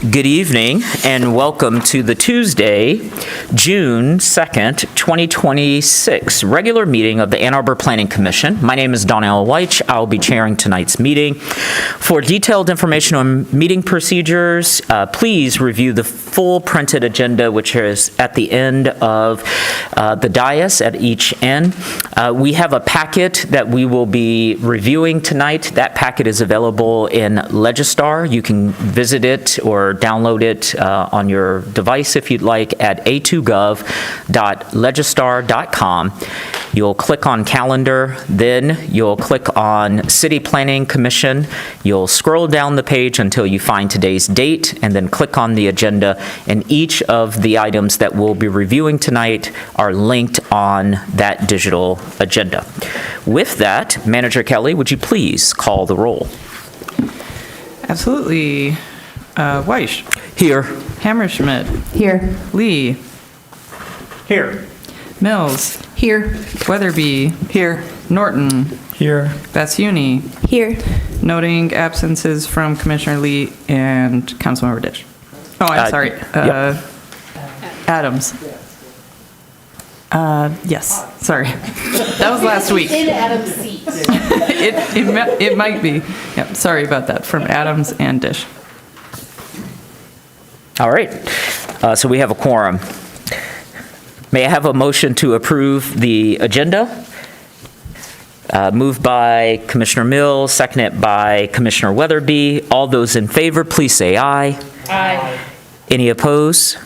Good evening and welcome to the Tuesday, June 2nd, 2026 regular meeting of the Ann Arbor Planning Commission. My name is Donnell Weich. I'll be chairing tonight's meeting. For detailed information on meeting procedures, please review the full printed agenda, which is at the end of the dais at each end. We have a packet that we will be reviewing tonight. That packet is available in Legistar. You can visit it or download it on your device if you'd like at a2gov.legistar.com. You'll click on calendar, then you'll click on City Planning Commission. You'll scroll down the page until you find today's date and then click on the agenda, and each of the items that we'll be reviewing tonight are linked on that digital agenda. With that, Manager Kelly, would you please call the roll? Absolutely. Weich. Here. Hammerschmidt. Here. Lee. Here. Mills. Here. Weatherby. Here. Norton. Here. Bassiuni. Here. Noting absences from Commissioner Lee and Councilmember Dish. Oh, I'm sorry. Yep. Adams. Yes, sorry. That was last week. In Adam's seat. It might be. Yep, sorry about that. From Adams and Dish. All right. So we have a quorum. May I have a motion to approve the agenda? Moved by Commissioner Mills, seconded by Commissioner Weatherby. All those in favor, please say aye. Aye. Any opposed?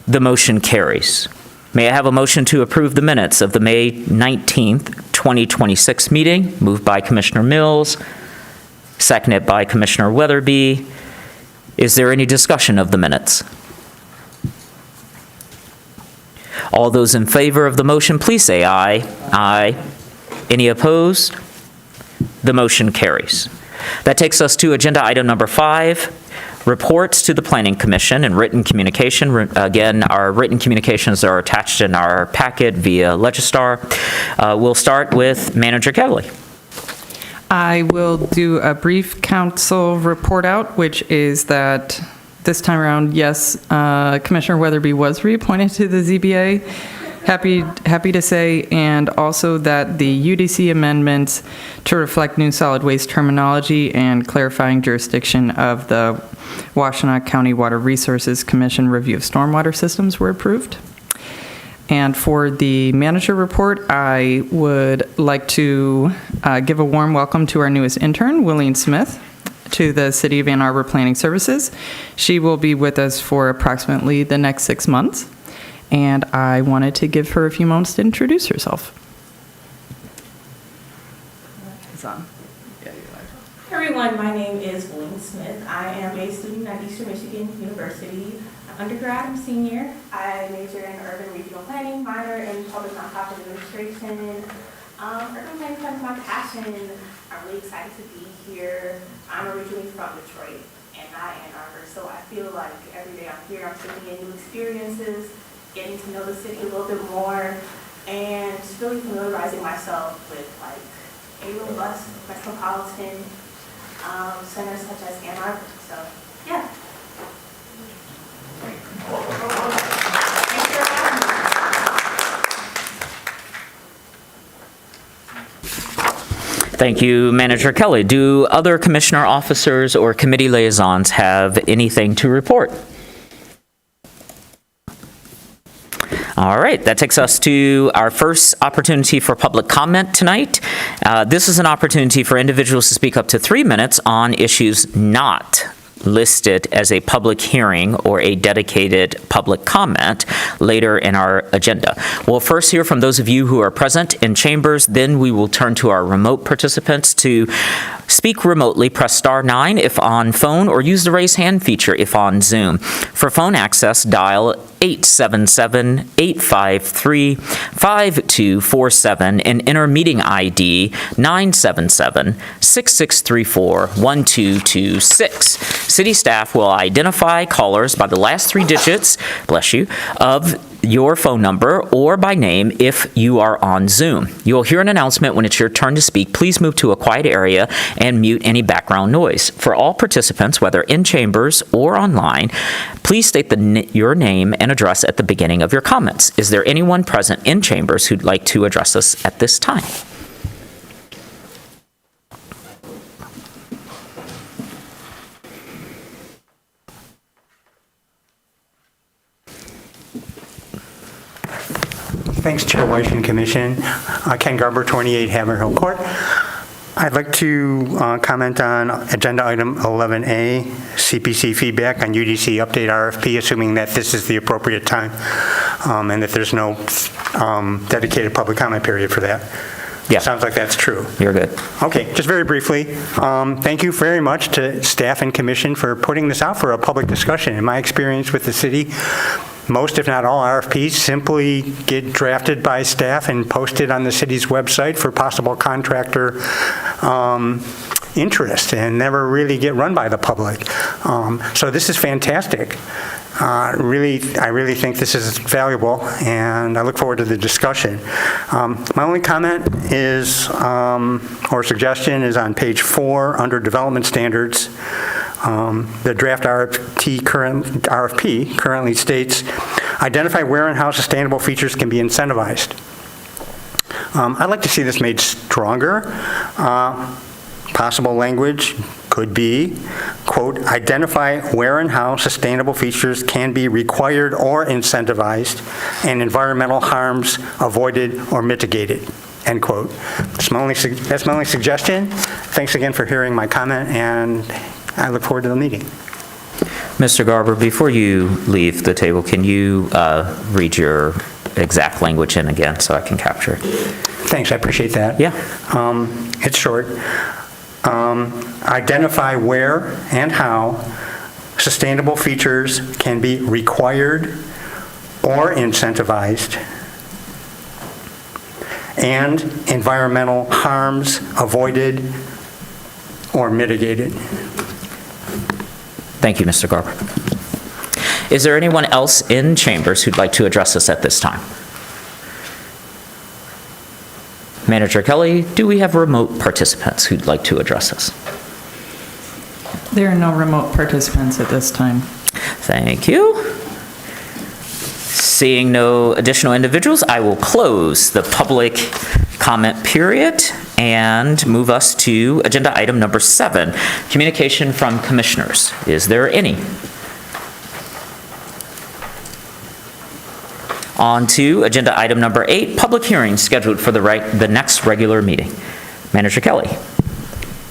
The motion carries. May I have a motion to approve the minutes of the May 19th, 2026 meeting? Moved by Commissioner Mills, seconded by Commissioner Weatherby. Is there any discussion of the minutes? All those in favor of the motion, please say aye. Aye. Any opposed? The motion carries. That takes us to agenda item number 5. Reports to the Planning Commission and written communication. Again, our written communications are attached in our packet via Legistar. We'll start with Manager Kelly. I will do a brief council report out, which is that this time around, yes, Commissioner Weatherby was reappointed to the ZBA. Happy to say, and also that the UDC amendments to reflect new solid waste terminology and clarifying jurisdiction of the Washtenaw County Water Resources Commission review of stormwater systems were approved. And for the manager report, I would like to give a warm welcome to our newest intern, Willeen Smith, to the City of Ann Arbor Planning Services. She will be with us for approximately the next 6 months. And I wanted to give her a few moments to introduce herself. Hey everyone, my name is Willeen Smith. I am a student at Eastern Michigan University. Undergrad, I'm senior. I major in urban regional planning, minor in public nonprofit administration. Urban planning is my passion. I'm really excited to be here. I'm originally from Detroit and not Ann Arbor, so I feel like every day I'm here, I'm taking in new experiences, getting to know the city a little bit more, and just really familiarizing myself with like a robust metropolitan centers such as Ann Arbor. So, yeah. Thanks for having me. Thank you, Manager Kelly. Do other commissioner officers or committee liaisons have anything to report? All right, that takes us to our first opportunity for public comment tonight. This is an opportunity for individuals to speak up to 3 minutes on issues not listed as a public hearing or a dedicated public comment later in our agenda. We'll first hear from those of you who are present in chambers, then we will turn to our remote participants. To speak remotely, press *9 if on phone, or use the raise hand feature if on Zoom. For phone access, dial 877-853-5247 and enter meeting ID 977-6634-1226. City staff will identify callers by the last 3 digits, bless you, of your phone number or by name if you are on Zoom. You'll hear an announcement when it's your turn to speak. Please move to a quiet area and mute any background noise. For all participants, whether in chambers or online, please state your name and address at the beginning of your comments. Is there anyone present in chambers who'd like to address us at this time? Thanks, Chair Weiss and Commission. Ken Garber, 28 Hammer Hill Court. I'd like to comment on Agenda Item 11A, CPC feedback on UDC update RFP, assuming that this is the appropriate time and that there's no dedicated public comment period for that. Yeah. Sounds like that's true. You're good. Okay, just very briefly, thank you very much to staff and commission for putting this out for a public discussion. In my experience with the city, most, if not all, RFPs simply get drafted by staff and posted on the city's website for possible contractor interest and never really get run by the public. So this is fantastic. I really think this is valuable, and I look forward to the discussion. My only comment is, or suggestion, is on page 4 under development standards. The draft RFP currently states, identify where and how sustainable features can be incentivized. I'd like to see this made stronger. Possible language could be, quote, identify where and how sustainable features can be required or incentivized and environmental harms avoided or mitigated, end quote. That's my only suggestion. Thanks again for hearing my comment, and I look forward to the meeting. Mr. Garber, before you leave the table, can you read your exact language in again so I can capture it? Thanks, I appreciate that. Yeah. It's short. Identify where and how sustainable features can be required or incentivized and environmental harms avoided or mitigated. Thank you, Mr. Garber. Is there anyone else in chambers who'd like to address us at this time? Manager Kelly, do we have remote participants who'd like to address us? There are no remote participants at this time. Thank you. Seeing no additional individuals, I will close the public comment period and move us to agenda item number 7, communication from commissioners. Is there any? On to agenda item number 8, public hearing scheduled for the next regular meeting. Manager Kelly.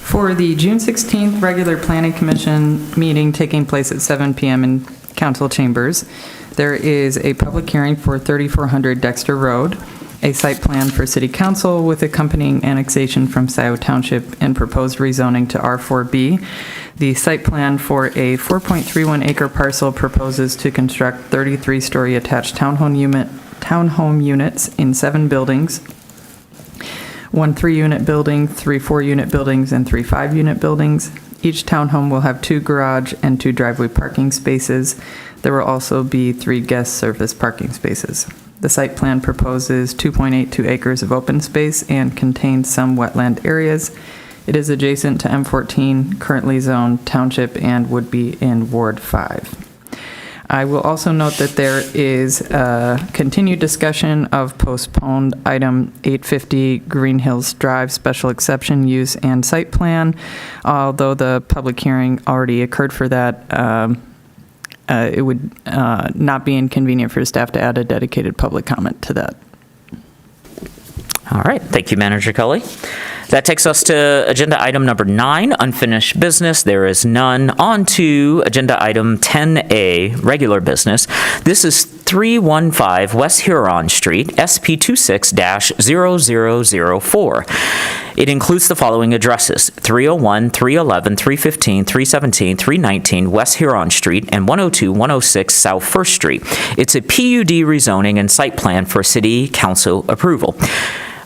For the June 16th regular Planning Commission meeting taking place at 7 p.m. in council chambers, there is a public hearing for 3400 Dexter Road, a site plan for City Council with accompanying annexation from Scioto Township and proposed rezoning to R4B. The site plan for a 4.31 acre parcel proposes to construct 33-story attached townhome units in 7 buildings, 1 3-unit building, 3 4-unit buildings, and 3 5-unit buildings. Each townhome will have 2 garage and 2 driveway parking spaces. There will also be 3 guest service parking spaces. The site plan proposes 2.82 acres of open space and contains some wetland areas. It is adjacent to M14, currently zoned township, and would be in Ward 5. I will also note that there is a continued discussion of postponed item 850 Green Hills Drive special exception use and site plan. Although the public hearing already occurred for that, it would not be inconvenient for staff to add a dedicated public comment to that. All right, thank you, Manager Kelly. That takes us to agenda item number 9, unfinished business. There is none. On to agenda item 10A, regular business. This is 315 West Huron Street, SP 26-0004. It includes the following addresses: 301, 311, 315, 317, 319 West Huron Street, and 102, 106 South First Street. It's a PUD rezoning and site plan for City Council approval.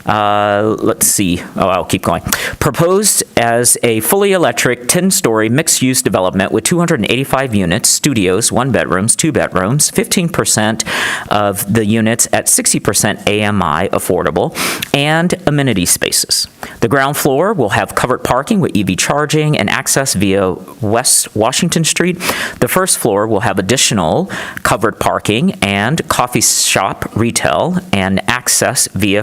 Let's see. Oh, I'll keep going. Proposed as a fully electric 10-story mixed-use development with 285 units, studios, 1 bedrooms, 2 bedrooms, 15% of the units at 60% AMI affordable, and amenity spaces. The ground floor will have covered parking with EV charging and access via West Washington Street. The first floor will have additional covered parking and coffee shop, retail, and access via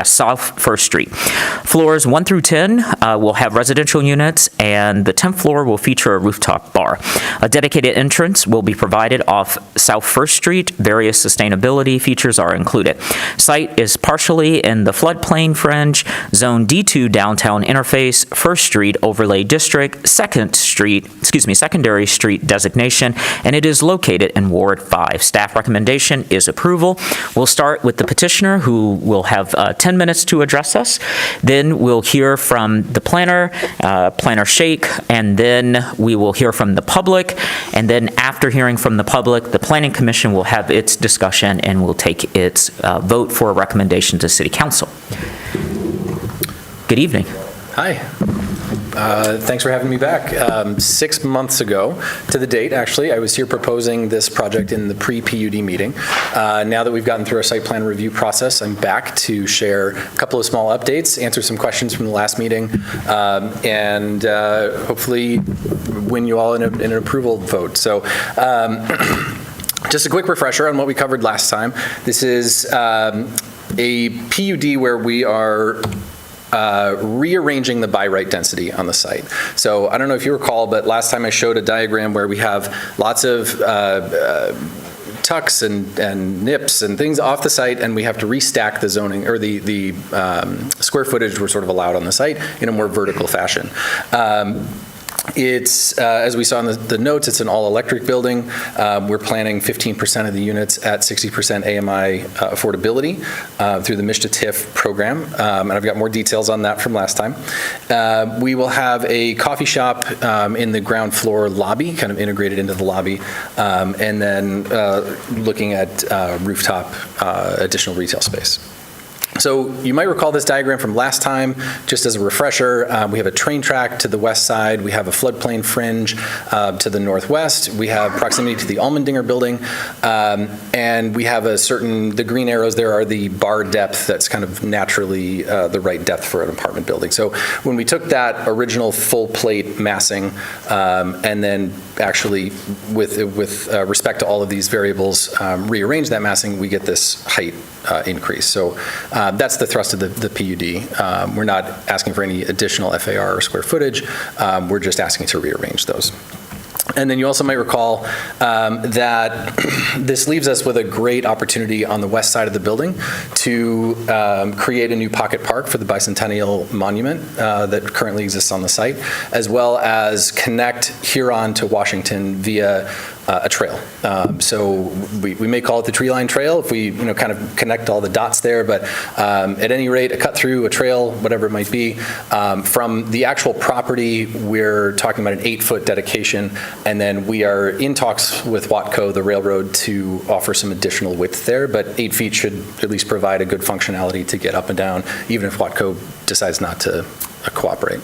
South First Street. Floors 1 through 10 will have residential units, and the 10th floor will feature a rooftop bar. A dedicated entrance will be provided off South First Street. Various sustainability features are included. Site is partially in the floodplain fringe, Zone D2 downtown interface, First Street overlay district, secondary street designation, and it is located in Ward 5. Staff recommendation is approval. We'll start with the petitioner, who will have 10 minutes to address us. Then we'll hear from the planner, Planner Shake, and then we will hear from the public. And then after hearing from the public, the Planning Commission will have its discussion and will take its vote for a recommendation to City Council. Good evening. Hi. Thanks for having me back. 6 months ago, to the date, actually, I was here proposing this project in the pre-PUD meeting. Now that we've gotten through our site plan review process, I'm back to share a couple of small updates, answer some questions from the last meeting, and hopefully win you all in an approval vote. So. Just a quick refresher on what we covered last time. This is a PUD where we are rearranging the by right density on the site. So I don't know if you recall, but last time I showed a diagram where we have lots of tucks and nips and things off the site, and we have to restack the zoning, or the square footage we're sort of allowed on the site in a more vertical fashion. It's, as we saw in the notes, it's an all-electric building. We're planning 15% of the units at 60% AMI affordability through the MISH to TIF program, and I've got more details on that from last time. We will have a coffee shop in the ground floor lobby, kind of integrated into the lobby, and then looking at rooftop additional retail space. So you might recall this diagram from last time. Just as a refresher, we have a train track to the west side. We have a floodplain fringe to the northwest. We have proximity to the Allmendinger building. And we have the green arrows there are the bar depth that's kind of naturally the right depth for an apartment building. So when we took that original full plate massing and then actually with respect to all of these variables rearrange that massing, we get this height increase. So that's the thrust of the PUD. We're not asking for any additional FAR or square footage. We're just asking to rearrange those. And then you also might recall that this leaves us with a great opportunity on the west side of the building to create a new pocket park for the Bicentennial Monument that currently exists on the site, as well as connect Huron to Washington via a trail. So we may call it the tree line trail if we kind of connect all the dots there, but at any rate, a cut through, a trail, whatever it might be. From the actual property, we're talking about an 8-foot dedication, and then we are in talks with Watco, the railroad, to offer some additional width there, but 8 feet should at least provide a good functionality to get up and down, even if Watco decides not to cooperate.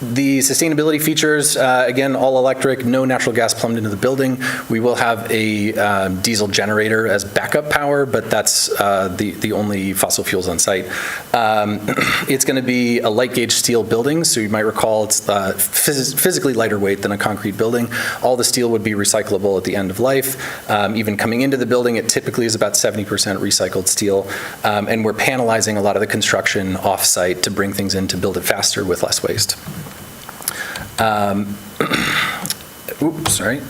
The sustainability features, again, all electric, no natural gas plumbed into the building. We will have a diesel generator as backup power, but that's the only fossil fuels on site. It's going to be a light gauge steel building, so you might recall it's physically lighter weight than a concrete building. All the steel would be recyclable at the end of life. Even coming into the building, it typically is about 70% recycled steel, and we're panelizing a lot of the construction off-site to bring things in to build it faster with less waste. Oops, sorry.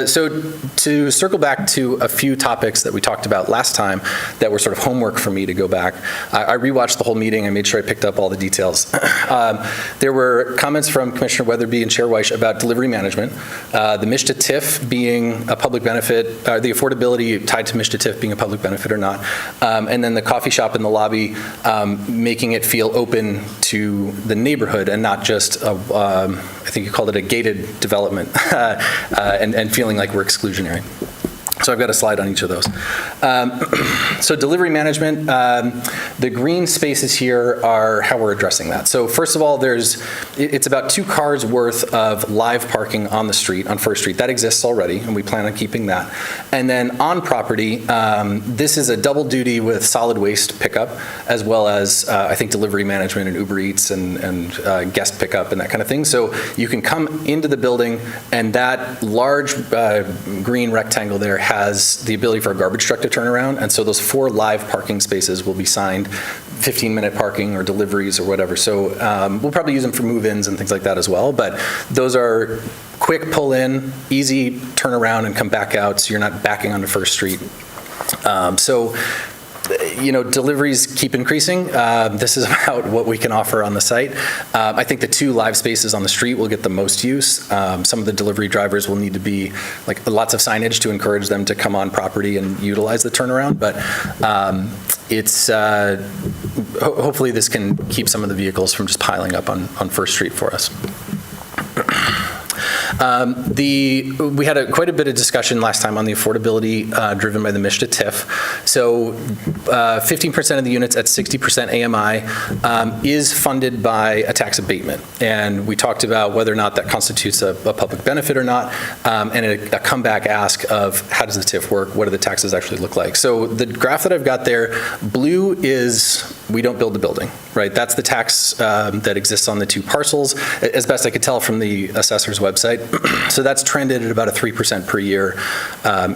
So to circle back to a few topics that we talked about last time that were sort of homework for me to go back. I rewatched the whole meeting. I made sure I picked up all the details. There were comments from Commissioner Weatherby and Chair Weish about delivery management, the MISH to TIF being a public benefit, the affordability tied to MISH to TIF being a public benefit or not, and then the coffee shop in the lobby making it feel open to the neighborhood and not just, I think you called it a gated development. And feeling like we're exclusionary. So I've got a slide on each of those. So delivery management, the green spaces here are how we're addressing that. So first of all, it's about 2 cars worth of live parking on the street, on First Street. That exists already, and we plan on keeping that. And then on property, this is a double duty with solid waste pickup, as well as, I think, delivery management and Uber Eats and guest pickup and that kind of thing. So you can come into the building, and that large green rectangle there has the ability for a garbage truck to turn around, and so those 4 live parking spaces will be signed 15-minute parking or deliveries or whatever. So we'll probably use them for move-ins and things like that as well, but those are quick pull-in, easy turn around and come back out, so you're not backing onto First Street. Deliveries keep increasing. This is about what we can offer on the site. I think the 2 live spaces on the street will get the most use. Some of the delivery drivers will need to be, lots of signage to encourage them to come on property and utilize the turnaround, but hopefully this can keep some of the vehicles from just piling up on First Street for us. We had quite a bit of discussion last time on the affordability driven by the MSHDA TIF. So 15% of the units at 60% AMI is funded by a tax abatement. And we talked about whether or not that constitutes a public benefit or not, and a comeback ask of how does the TIF work, what do the taxes actually look like. So the graph that I've got there, blue is we don't build the building, right? That's the tax that exists on the 2 parcels, as best I could tell from the assessor's website. So that's trended at about a 3% per year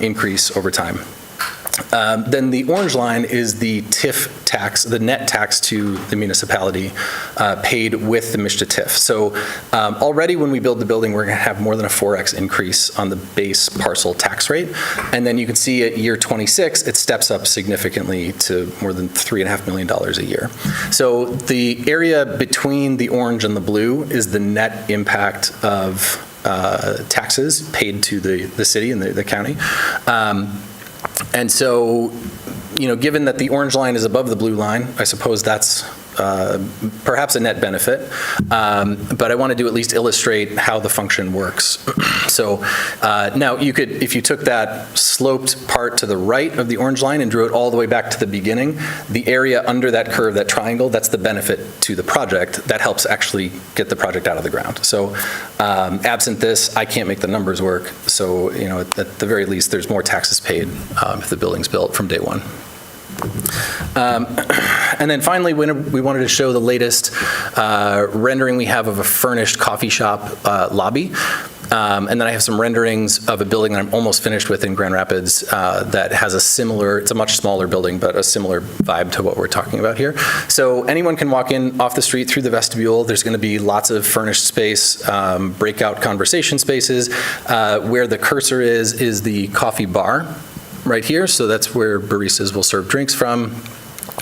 increase over time. Then the orange line is the TIF tax, the net tax to the municipality paid with the MSHDA TIF. So already when we build the building, we're going to have more than a 4x increase on the base parcel tax rate. And then you can see at year 26, it steps up significantly to more than $3.5 million a year. So the area between the orange and the blue is the net impact of taxes paid to the city and the county. And so, given that the orange line is above the blue line, I suppose that's perhaps a net benefit, but I wanted to at least illustrate how the function works. So now if you took that sloped part to the right of the orange line and drew it all the way back to the beginning, the area under that curve, that triangle, that's the benefit to the project. That helps actually get the project out of the ground. So absent this, I can't make the numbers work. So, at the very least, there's more taxes paid if the building's built from day one. And then finally, we wanted to show the latest rendering we have of a furnished coffee shop lobby. And then I have some renderings of a building that I'm almost finished with in Grand Rapids that has it's a much smaller building, but a similar vibe to what we're talking about here. So anyone can walk in off the street through the vestibule. There's going to be lots of furnished space, breakout conversation spaces. Where the cursor is the coffee bar right here. So that's where baristas will serve drinks from.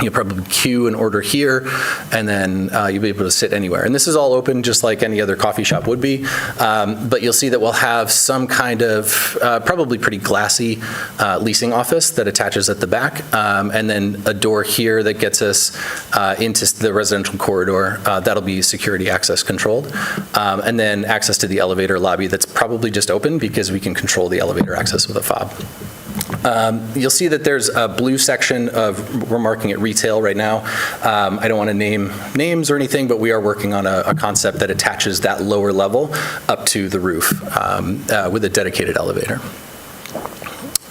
You'll probably queue and order here, and then you'll be able to sit anywhere. And this is all open just like any other coffee shop would be, but you'll see that we'll have some kind of probably pretty glassy leasing office that attaches at the back, and then a door here that gets us into the residential corridor. That'll be security access controlled, and then access to the elevator lobby that's probably just open because we can control the elevator access with a fob. You'll see that there's a blue section we're marking it retail right now. I don't want to name names or anything, but we are working on a concept that attaches that lower level up to the roof with a dedicated elevator.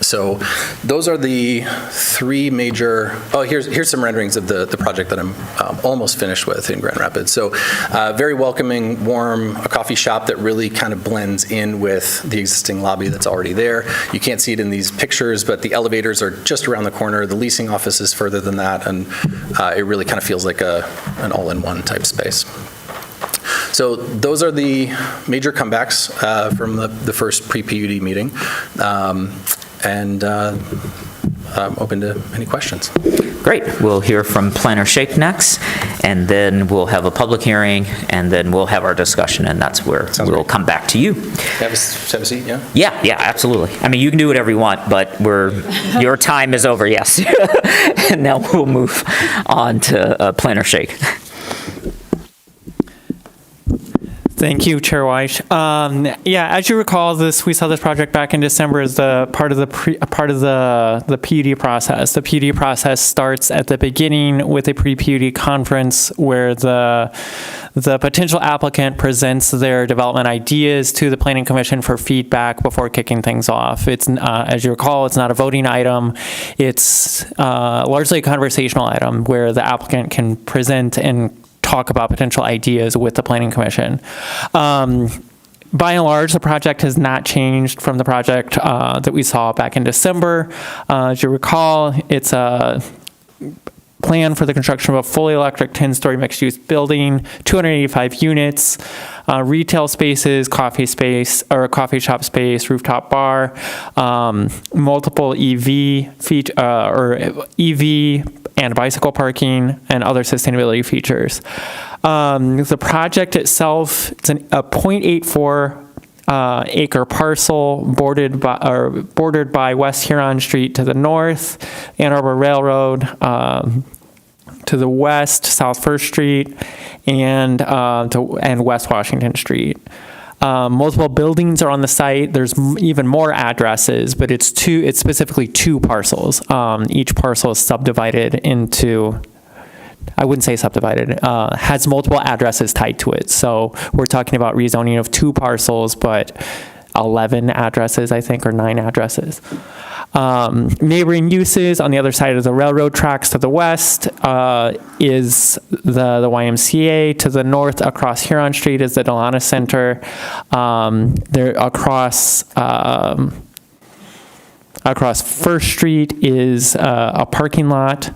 So those are the 3 major, here's some renderings of the project that I'm almost finished with in Grand Rapids. So very welcoming, warm, a coffee shop that really kind of blends in with the existing lobby that's already there. You can't see it in these pictures, but the elevators are just around the corner. The leasing office is further than that, and it really kind of feels like an all-in-one type space. So those are the major comebacks from the first pre-PUD meeting. And I'm open to any questions. Great. We'll hear from Planner Shake next, and then we'll have a public hearing, and then we'll have our discussion, and that's where we'll come back to you. Have a seat, yeah? Yeah, absolutely. I mean, you can do whatever you want, but your time is over, yes. And now we'll move on to Planner Shake. Thank you, Chair Weich. Yeah, as you recall, we saw this project back in December as the part of the PUD process. The PUD process starts at the beginning with a pre-PUD conference where the potential applicant presents their development ideas to the Planning Commission for feedback before kicking things off. It's as you recall, it's not a voting item. It's largely a conversational item where the applicant can present and talk about potential ideas with the Planning Commission. By and large, the project has not changed from the project that we saw back in December. As you recall, it's a plan for the construction of a fully electric 10-story mixed-use building, 285 units, retail spaces, coffee shop space, rooftop bar, multiple EV and bicycle parking, and other sustainability features. The project itself, it's a 0.84 acre parcel bordered by West Huron Street to the north, Ann Arbor Railroad to the west, South First Street, and West Washington Street. Multiple buildings are on the site. There's even more addresses, but it's specifically two parcels. Each parcel is subdivided into, I wouldn't say subdivided, has multiple addresses tied to it. So we're talking about rezoning of two parcels, but 11 addresses, I think, or 9 addresses. Neighboring uses on the other side of the railroad tracks to the west is the YMCA. To the north across Huron Street is the Delana Center. There across First Street is a parking lot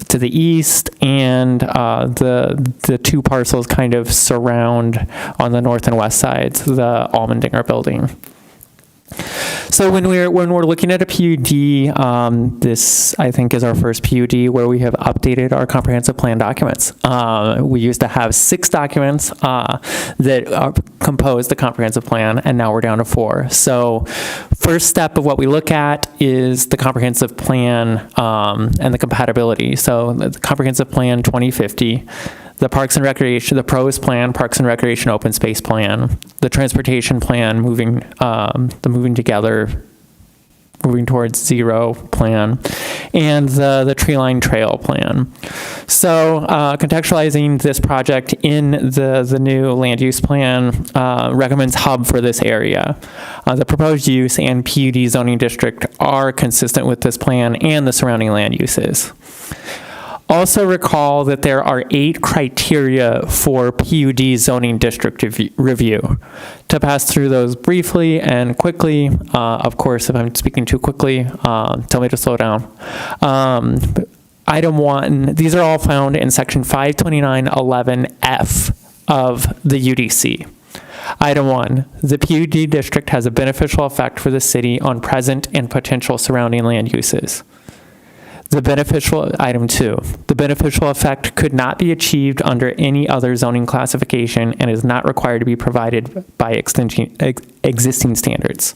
to the east, and the two parcels kind of surround on the north and west sides the Almendinger building. So when we're looking at a PUD, this I think is our first PUD where we have updated our comprehensive plan documents. We used to have 6 documents that compose the comprehensive plan, and now we're down to 4. So first step of what we look at is the comprehensive plan and the compatibility. So the comprehensive plan 2050. The Parks and Recreation, the PROS plan, Parks and Recreation Open Space plan, the Transportation plan, moving towards zero plan, and the Tree Line Trail plan. So contextualizing this project in the new land use plan recommends hub for this area. The proposed use and PUD zoning district are consistent with this plan and the surrounding land uses. Also recall that there are 8 criteria for PUD zoning district review. To pass through those briefly and quickly, of course, if I'm speaking too quickly, tell me to slow down. Item 1, these are all found in section 529.11F of the UDC. Item 1, the PUD district has a beneficial effect for the city on present and potential surrounding land uses. Item 2, the beneficial effect could not be achieved under any other zoning classification and is not required to be provided by existing standards.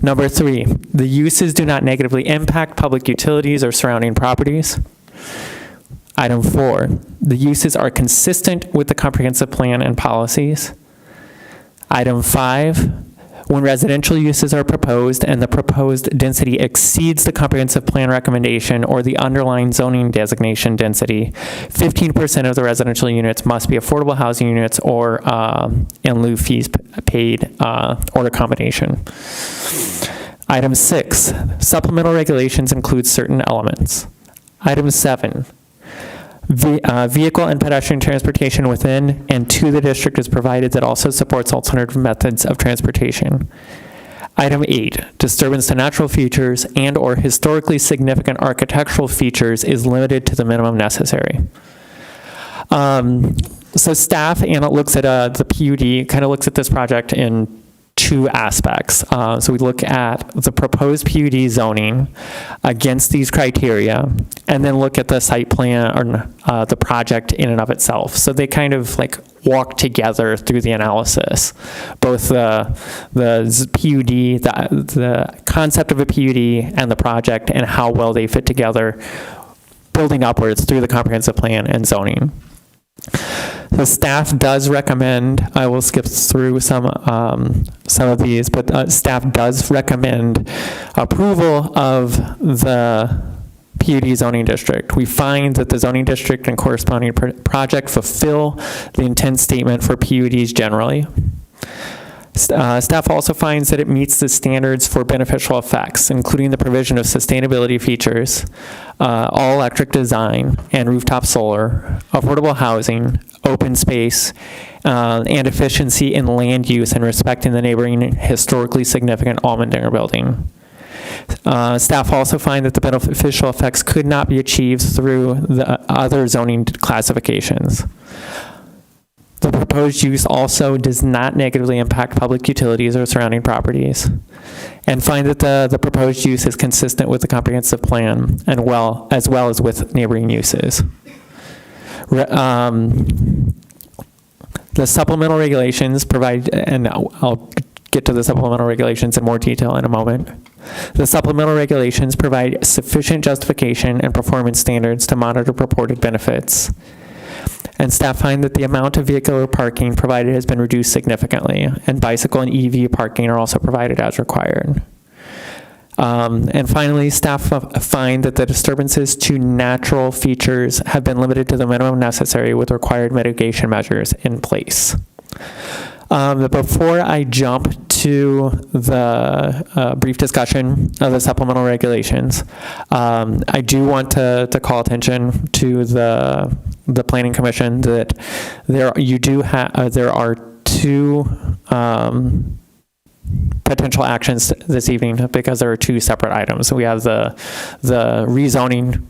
Number 3, the uses do not negatively impact public utilities or surrounding properties. Item 4, the uses are consistent with the comprehensive plan and policies. Item 5, when residential uses are proposed and the proposed density exceeds the comprehensive plan recommendation or the underlying zoning designation density, 15% of the residential units must be affordable housing units or in lieu fees paid or a combination. Item 6, supplemental regulations include certain elements. Item 7, vehicle and pedestrian transportation within and to the district is provided that also supports alternative methods of transportation. Item 8, disturbance to natural features and or historically significant architectural features is limited to the minimum necessary. So staff, and it looks at the PUD, kind of looks at this project in 2 aspects. So we look at the proposed PUD zoning against these criteria, and then look at the site plan or the project in and of itself. So they kind of like walk together through the analysis, both the PUD, the concept of a PUD, and the project, and how well they fit together, building upwards through the comprehensive plan and zoning. The staff does recommend, I will skip through some of these, but staff does recommend approval of the PUD zoning district. We find that the zoning district and corresponding project fulfill the intent statement for PUDs generally. Staff also finds that it meets the standards for beneficial effects, including the provision of sustainability features, all-electric design, and rooftop solar, affordable housing, open space, and efficiency in land use and respecting the neighboring historically significant Allmendinger building. Staff also find that the beneficial effects could not be achieved through the other zoning classifications. The proposed use also does not negatively impact public utilities or surrounding properties, and find that the proposed use is consistent with the comprehensive plan and as well as with neighboring uses. The supplemental regulations provide, and I'll get to the supplemental regulations in more detail in a moment. The supplemental regulations provide sufficient justification and performance standards to monitor purported benefits. And staff find that the amount of vehicular parking provided has been reduced significantly, and bicycle and EV parking are also provided as required. And finally, staff find that the disturbances to natural features have been limited to the minimum necessary with required mitigation measures in place. But before I jump to the brief discussion of the supplemental regulations, I do want to call attention to the Planning Commission that there are two potential actions this evening because there are two separate items. So we have the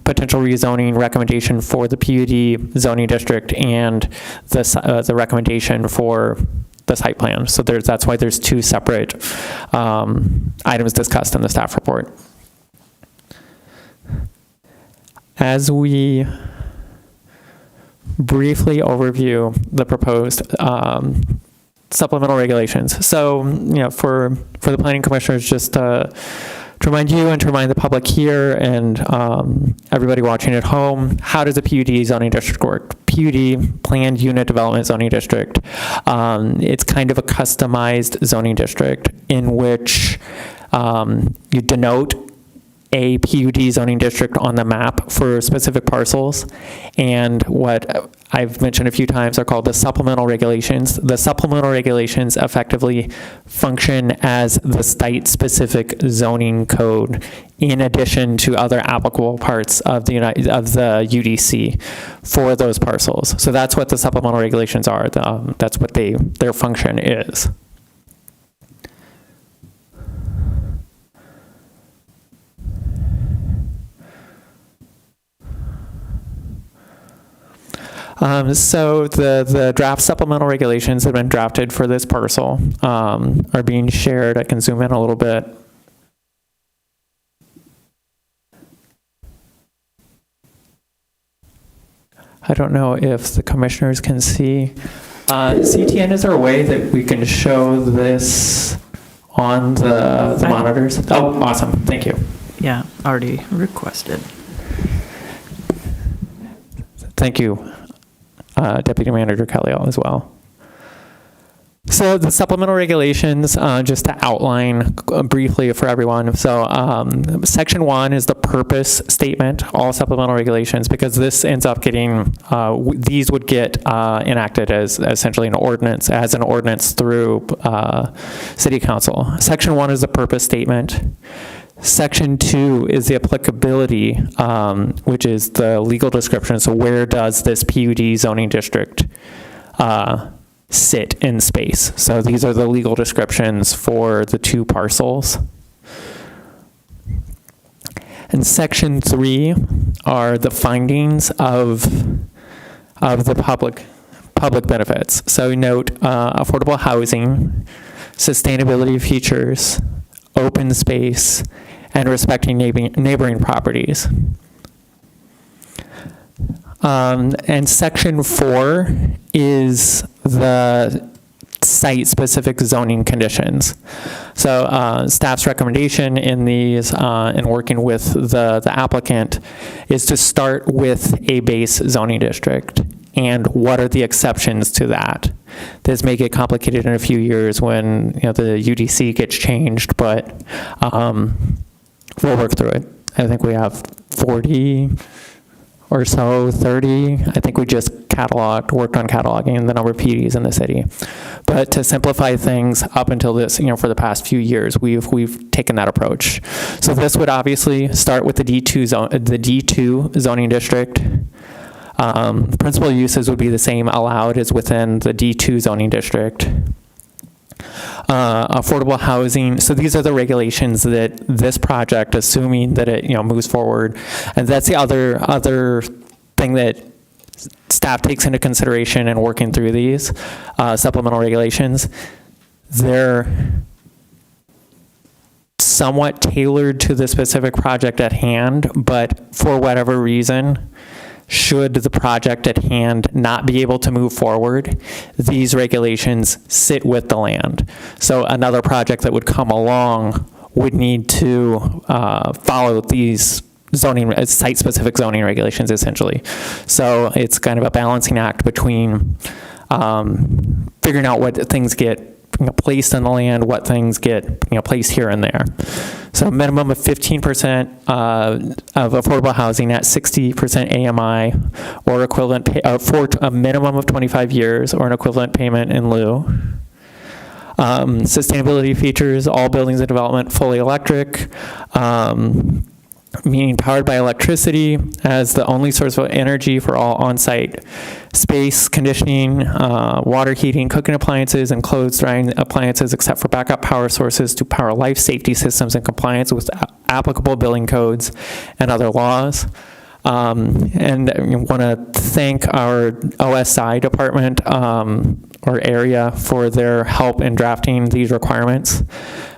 potential rezoning recommendation for the PUD zoning district and the recommendation for the site plan. So that's why there's two separate items discussed in the staff report. As we briefly overview the proposed supplemental regulations. So, for the planning commissioners, just to remind you and to remind the public here and everybody watching at home, how does a PUD zoning district work? PUD, Planned Unit Development Zoning District. It's kind of a customized zoning district in which you denote a PUD zoning district on the map for specific parcels, and what I've mentioned a few times are called the supplemental regulations. The supplemental regulations effectively function as the site-specific zoning code in addition to other applicable parts of the UDC for those parcels. So that's what the supplemental regulations are. That's what their function is. So the draft supplemental regulations have been drafted for this parcel, are being shared. I can zoom in a little bit. I don't know if the commissioners can see. CTN, is there a way that we can show this on the monitors? Oh, awesome. Thank you. Yeah, already requested. Thank you. Deputy Manager Kelly as well. So the supplemental regulations, just to outline briefly for everyone. So section 1 is the purpose statement, all supplemental regulations, because this ends up getting, these would get enacted as essentially an ordinance through City Council. Section 1 is the purpose statement. Section 2 is the applicability, which is the legal description. So where does this PUD zoning district sit in space? So these are the legal descriptions for the two parcels. And Section 3 are the findings of the public benefits. So note affordable housing, sustainability features, open space, and respecting neighboring properties. And Section 4 is the site-specific zoning conditions. So staff's recommendation in these, in working with the applicant, is to start with a base zoning district and what are the exceptions to that. This may get complicated in a few years when the UDC gets changed, but we'll work through it. I think we have 40 or so, 30. I think we just worked on cataloging the number of PDs in the city. But to simplify things up until this, for the past few years, we've taken that approach. So this would obviously start with the D2 zoning district. Principal uses would be the same allowed as within the D2 zoning district. Affordable housing, so these are the regulations that this project, assuming that it moves forward, and that's the other thing that staff takes into consideration in working through these supplemental regulations. They're somewhat tailored to the specific project at hand, but for whatever reason, should the project at hand not be able to move forward, these regulations sit with the land. So another project that would come along would need to follow these site-specific zoning regulations, essentially. So it's kind of a balancing act between figuring out what things get placed on the land, what things get placed here and there. So a minimum of 15% of affordable housing at 60% AMI or equivalent for a minimum of 25 years or an equivalent payment in lieu. Sustainability features, all buildings and development fully electric, meaning powered by electricity as the only source of energy for all on-site space, conditioning, water heating, cooking appliances, and clothes drying appliances except for backup power sources to power life safety systems in compliance with applicable building codes and other laws. And I want to thank our OSI department or area for their help in drafting these requirements.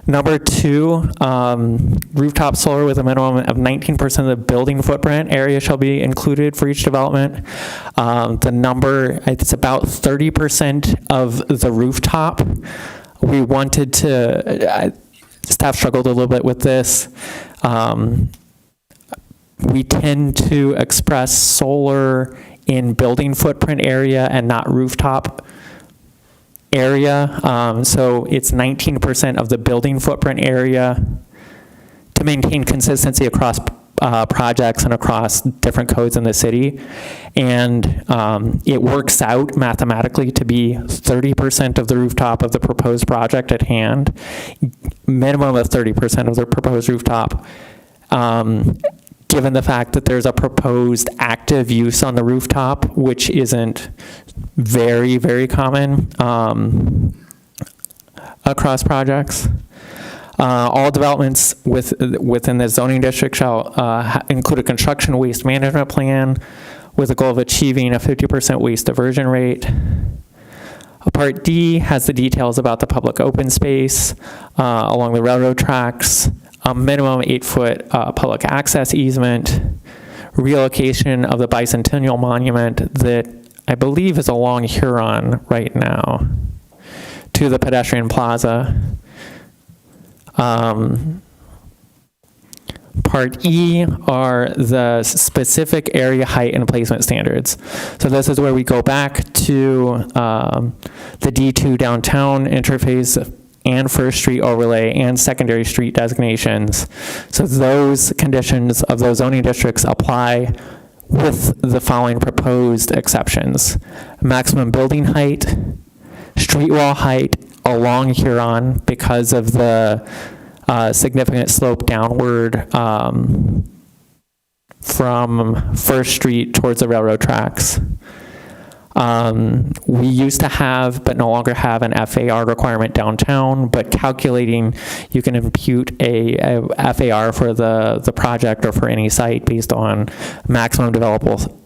Number 2, rooftop solar with a minimum of 19% of the building footprint area shall be included for each development. The number, it's about 30% of the rooftop. We wanted to, staff struggled a little bit with this. We tend to express solar in building footprint area and not rooftop area. So it's 19% of the building footprint area to maintain consistency across projects and across different codes in the city. And it works out mathematically to be 30% of the rooftop of the proposed project at hand, minimum of 30% of the proposed rooftop. Given the fact that there's a proposed active use on the rooftop, which isn't very, very common across projects. All developments within the zoning district shall include a construction waste management plan with a goal of achieving a 50% waste diversion rate. Part D has the details about the public open space along the railroad tracks, a minimum 8-foot public access easement, relocation of the bicentennial monument that I believe is along Huron right now to the pedestrian plaza. Part E are the specific area height and placement standards. So this is where we go back to the D2 downtown interface and First Street overlay and secondary street designations. So those conditions of those zoning districts apply with the following proposed exceptions. Maximum building height, street wall height along Huron because of the significant slope downward from First Street towards the railroad tracks. We used to have, but no longer have, an FAR requirement downtown, but calculating, you can impute a FAR for the project or for any site based on maximum developable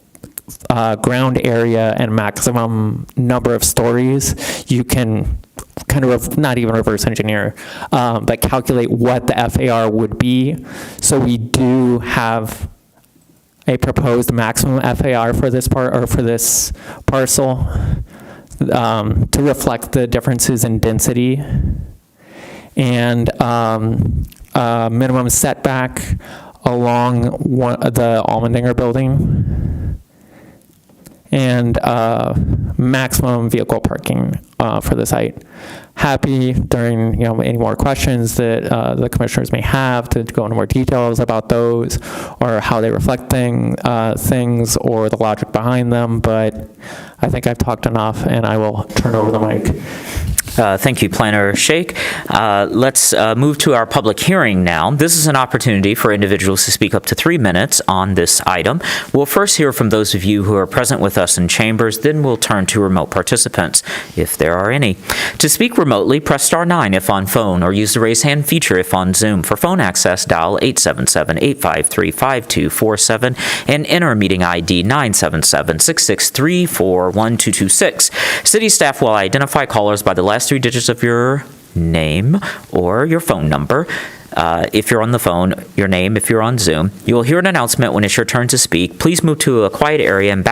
ground area and maximum number of stories. You can kind of not even reverse engineer, but calculate what the FAR would be. So we do have a proposed maximum FAR for this part or for this parcel to reflect the differences in density, and minimum setback along the Almendinger building, and maximum vehicle parking for the site. Happy during any more questions that the commissioners may have to go into more details about those or how they reflect things or the logic behind them, but I think I've talked enough and I will turn over the mic. Thank you, Planner Shake. Let's move to our public hearing now. This is an opportunity for individuals to speak up to 3 minutes on this item. We'll first hear from those of you who are present with us in chambers, then we'll turn to remote participants, if there are any. To speak remotely, press star 9 if on phone, or use the raise hand feature if on Zoom. For phone access, dial 877-853-5247 and enter meeting ID 977-6634-1226. City staff will identify callers by the last 3 digits of your name or your phone number. If you're on the phone, your name if you're on Zoom. You will hear an announcement when it's your turn to speak. Please move to a quiet area and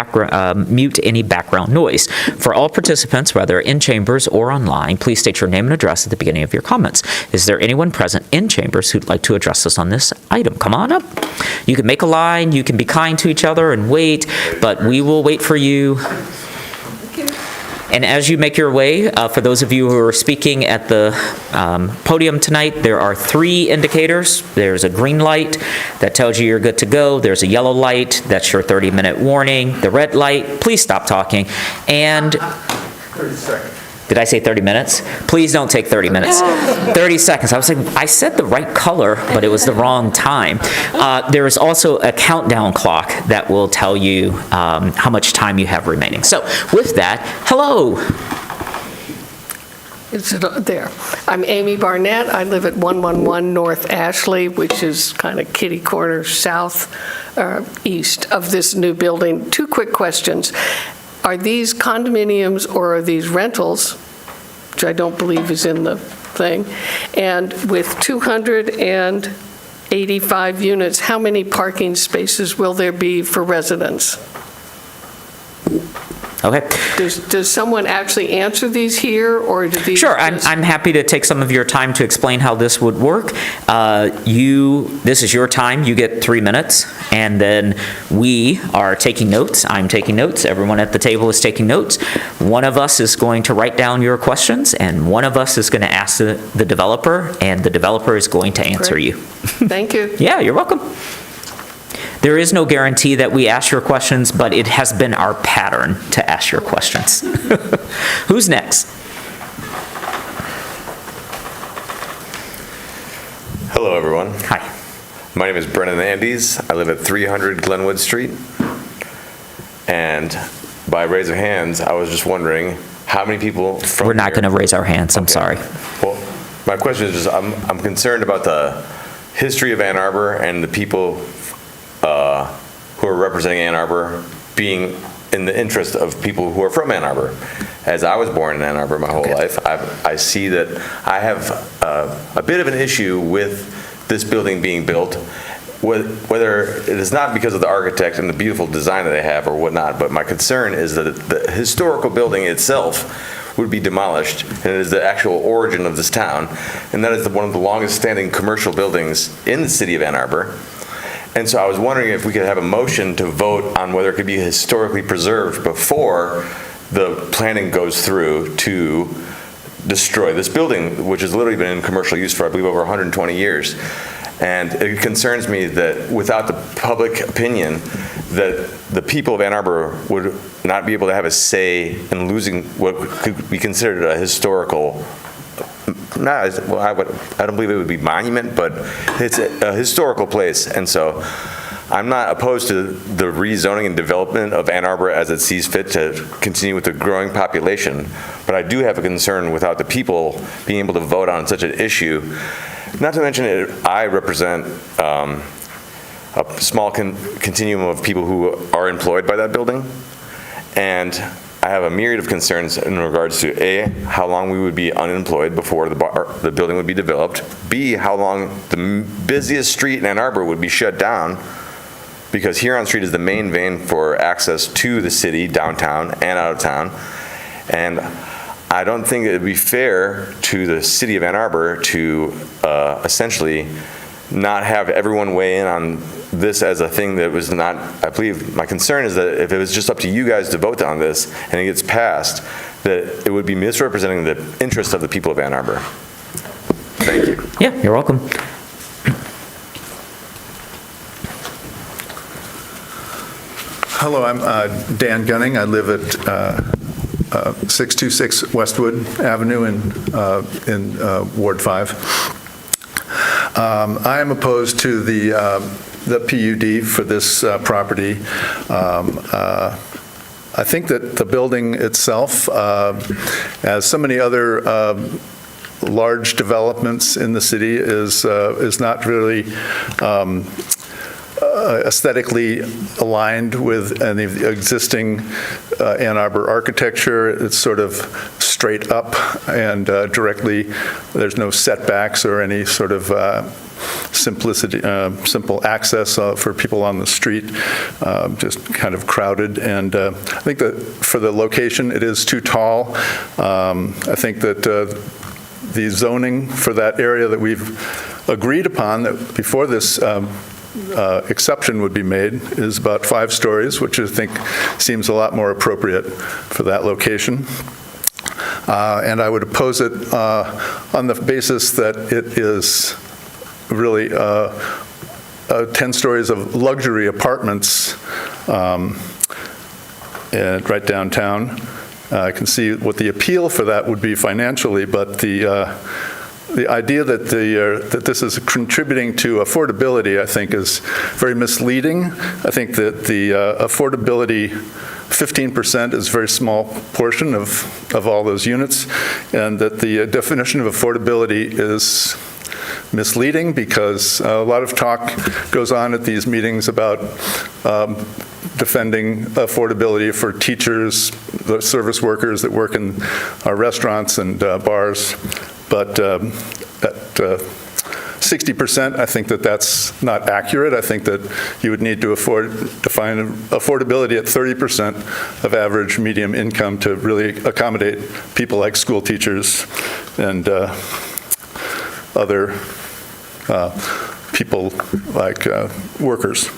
mute any background noise. For all participants, whether in chambers or online, please state your name and address at the beginning of your comments. Is there anyone present in chambers who'd like to address us on this item? Come on up. You can make a line, you can be kind to each other and wait, but we will wait for you. And as you make your way, for those of you who are speaking at the podium tonight, there are 3 indicators. There's a green light that tells you you're good to go. There's a yellow light, that's your 30-minute warning. The red light, please stop talking. And 30 seconds. did I say 30 minutes? Please don't take 30 minutes. 30 seconds. I was like, I said the right color, but it was the wrong time. There is also a countdown clock that will tell you how much time you have remaining. So with that, hello. Is it there? I'm Amy Barnett. I live at 111 North Ashley, which is kind of kitty corner south east of this new building. 2 quick questions. Are these condominiums or are these rentals, which I don't believe is in the thing? And with 285 units, how many parking spaces will there be for residents? Okay. Does someone actually answer these here, or do these? Sure, I'm happy to take some of your time to explain how this would work. This is your time, you get 3 minutes, and then we are taking notes. I'm taking notes, everyone at the table is taking notes. One of us is going to write down your questions, and one of us is going to ask the developer, and the developer is going to answer Great. you. Thank you. Yeah, you're welcome. There is no guarantee that we ask your questions, but it has been our pattern to ask your questions. Who's next? Hello, everyone. Hi. My name is Brennan Andes. I live at 300 Glenwood Street. And by raise of hands, I was just wondering how many people from We're not here- going to raise our hands, I'm Okay. sorry. Well, my question is just, I'm concerned about the history of Ann Arbor and the people who are representing Ann Arbor being in the interest of people who are from Ann Arbor. As I was born in Ann Arbor my whole life, I see that I have a bit of an issue with this building being built, whether it is not because of the architect and the beautiful design that they have or whatnot, but my concern is that the historical building itself would be demolished, and it is the actual origin of this town, and that is one of the longest standing commercial buildings in the city of Ann Arbor. And so I was wondering if we could have a motion to vote on whether it could be historically preserved before the planning goes through to destroy this building, which has literally been in commercial use for, I believe, over 120 years. And it concerns me that without the public opinion, that the people of Ann Arbor would not be able to have a say in losing what could be considered a historical, I don't believe it would be monument, but it's a historical place. And so I'm not opposed to the rezoning and development of Ann Arbor as it sees fit to continue with the growing population. But I do have a concern without the people being able to vote on such an issue. Not to mention, I represent a small continuum of people who are employed by that building. And I have a myriad of concerns in regards to A, how long we would be unemployed before the building would be developed, B, how long the busiest street in Ann Arbor would be shut down, because Huron Street is the main vein for access to the city, downtown and out of town. And I don't think it would be fair to the city of Ann Arbor to essentially not have everyone weigh in on this as a thing that was not, I believe, my concern is that if it was just up to you guys to vote on this and it gets passed, that it would be misrepresenting the interest of the people of Ann Arbor. Thank you. Yeah, you're welcome. Hello, I'm Dan Gunning. I live at 626 Westwood Avenue in Ward 5. I am opposed to the PUD for this property. I think that the building itself, as so many other large developments in the city, is not really aesthetically aligned with any of the existing Ann Arbor architecture. It's sort of straight up and directly, there's no setbacks or any sort of simple access for people on the street, just kind of crowded. And I think that for the location, it is too tall. I think that the zoning for that area that we've agreed upon that before this exception would be made is about 5 stories, which I think seems a lot more appropriate for that location. And I would oppose it on the basis that it is really 10 stories of luxury apartments right downtown. I can see what the appeal for that would be financially, but the idea that that this is contributing to affordability, I think, is very misleading. I think that the affordability, 15% is a very small portion of all those units, and that the definition of affordability is misleading because a lot of talk goes on at these meetings about defending affordability for teachers, the service workers that work in our restaurants and bars. But at 60%, I think that that's not accurate. I think that you would need to define affordability at 30% of average medium income to really accommodate people like school teachers and other people like workers.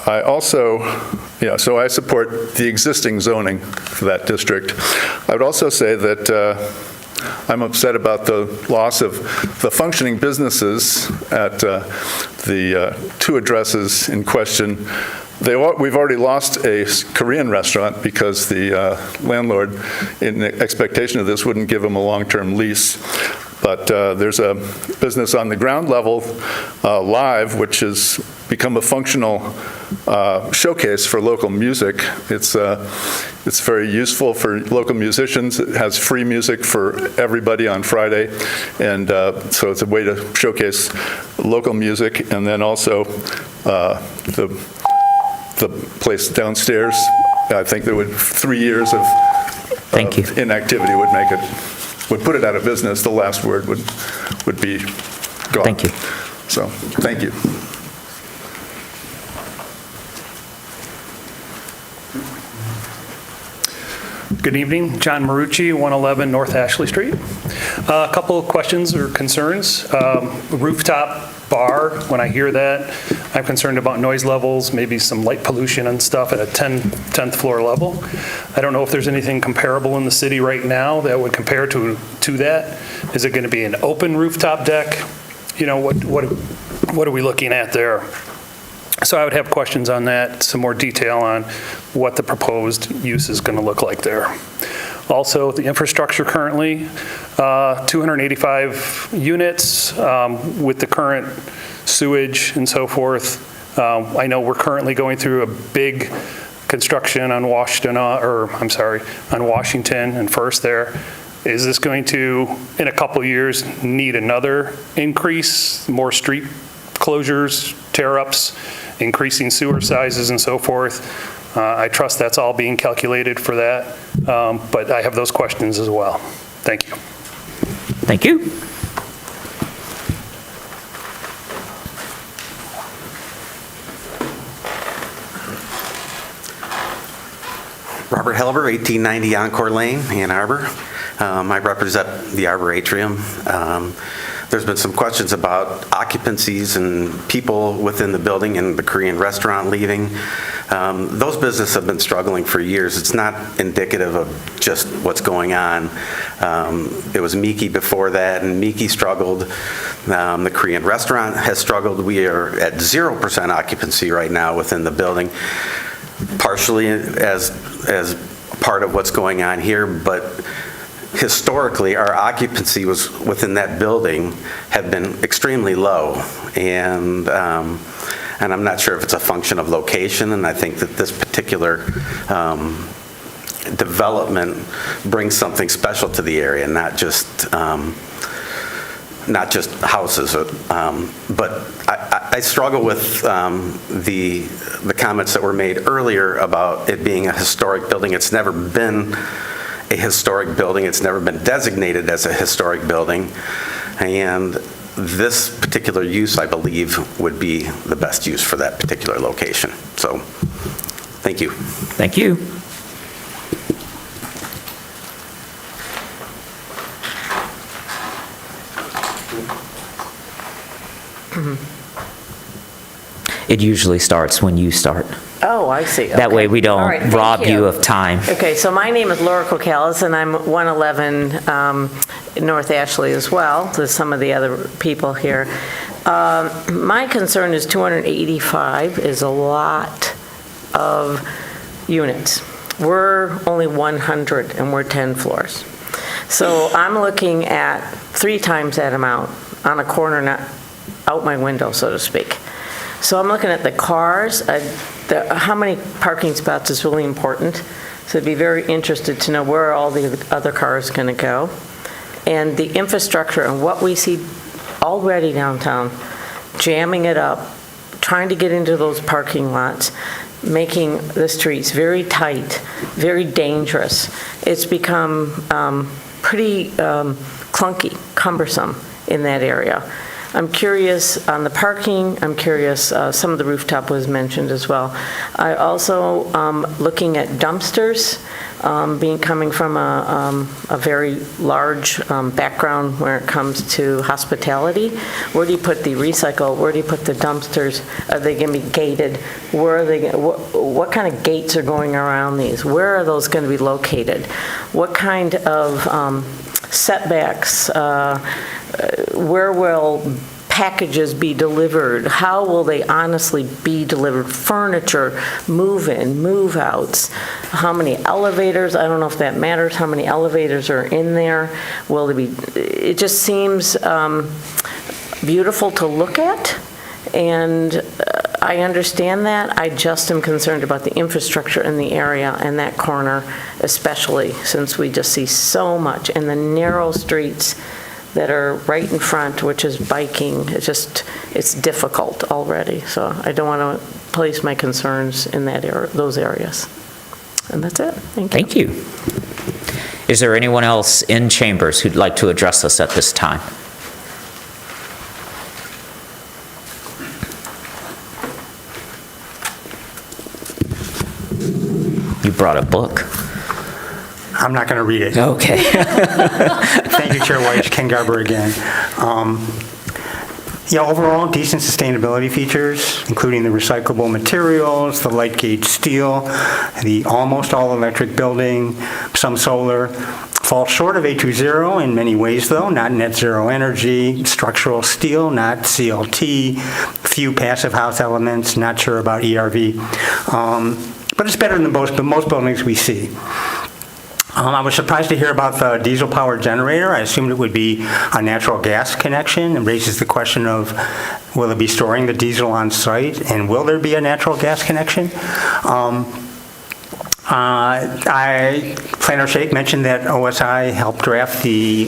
I also, so I support the existing zoning for that district. I would also say that I'm upset about the loss of the functioning businesses at the 2 addresses in question. We've already lost a Korean restaurant because the landlord, in expectation of this, wouldn't give them a long-term lease. But there's a business on the ground level, Live, which has become a functional showcase for local music. It's very useful for local musicians. It has free music for everybody on Friday, and so it's a way to showcase local music. And then also the place downstairs, I think there would 3 years of inactivity would put it out of business. The last word would be gone. Thank you. So, thank you. Good evening, John Marucci, 111 North Ashley Street. A couple of questions or concerns. Rooftop bar, when I hear that, I'm concerned about noise levels, maybe some light pollution and stuff at a 10th floor level. I don't know if there's anything comparable in the city right now that would compare to that. Is it going to be an open rooftop deck? You know, what are we looking at there? So I would have questions on that, some more detail on what the proposed use is going to look like there. Also, the infrastructure currently, 285 units with the current sewage and so forth. I know we're currently going through a big construction on Washington and First there. Is this going to, in a couple of years, need another increase, more street closures, tear-ups, increasing sewer sizes and so forth? I trust that's all being calculated for that, but I have those questions as well. Thank you. Thank you. Robert Helber, 1890 Encore Lane, Ann Arbor. I represent the Arbor Atrium. there's been some questions about occupancies and people within the building and the Korean restaurant leaving. Those businesses have been struggling for years. It's not indicative of just what's going on. It was Miki before that, and Miki struggled. The Korean restaurant has struggled. We are at 0% occupancy right now within the building, partially as part of what's going on here, but historically, our occupancy was within that building have been extremely low, and I'm not sure if it's a function of location, and I think that this particular development brings something special to the area, not just houses. But I struggle with the comments that were made earlier about it being a historic building. It's never been a historic building. It's never been designated as a historic building. And this particular use, I believe, would be the best use for that particular location. So, thank you. Thank you. It usually starts when you start. Oh, I see. That Okay. way we All right, don't thank rob you of time. Okay, so my name is Laura Cocalis, and I'm 111 North Ashley as well, as some of the other people here. My concern is 285 is a lot of units. We're only 100, and we're 10 floors. So I'm looking at 3 times that amount on a corner, not out my window, so to speak. So I'm looking at the cars. How many parking spots is really important. So I'd be very interested to know where all the other cars going to go. And the infrastructure and what we see already downtown, jamming it up, trying to get into those parking lots, making the streets very tight, very dangerous. It's become pretty clunky, cumbersome in that area. I'm curious on the parking. I'm curious, some of the rooftop was mentioned as well. I also looking at dumpsters, coming from a very large background where it comes to hospitality. Where do you put the recycle? Where do you put the dumpsters? Are they going to be gated? Where are they? What kind of gates are going around these? Where are those going to be located? What kind of setbacks? Where will packages be delivered? How will they honestly be delivered? Furniture, move-in, move-outs. How many elevators? I don't know if that matters. How many elevators are in there? Will there be? It just seems beautiful to look at, and I understand that. I just am concerned about the infrastructure in the area and that corner, especially since we just see so much in the narrow streets that are right in front, which is biking. It's difficult already. So I don't want to place my concerns in those areas. And that's it. Thank you. Thank you. Is there anyone else in chambers who'd like to address us at this time? You brought a book. I'm not going to read it. Okay. Thank you, Chair White. Ken Garber again. Overall, decent sustainability features, including the recyclable materials, the light gauge steel, the almost all-electric building, some solar. Falls short of A20 in many ways, though, not net zero energy, structural steel, not CLT, few passive house elements, not sure about ERV. But it's better than most buildings we see. I was surprised to hear about the diesel-powered generator. I assumed it would be a natural gas connection. It raises the question of, will it be storing the diesel on site, and will there be a natural gas connection? Planner Shake mentioned that OSI helped draft the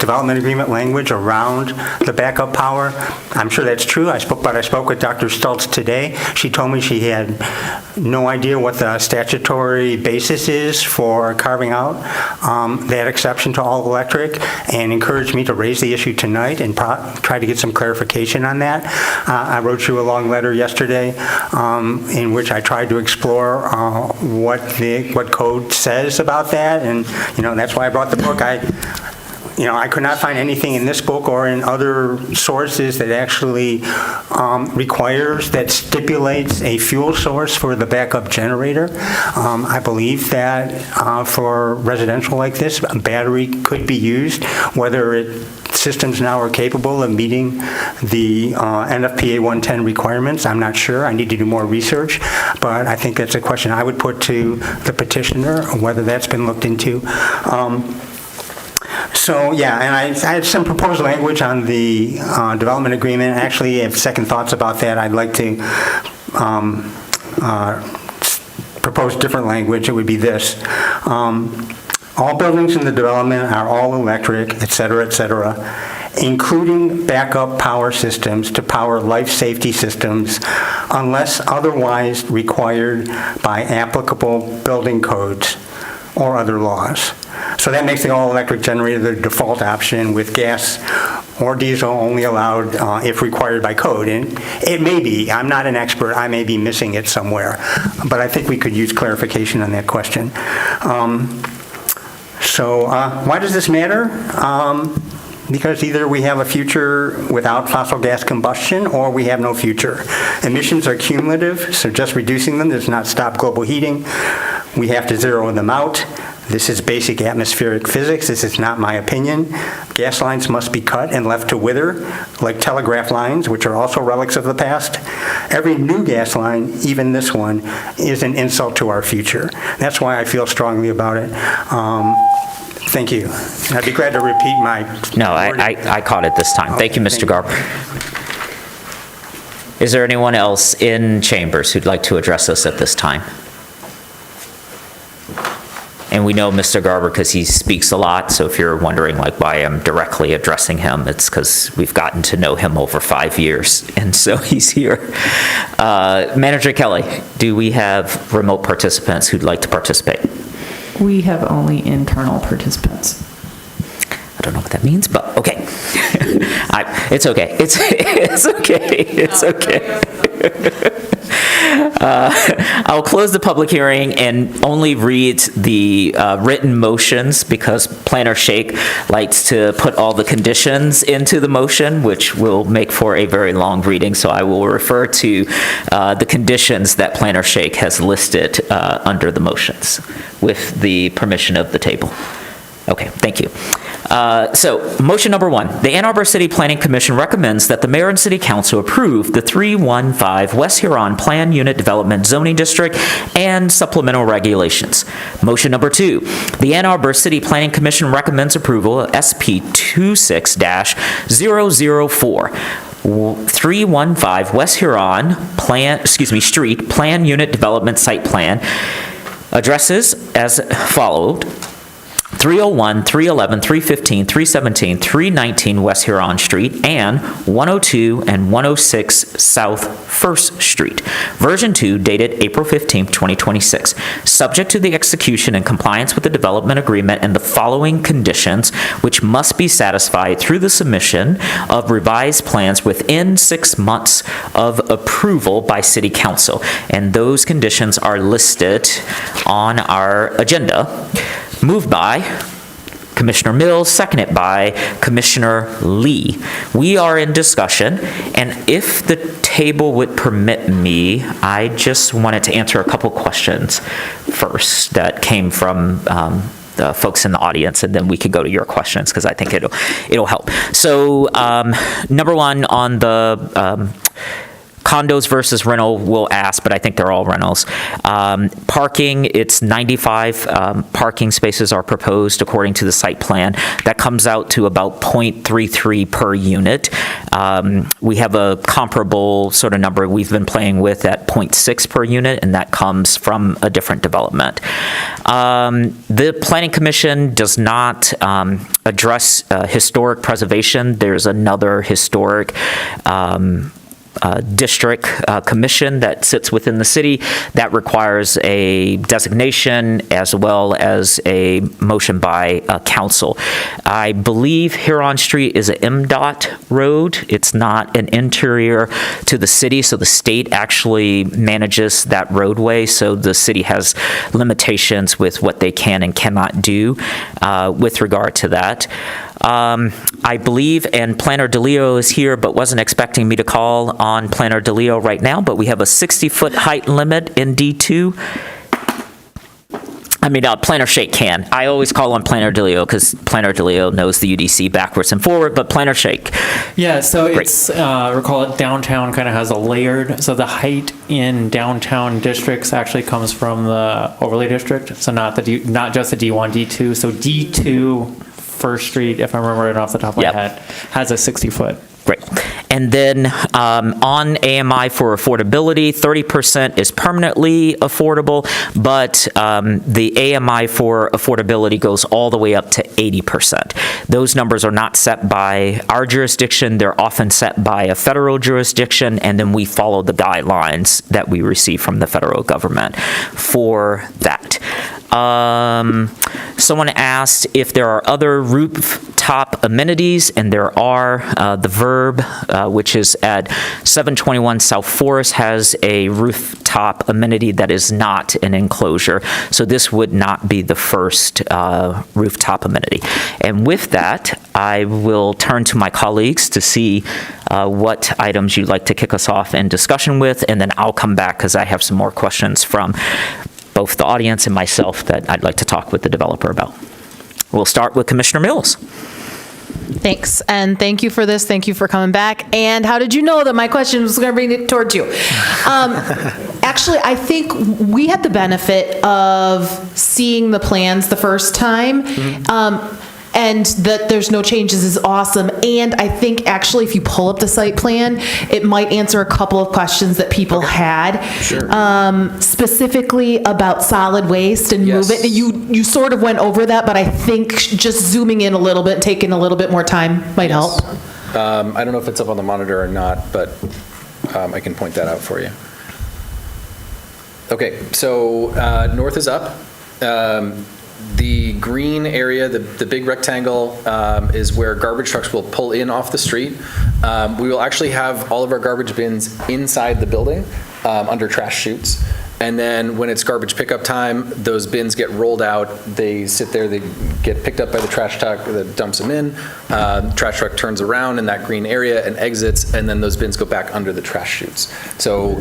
development agreement language around the backup power. I'm sure that's true. I spoke with Dr. Stultz today. She told me she had no idea what the statutory basis is for carving out that exception to all electric, and encouraged me to raise the issue tonight and try to get some clarification on that. I wrote you a long letter yesterday in which I tried to explore what code says about that, and that's why I brought the book. I could not find anything in this book or in other sources that actually that stipulates a fuel source for the backup generator. I believe that for residential like this, a battery could be used, whether systems now are capable of meeting the NFPA 110 requirements. I'm not sure. I need to do more research, but I think that's a question I would put to the petitioner, whether that's been looked into. So, yeah, and I had some proposed language on the development agreement. Actually, I have second thoughts about that. I'd like to propose different language. It would be this. All buildings in the development are all electric, et cetera, including backup power systems to power life safety systems unless otherwise required by applicable building codes or other laws. So that makes the all-electric generator the default option, with gas or diesel only allowed if required by code. And it may be, I'm not an expert, I may be missing it somewhere, but I think we could use clarification on that question. So why does this matter? Because either we have a future without fossil gas combustion or we have no future. Emissions are cumulative, so just reducing them does not stop global heating. We have to zero them out. This is basic atmospheric physics. This is not my opinion. Gas lines must be cut and left to wither, like telegraph lines, which are also relics of the past. Every new gas line, even this one, is an insult to our future. That's why I feel strongly about it. Thank you. And I'd be glad to repeat my... No, I caught it this time. Thank you, Mr. Garber. Is there anyone else in chambers who'd like to address us at this time? And we know Mr. Garber because he speaks a lot, so if you're wondering why I'm directly addressing him, it's because we've gotten to know him over 5 years, and so he's here. Manager Kelly, do we have remote participants who'd like to participate? We have only internal participants. I don't know what that means, but okay. It's okay. It's okay. It's okay. I'll close the public hearing and only read the written motions because Planner Shake likes to put all the conditions into the motion, which will make for a very long reading. So I will refer to the conditions that Planner Shake has listed under the motions with the permission of the table. Okay, thank you. So, motion number 1, the Ann Arbor City Planning Commission recommends that the mayor and city council approve the 315 West Huron Plan Unit Development Zoning District and supplemental regulations. Motion number 2, the Ann Arbor City Planning Commission recommends approval of SP 26-004. 315 West Huron Street Plan Unit Development Site Plan. Addresses as followed: 301, 311, 315, 317, 319 West Huron Street, and 102 and 106 South 1st Street. Version 2, dated April 15, 2026. Subject to the execution and compliance with the development agreement and the following conditions, which must be satisfied through the submission of revised plans within 6 months of approval by City Council. And those conditions are listed on our agenda. Moved by Commissioner Mills, seconded by Commissioner Lee. We are in discussion, and if the table would permit me, I just wanted to answer a couple questions first that came from the folks in the audience, and then we could go to your questions because I think it'll help. So, number 1 on the condos versus rental, we'll ask, but I think they're all rentals. Parking, it's 95 parking spaces are proposed according to the site plan. That comes out to about 0.33 per unit. We have a comparable sort of number we've been playing with at 0.6 per unit, and that comes from a different development. The Planning Commission does not address historic preservation. There's another historic district commission that sits within the city that requires a designation as well as a motion by council. I believe Huron Street is an MDOT road. It's not an interior to the city, so the state actually manages that roadway, so the city has limitations with what they can and cannot do with regard to that. I believe, and Planner DeLeo is here, but wasn't expecting me to call on Planner DeLeo right now, but we have a 60-foot height limit in D2. I mean, Planner Shake can. I always call on Planner DeLeo because Planner DeLeo knows the UDC backwards and forward, but Planner Shake. Yeah, so Great. it's, recall it, downtown kind of has a layered, so the height in downtown districts actually comes from the overlay district, so not just the D1, D2. So D2, First Street, if I remember it off the top of my head, has a 60-foot. Great. And then on AMI for affordability, 30% is permanently affordable, but the AMI for affordability goes all the way up to 80%. Those numbers are not set by our jurisdiction. They're often set by a federal jurisdiction, and then we follow the guidelines that we receive from the federal government for that. Someone asked if there are other rooftop amenities, and there are. The Verb, which is at 721 South Forest, has a rooftop amenity that is not an enclosure. So this would not be the first rooftop amenity. And with that, I will turn to my colleagues to see what items you'd like to kick us off in discussion with, and then I'll come back because I have some more questions from both the audience and myself that I'd like to talk with the developer about. We'll start with Commissioner Mills. Thanks, and thank you for this. Thank you for coming back. And how did you know that my question was going to bring it towards you? Actually, I think we had the benefit of seeing the plans the first time. And that there's no changes is awesome. And I think actually if you pull up the site plan, it might answer a couple of questions that people had. Sure. Specifically about solid waste and movement. You sort of went over that, but I think just zooming in a little bit, taking a little bit more time might help. I don't know if it's up on the monitor or not, but I can point that out for you. Okay, so north is up. The green area, the big rectangle, is where garbage trucks will pull in off the street. We will actually have all of our garbage bins inside the building under trash chutes. And then when it's garbage pickup time, those bins get rolled out. They sit there, they get picked up by the trash truck that dumps them in. The trash truck turns around in that green area and exits, and then those bins go back under the trash chutes. So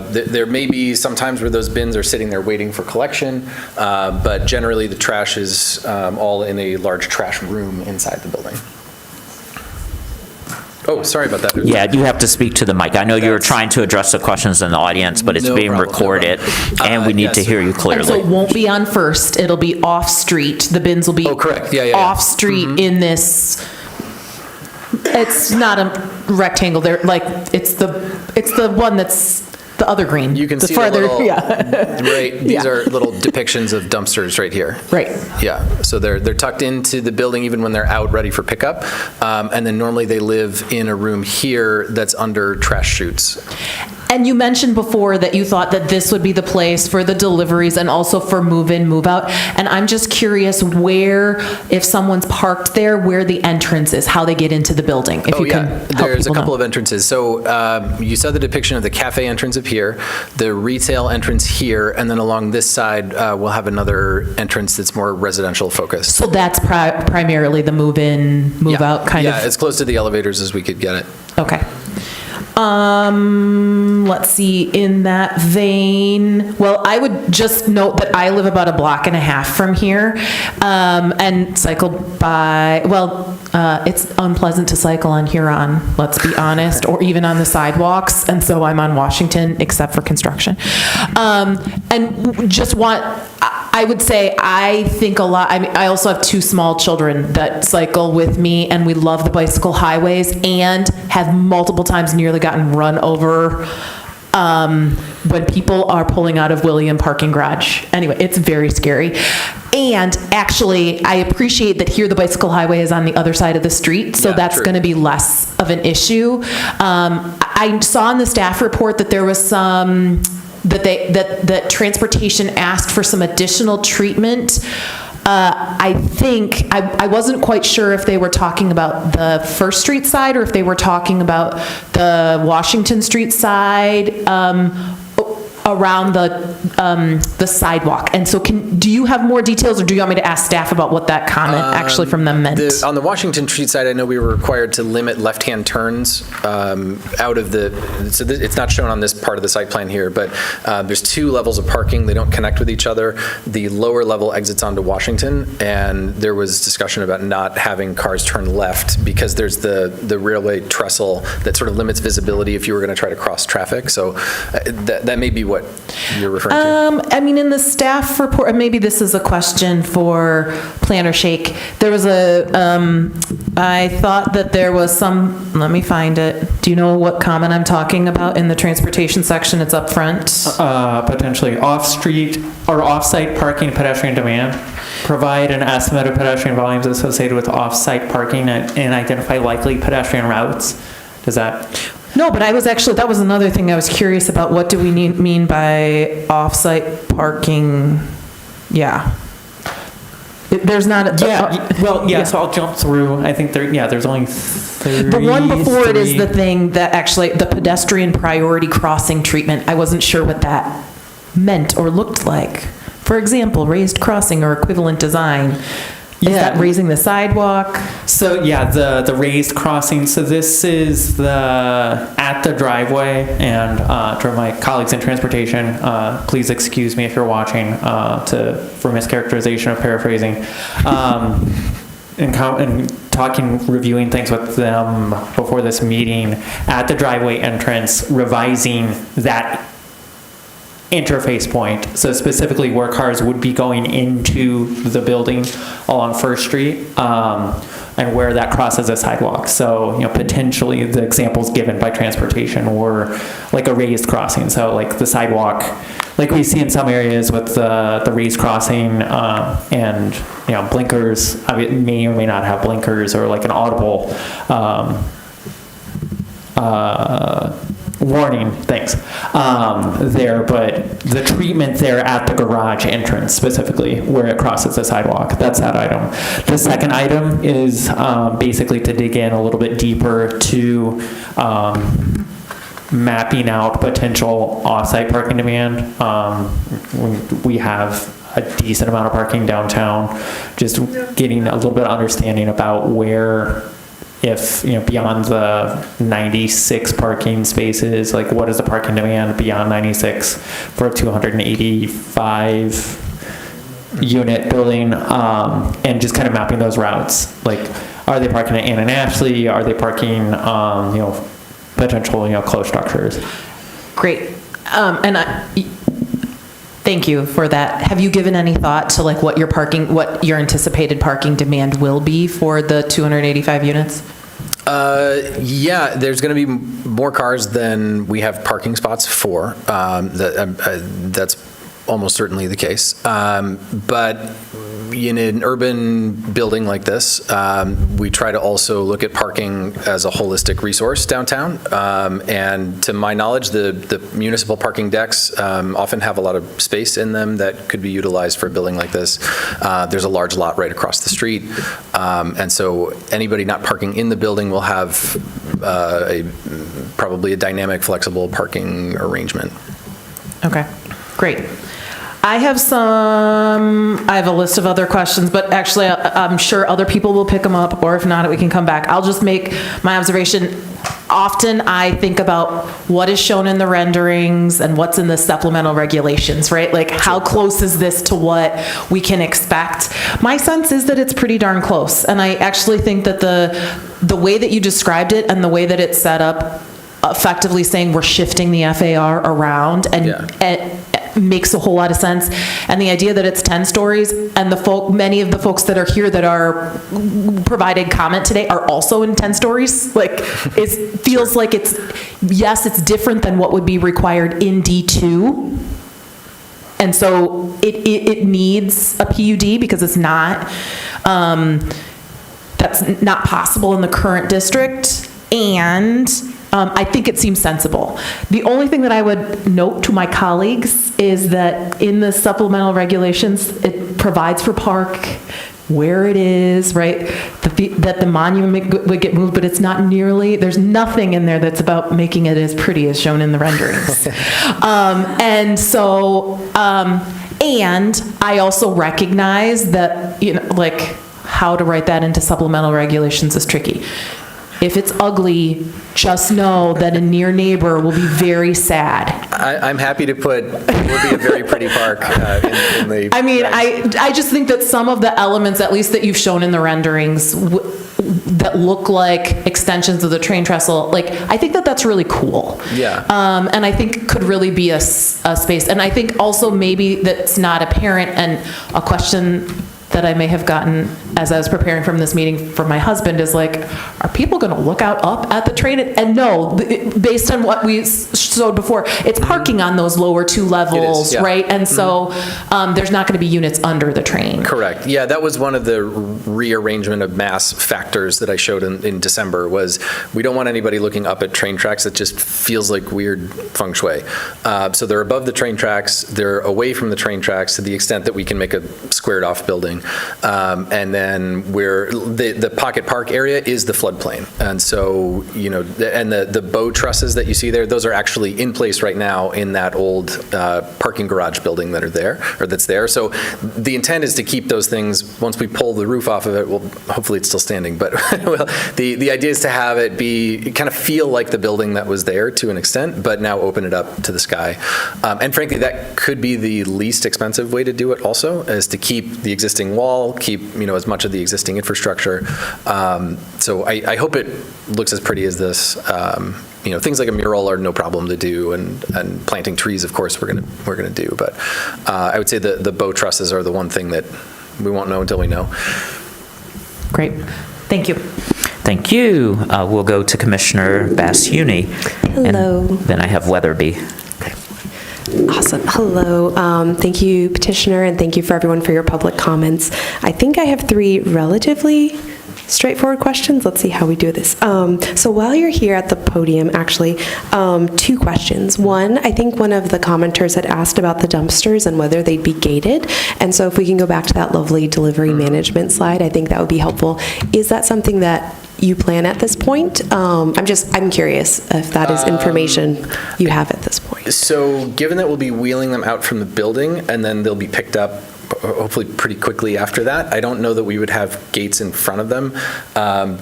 there may be some times where those bins are sitting there waiting for collection, but generally the trash is all in a large trash room inside the building. Oh, sorry about that. Yeah, you have to speak to the mic. I know you were trying to address the questions in the audience, but it's being recorded, and we need to hear you clearly. And so it won't be on First, it'll be off-street. The bins will be correct. Yeah. Off-street in this, it's not a rectangle, they're like, it's the one that's the other green. You can see farther, the little, yeah. right, these are little depictions of dumpsters right here. Right. Yeah, so they're tucked into the building even when they're out ready for pickup. And then normally they live in a room here that's under trash chutes. And you mentioned before that you thought that this would be the place for the deliveries and also for move-in, move-out. And I'm just curious where, if someone's parked there, where the entrance is, how they get into the building. If you can help there's a people couple know. of entrances. So you saw the depiction of the cafe entrance up here, the retail entrance here, and then along this side, we'll have another entrance that's more residential focused. So that's primarily the move-in, move-out kind of? Yeah, as close to the elevators as we could get it. Okay. Let's see, in that vein, well, I would just note that I live about a block and a half from here, and cycle by, well, it's unpleasant to cycle on Huron, let's be honest, or even on the sidewalks, and so I'm on Washington, except for construction. And just want, I would say I think a lot, I mean, I also have two small children that cycle with me, and we love the bicycle highways, and have multiple times nearly gotten run over when people are pulling out of William parking garage. Anyway, it's very scary. And actually, I appreciate that here the bicycle highway is on the other side of the street, so that's going to be less of an issue. I saw in the staff report that there was some, that transportation asked for some additional treatment. I think, I wasn't quite sure if they were talking about the First Street side or if they were talking about the Washington Street side. around the sidewalk. And so do you have more details, or do you want me to ask staff about what that comment actually from them meant? On the Washington Street side, I know we were required to limit left-hand turns out of it's not shown on this part of the site plan here, but there's 2 levels of parking. They don't connect with each other. The lower level exits onto Washington, and there was discussion about not having cars turn left because there's the railway trestle that sort of limits visibility if you were going to try to cross traffic. So that may be what you're referring to. I mean, in the staff report, and maybe this is a question for Planner Shake, there was I thought that there was some, let me find it. Do you know what comment I'm talking about in the transportation section? It's up front. Potentially off-street or off-site parking pedestrian demand. Provide an estimate of pedestrian volumes associated with off-site parking and identify likely pedestrian routes. Does that? No, but that was another thing I was curious about. What do we mean by off-site parking? Yeah. There's not so I'll jump through. I think there's only 3. The one before it is the thing that actually, the pedestrian priority crossing treatment. I wasn't sure what that meant or looked like. For example, raised crossing or equivalent design. Is that raising the sidewalk? So the raised crossing. So this is at the driveway, and to my colleagues in transportation, please excuse me if you're watching for mischaracterization of paraphrasing. And reviewing things with them before this meeting, at the driveway entrance, revising that interface point, so specifically where cars would be going into the building along First Street, and where that crosses a sidewalk. So, potentially the examples given by transportation were like a raised crossing. So like the sidewalk, like we see in some areas with the raised crossing, and blinkers, it may or may not have blinkers, or like an audible warning, thanks, there, but the treatment there at the garage entrance, specifically where it crosses the sidewalk, that's that item. The second item is basically to dig in a little bit deeper to mapping out potential off-site parking demand. We have a decent amount of parking downtown, just getting a little bit of understanding about where, if beyond the 96 parking spaces, like what is the parking demand beyond 96 for a 285 unit building, and just kind of mapping those routes. Like, are they parking at Ann and Ashley? Are they parking potential closed structures? Great. Thank you for that. Have you given any thought to like what your anticipated parking demand will be for the 285 units? There's going to be more cars than we have parking spots for. That's almost certainly the case. But in an urban building like this, we try to also look at parking as a holistic resource downtown. And to my knowledge, the municipal parking decks often have a lot of space in them that could be utilized for a building like this. There's a large lot right across the street. And so anybody not parking in the building will have probably a dynamic, flexible parking arrangement. Okay, great. I have a list of other questions, but actually I'm sure other people will pick them up, or if not, we can come back. I'll just make my observation. Often I think about what is shown in the renderings and what's in the supplemental regulations, right? Like how close is this to what we can expect? My sense is that it's pretty darn close. And I actually think that the way that you described it and the way that it's set up, effectively saying we're shifting the FAR around and makes a whole lot of sense. And the idea that it's 10 stories and many of the folks that are here that are provided comment today are also in 10 stories. Like it feels like it's different than what would be required in D2. And so it needs a PUD because it's not, that's not possible in the current district. And I think it seems sensible. The only thing that I would note to my colleagues is that in the supplemental regulations, it provides for where it is, right? That the monument would get moved, but it's not nearly, there's nothing in there that's about making it as pretty as shown in the renderings. And I also recognize that, like, how to write that into supplemental regulations is tricky. If it's ugly, just know that a near neighbor will be very sad. I'm happy to put, it will be a very pretty park in the... I mean, I just think that some of the elements, at least that you've shown in the renderings, that look like extensions of the train trestle, like, I think that that's really cool. Yeah. And I think could really be a space. And I think also maybe that's not apparent, and a question that I may have gotten as I was preparing from this meeting for my husband is like, are people going to look out up at the train? And no, based on what we showed before, it's parking on those lower two levels, yeah. right? And so there's not going to be units under the train. Correct. Yeah, that was one of the rearrangement of mass factors that I showed in December, was we don't want anybody looking up at train tracks. That just feels like weird feng shui. So they're above the train tracks, they're away from the train tracks to the extent that we can make a squared off building. And then where the pocket park area is the floodplain. And so, and the bow trusses that you see there, those are actually in place right now in that old parking garage building that's there. So the intent is to keep those things, once we pull the roof off of it, well, hopefully it's still standing, but the idea is to have it kind of feel like the building that was there to an extent, but now open it up to the sky. And frankly, that could be the least expensive way to do it also, is to keep the existing wall, keep as much of the existing infrastructure. So I hope it looks as pretty as this. Things like a mural are no problem to do, and planting trees, of course, we're gonna do. But I would say the bow trusses are the one thing that we won't know until we know. Great. Thank you. Thank you. We'll go to Commissioner Bassiuni. Hello. And then I have Weatherby. Awesome. Hello. Thank you, Petitioner, and thank you for everyone for your public comments. I think I have 3 relatively straightforward questions. Let's see how we do this. So while you're here at the podium, actually, 2 questions. One, I think one of the commenters had asked about the dumpsters and whether they'd be gated. And so if we can go back to that lovely delivery management slide, I think that would be helpful. Is that something that you plan at this point? I'm curious if that is information you have at this point. So given that we'll be wheeling them out from the building and then they'll be picked up hopefully pretty quickly after that, I don't know that we would have gates in front of them,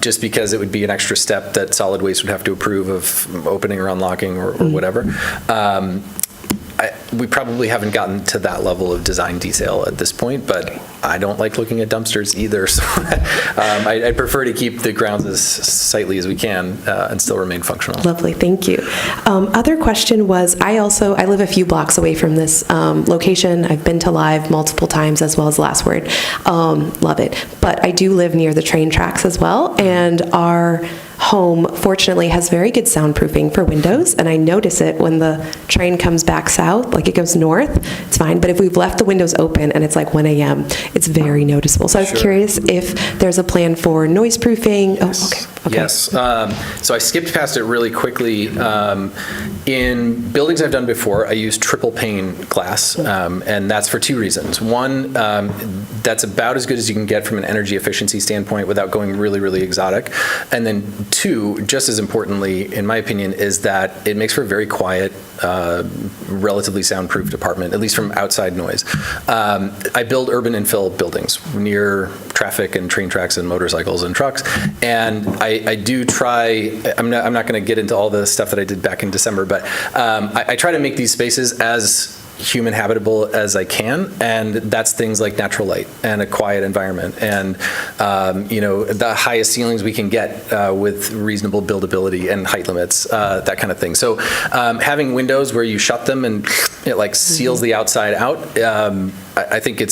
just because it would be an extra step that solid waste would have to approve of opening or unlocking or whatever. We probably haven't gotten to that level of design detail at this point, but I don't like looking at dumpsters either, so I'd prefer to keep the grounds as sightly as we can and still remain functional. Lovely, thank you. Other question was, I live a few blocks away from this location. I've been to Live multiple times, as well as Last Word. Love it. But I do live near the train tracks as well, and our home, fortunately, has very good soundproofing for windows, and I notice it when the train comes back south, like it goes north, it's fine, but if we've left the windows open and it's like 1 a.m., it's very noticeable. So I was curious if there's a plan for noise proofing. Yes. Oh, okay. Yes. So I skipped past it really quickly. In buildings I've done before, I use triple pane glass, and that's for 2 reasons. One, that's about as good as you can get from an energy efficiency standpoint without going really, really exotic. And then 2, just as importantly, in my opinion, is that it makes for a very quiet, relatively soundproof apartment, at least from outside noise. I build urban infill buildings near traffic and train tracks and motorcycles and trucks, and I do try, I'm not going to get into all the stuff that I did back in December, but I try to make these spaces as human habitable as I can, and that's things like natural light and a quiet environment, and the highest ceilings we can get with reasonable buildability and height limits, that kind of thing. So having windows where you shut them and it like seals the outside out, I think it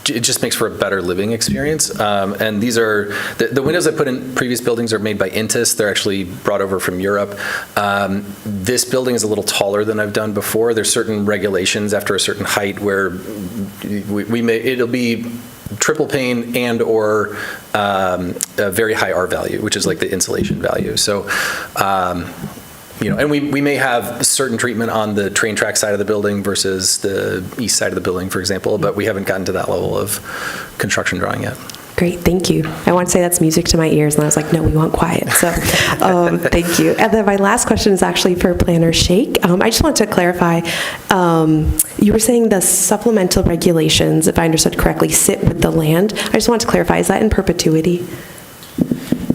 just makes for a better living experience. And these are the windows I put in previous buildings are made by Intis. They're actually brought over from Europe. This building is a little taller than I've done before. There's certain regulations after a certain height where it'll be triple pane and or a very high R value, which is like the insulation value. So, and we may have certain treatment on the train track side of the building versus the east side of the building, for example, but we haven't gotten to that level of construction drawing yet. Great, thank you. I want to say that's music to my ears, and I was like, no, we want quiet. So thank you. And then my last question is actually for Planner Shake. I just wanted to clarify, you were saying the supplemental regulations, if I understood correctly, sit with the land. I just wanted to clarify, is that in perpetuity?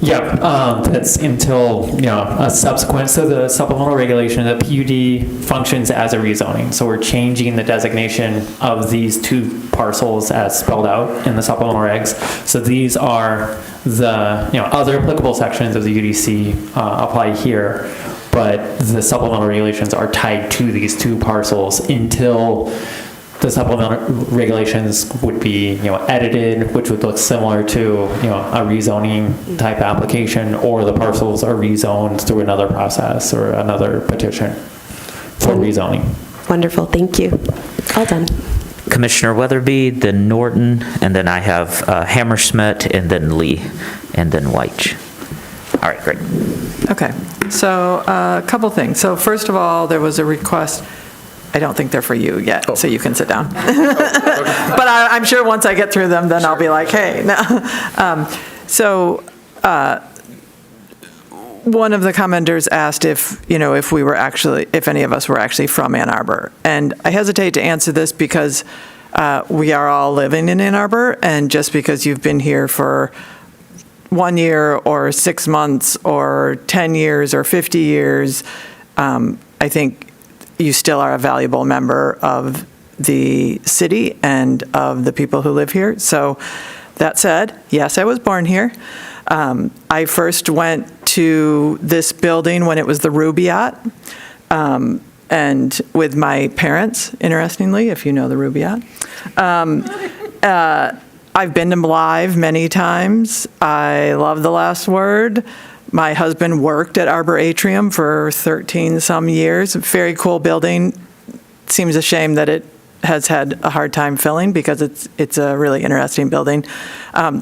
Yeah, that's until, a subsequent, so the supplemental regulation, the PUD functions as a rezoning. So we're changing the designation of these two parcels as spelled out in the supplemental regs. So these are the, other applicable sections of the UDC apply here, but the supplemental regulations are tied to these two parcels until the supplemental regulations would be, edited, which would look similar to, a rezoning type application, or the parcels are rezoned through another process or another petition for rezoning. Wonderful, thank you. All done. Commissioner Weatherby, then Norton, and then I have Hammersmith, and then Lee, and then White. All right, great. Okay, so a couple things. So first of all, there was a request. I don't think they're for you yet, so you can sit down. But I'm sure once I get through them, then I'll be like, hey. No. One of the commenters asked if any of us were actually from Ann Arbor. And I hesitate to answer this because we are all living in Ann Arbor, and just because you've been here for 1 year or 6 months or 10 years or 50 years, I think you still are a valuable member of the city and of the people who live here. So that said, yes, I was born here. I first went to this building when it was the Rubaiyat, and with my parents, interestingly, if you know the Rubaiyat. I've been to live many times. I love The Last Word. My husband worked at Arbor Atrium for 13 some years. Very cool building. Seems a shame that it has had a hard time filling because it's a really interesting building.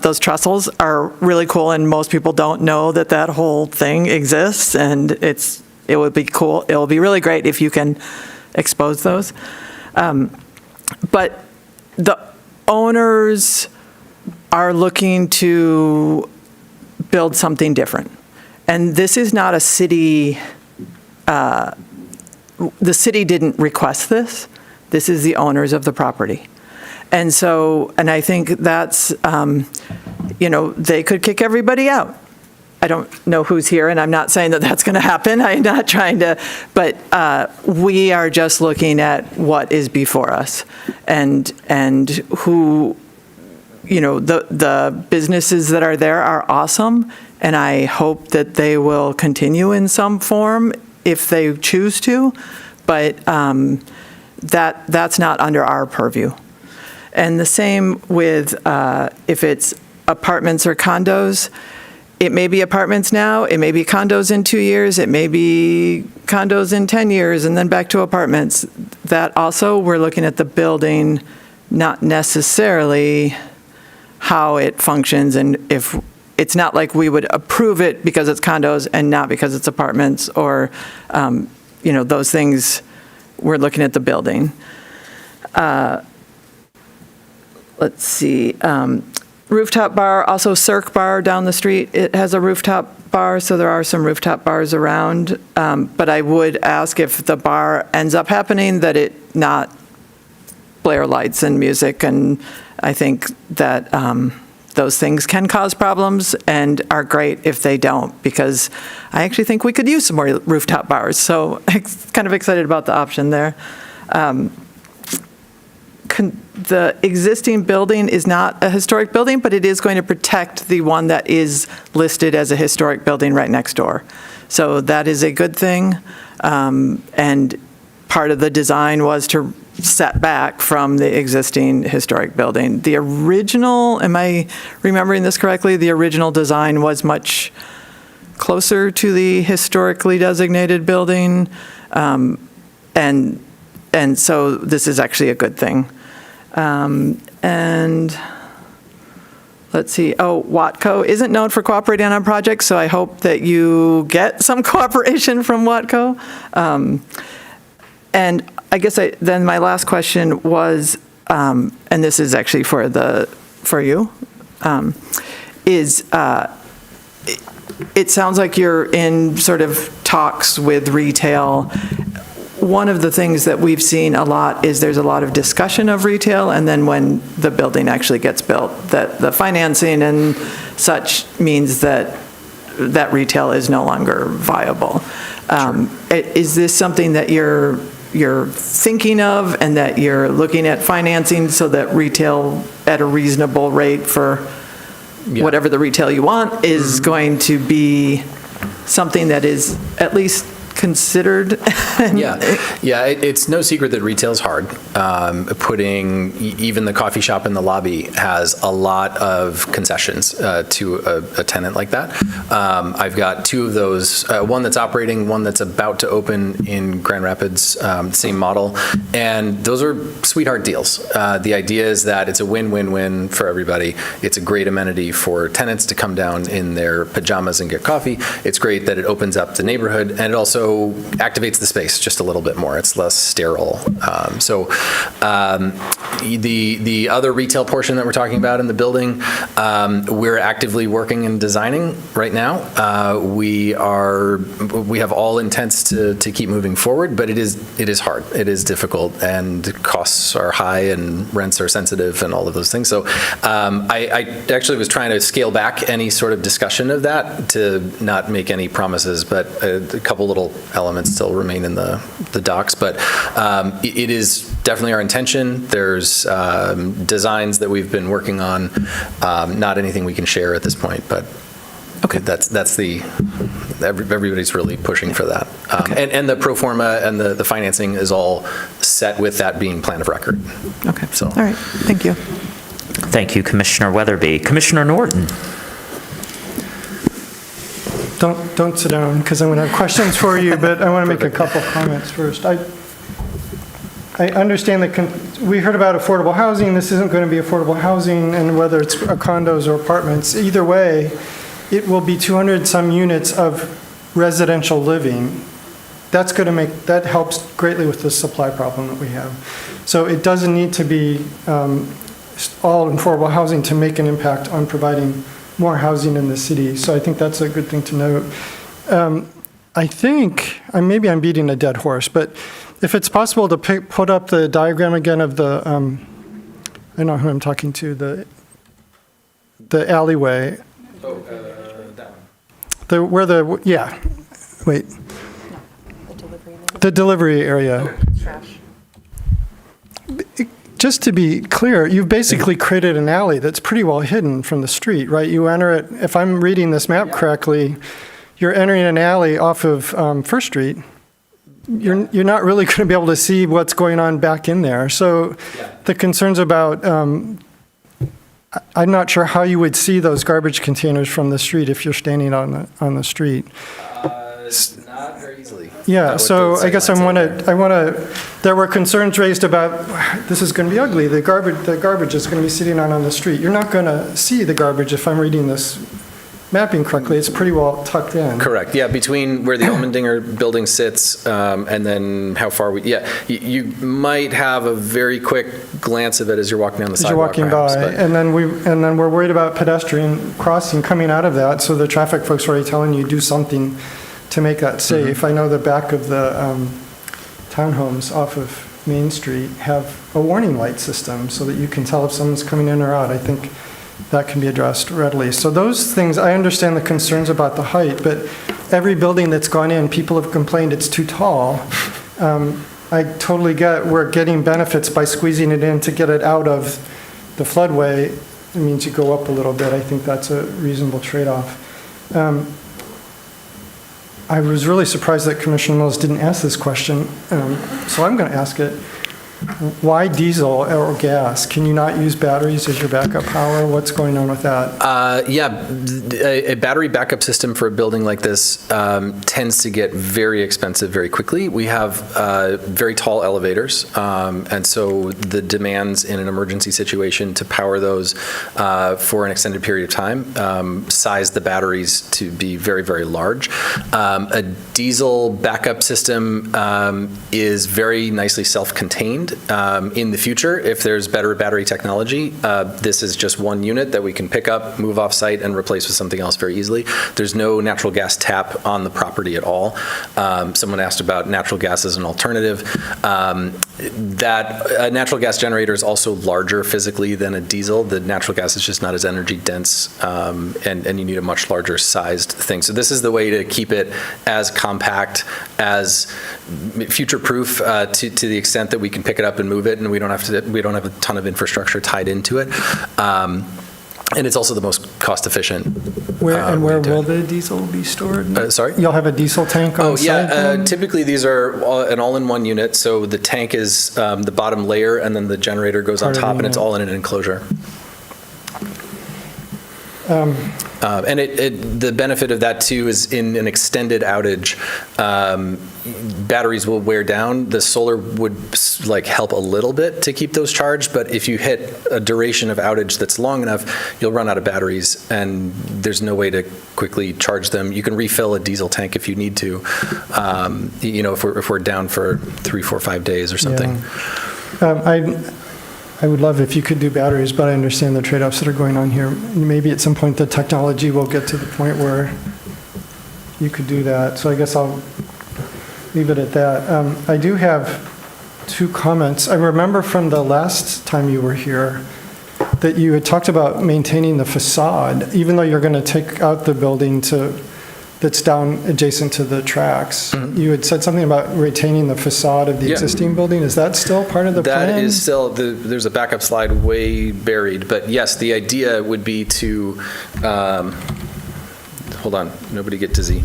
Those trestles are really cool, and most people don't know that whole thing exists, and it would be cool. It will be really great if you can expose those. But the owners are looking to build something different. And this is not a city, the city didn't request this. This is the owners of the property. And I think that's, they could kick everybody out. I don't know who's here, and I'm not saying that that's going to happen. I'm not trying to, but we are just looking at what is before us and who, the businesses that are there are awesome. And I hope that they will continue in some form if they choose to, but that's not under our purview. And the same with if it's apartments or condos. It may be apartments now, it may be condos in 2 years, it may be condos in 10 years, and then back to apartments. That also, we're looking at the building, not necessarily how it functions, and if it's not like we would approve it because it's condos and not because it's apartments or, those things. We're looking at the building. Let's see. Rooftop bar, also Cirque Bar down the street. It has a rooftop bar, so there are some rooftop bars around. But I would ask if the bar ends up happening that it not blare lights and music. And I think that those things can cause problems and are great if they don't, because I actually think we could use some more rooftop bars. So I'm kind of excited about the option there. The existing building is not a historic building, but it is going to protect the one that is listed as a historic building right next door. So that is a good thing. And part of the design was to set back from the existing historic building. The original, am I remembering this correctly? The original design was much closer to the historically designated building. And so this is actually a good thing. And let's see, Watco isn't known for cooperating on projects, so I hope that you get some cooperation from Watco. And I guess then my last question was, and this is actually for you, is it sounds like you're in sort of talks with retail. One of the things that we've seen a lot is there's a lot of discussion of retail, and then when the building actually gets built, that the financing and such means that retail is no longer viable. Is this something that you're thinking of and that you're looking at financing so that retail at a reasonable rate for whatever the retail you want is going to be something that is at least considered? It's no secret that retail's hard. Putting even the coffee shop in the lobby has a lot of concessions to a tenant like that. I've got two of those, one that's operating, one that's about to open in Grand Rapids, same model, and those are sweetheart deals. The idea is that it's a win-win-win for everybody. It's a great amenity for tenants to come down in their pajamas and get coffee. It's great that it opens up the neighborhood, and it also activates the space just a little bit more. It's less sterile. The other retail portion that we're talking about in the building, we're actively working and designing right now. We have all intents to keep moving forward, but it is hard. It is difficult, and costs are high, and rents are sensitive, and all of those things. So I actually was trying to scale back any sort of discussion of that to not make any promises, but a couple little elements still remain in the docs, but it is definitely our intention. There's designs that we've been working on, not anything we can share at this point, but that's everybody's really pushing for that. And the pro forma and the financing is all set with that being plan of record. Okay, so. All right, thank you. Thank you, Commissioner Weatherby. Commissioner Norton. Don't sit down, because I'm going to have questions for you, but I want to make a couple comments first. I understand that we heard about affordable housing. This isn't going to be affordable housing, and whether it's condos or apartments, either way, it will be 200 some units of residential living. That helps greatly with the supply problem that we have. So it doesn't need to be all affordable housing to make an impact on providing more housing in the city. So I think that's a good thing to note. I think, maybe I'm beating a dead horse, but if it's possible to put up the diagram again of the, I know who I'm talking to, the alleyway. Oh, that one. The delivery area. Trash. Just to be clear, you've basically created an alley that's pretty well hidden from the street, right? You enter it, if I'm reading this map correctly, you're entering an alley off of First Street. You're not really going to be able to see what's going on back in there. So the concerns about, I'm not sure how you would see those garbage containers from the street if you're standing on the street. Not very easily. Yeah, so I guess there were concerns raised about, this is going to be ugly, the garbage is going to be sitting on the street. You're not going to see the garbage if I'm reading this mapping correctly. It's pretty well tucked in. Correct, yeah, between where the Elmendinger building sits and then how far you might have a very quick glance of it as you're walking down the sidewalk. As you're walking by, and then we're worried about pedestrian crossing coming out of that, so the traffic folks are already telling you do something to make that safe. Mm-hmm. I know the back of the townhomes off of Main Street have a warning light system so that you can tell if someone's coming in or out. I think that can be addressed readily. So those things, I understand the concerns about the height, but every building that's gone in, people have complained it's too tall. I totally get we're getting benefits by squeezing it in to get it out of the floodway. It means you go up a little bit. I think that's a reasonable trade-off. I was really surprised that Commissioner Mills didn't ask this question, so I'm going to ask it. Why diesel or gas? Can you not use batteries as your backup power? What's going on with that? A battery backup system for a building like this tends to get very expensive very quickly. We have very tall elevators, and so the demands in an emergency situation to power those for an extended period of time size the batteries to be very, very large. A diesel backup system is very nicely self-contained. need in the future if there's better battery technology. This is just one unit that we can pick up, move off-site, and replace with something else very easily. There's no natural gas tap on the property at all. Someone asked about natural gas as an alternative. That a natural gas generator is also larger physically than a diesel. The natural gas is just not as energy dense, and you need a much larger sized thing. So this is the way to keep it as compact, as future-proof to the extent that we can pick it up and move it, and we don't have a ton of infrastructure tied into it. And it's also the most cost-efficient. Where will the diesel be stored? Sorry? You'll have a diesel tank on site? Yeah. Typically, these are an all-in-one unit, so the tank is the bottom layer, and then the generator goes on top, and it's all in an enclosure. And the benefit of that, too, is in an extended outage, batteries will wear down. The solar would help a little bit to keep those charged, but if you hit a duration of outage that's long enough, you'll run out of batteries, and there's no way to quickly charge them. You can refill a diesel tank if you need to, if we're down for 3, 4, 5 days or something. Yeah. I would love if you could do batteries, but I understand the trade-offs that are going on here. Maybe at some point the technology will get to the point where you could do that. So I guess I'll leave it at that. I do have 2 comments. I remember from the last time you were here that you had talked about maintaining the facade, even though you're going to take out the building that's down adjacent to the tracks. Mm-hmm. You had said something about retaining the facade of the existing building. Is that still part of the plan? That is still, there's a backup slide way buried, but yes, the idea would be to, hold on, nobody get dizzy.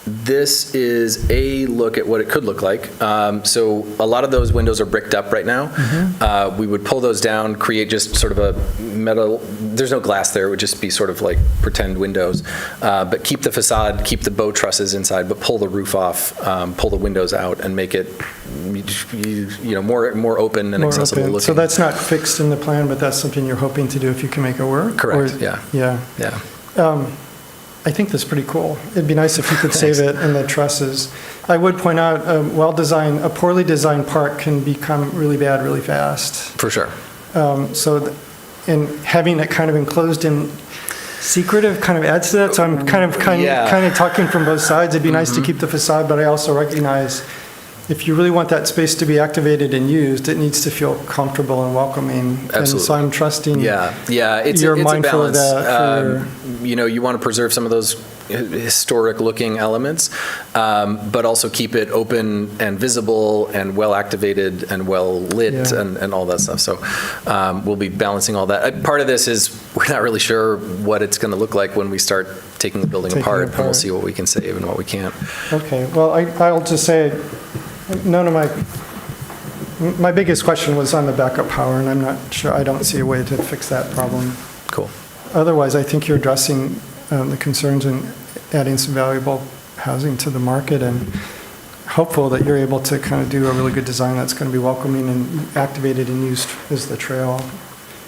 This is a look at what it could look like. So a lot of those windows are bricked up right now. Mm-hmm. We would pull those down, create just sort of a metal, there's no glass there, it would just be sort of like pretend windows. But keep the facade, keep the bow trusses inside, but pull the roof off, pull the windows out, and make it more open and accessible looking. So that's not fixed in the plan, but that's something you're hoping to do if you can make it work? Correct, yeah. Yeah. I think that's pretty cool. It'd be nice if you could save it in the trusses. I would point out a poorly designed park can become really bad really fast. For sure. And having it kind of enclosed in secretive kind of adds to that. So I'm kind of talking from both sides. It'd be nice to keep the facade, but I also recognize if you really want that space to be activated and used, it needs to feel comfortable and welcoming. Absolutely. And so I'm trusting it's you're a mindful balance. of that. You want to preserve some of those historic looking elements, but also keep it open and visible and well activated and well lit and all that stuff. So we'll be balancing all that. Part of this is we're not really sure what it's going to look like when we start taking the building apart, and we'll see what we can save and what we can't. Okay, well, I'll just say, none of my biggest question was on the backup power, and I'm not sure, I don't see a way to fix that problem. Cool. Otherwise, I think you're addressing the concerns and adding some valuable housing to the market, and hopeful that you're able to kind of do a really good design that's going to be welcoming and activated and used as the trail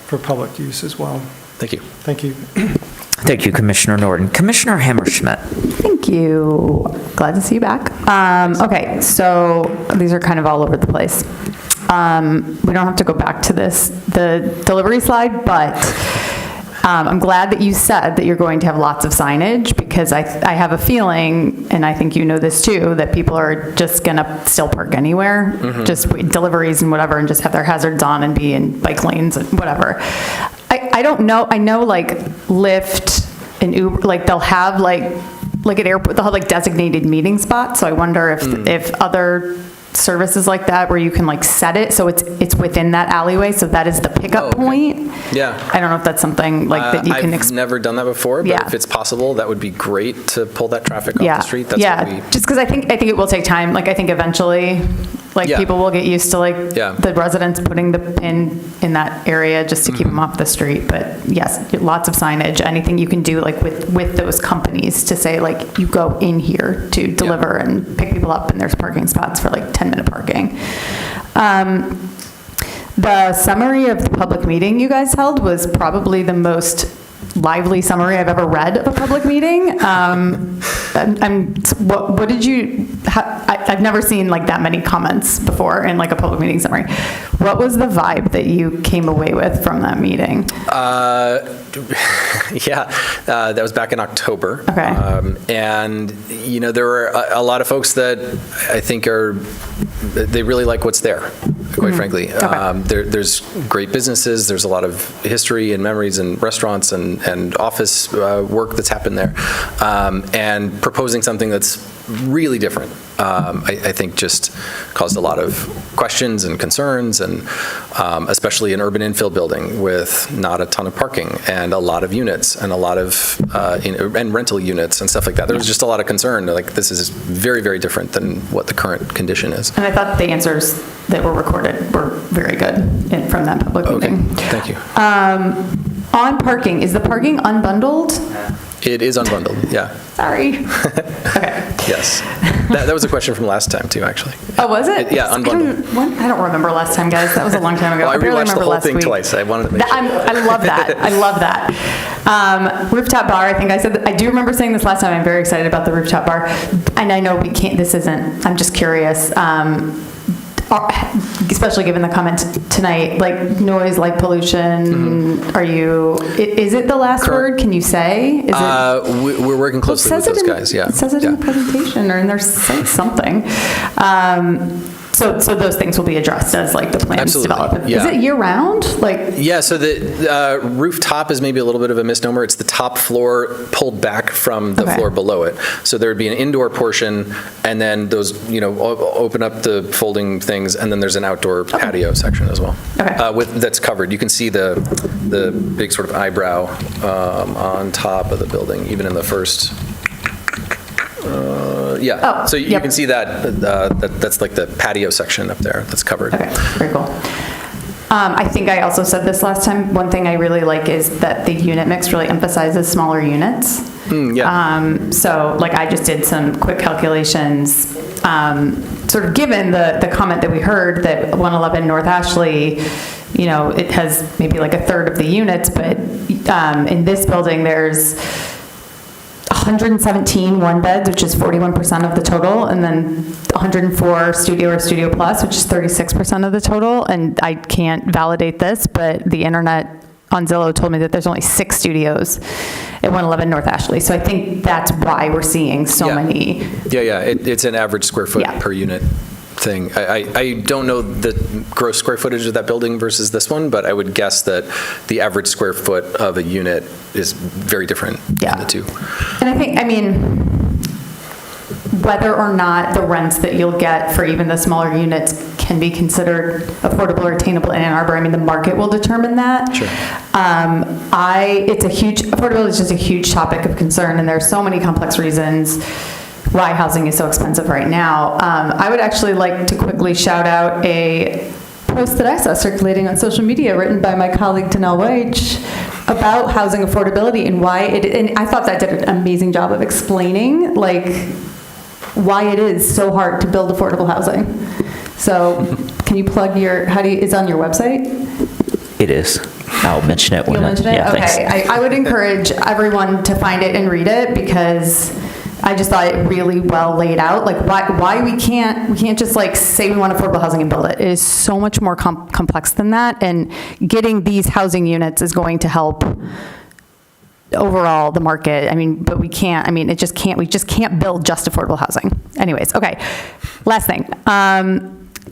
for public use as well. Thank you. Thank you. Thank you, Commissioner Norton. Commissioner Hammerschmidt. Thank you. Glad to see you back. Okay, so these are kind of all over the place. We don't have to go back to the delivery slide, but I'm glad that you said that you're going to have lots of signage, because I have a feeling, and I think you know this too, that people are just going to still park anywhere, just deliveries and whatever, and just have their hazards on and be in bike lanes and whatever. I don't know. I know like Lyft and Uber, like they'll have like at airport, they'll have like designated meeting spots. So I wonder if other services like that where you can like set it so it's within that alleyway, so that is the pickup point. Yeah. I don't know if that's something like that you can. I've never done that before, but if it's possible, that would be great to pull that traffic off the street. That's just because I think it will take time. Like I think eventually, people will get used to the residents putting the pin in that area just to keep them off the street. But yes, lots of signage. Anything you can do like with those companies to say like you go in here to deliver and pick people up, and there's parking spots for like 10-minute parking. The summary of the public meeting you guys held was probably the most lively summary I've ever read of a public meeting. How I've never seen like that many comments before in like a public meeting summary. What was the vibe that you came away with from that meeting? That was back in October. Okay. And, there were a lot of folks that I think they really like what's there, quite frankly. There's great businesses, there's a lot of history and memories and restaurants and office work that's happened there. And proposing something that's really different, I think just caused a lot of questions and concerns, and especially an urban infill building with not a ton of parking and a lot of units and a lot of and rental units and stuff like that. There was just a lot of concern, like this is very, very different than what the current condition is. And I thought the answers that were recorded were very good from that public meeting. Thank you. On parking, is the parking unbundled? It is unbundled, yeah. Sorry. Okay. Yes. That was a question from last time, too, actually. Oh, was it? Yeah, unbundled. I don't remember last time, guys. That was a long time ago. Well, I barely rewatched the remember whole last thing week. twice. I wanted to make sure. I love that. I love that. Rooftop bar, I think I said, I do remember saying this last time. I'm very excited about the rooftop bar. And I know we can't, I'm just curious. Especially given the comments tonight, like noise, light pollution, is it the last word? Can you say? Is it, we're working closely with those guys, yeah. It says it in the presentation or in their something. So those things will be addressed as like the plans develop. Yeah. Is it year round? Yeah, so the rooftop is maybe a little bit of a misnomer. It's the top floor pulled back from the floor below it. So there would be an indoor portion, and then those, open up the folding things, and then there's an outdoor patio section as well. That's covered. You can see the big sort of eyebrow on top of the building, even in the first. So you can see that that's like the patio section up there that's covered. Okay, very cool. I think I also said this last time. One thing I really like is that the unit mix really emphasizes smaller units. So like I just did some quick calculations, sort of given the comment that we heard that 111 North Ashley, it has maybe like a third of the units, but in this building there's 117 one beds, which is 41% of the total, and then 104 studio or studio plus, which is 36% of the total. And I can't validate this, but the internet on Zillow told me that there's only 6 studios at 111 North Ashley. So I think that's why we're seeing so many. It's an average square foot per unit thing. I don't know the gross square footage of that building versus this one, but I would guess that the average square foot of a unit is very different in the two. And I mean, whether or not the rents that you'll get for even the smaller units can be considered affordable or attainable in Ann Arbor, I mean, the market will determine that. Sure. Affordability is just a huge topic of concern, and there are so many complex reasons why housing is so expensive right now. I would actually like to quickly shout out a post that I saw circulating on social media written by my colleague Danelle Weich about housing affordability and why and I thought that did an amazing job of explaining why it is so hard to build affordable housing. So can you plug it's on your website? It is. I'll mention it. You'll mention it? Yeah, okay. I would encourage everyone to find it and read it, because I just thought it really well laid out, why we can't just say we want affordable housing and build it. It is so much more complex than that, and getting these housing units is going to help overall the market. I mean, but we just can't build just affordable housing. Anyways, okay. Last thing.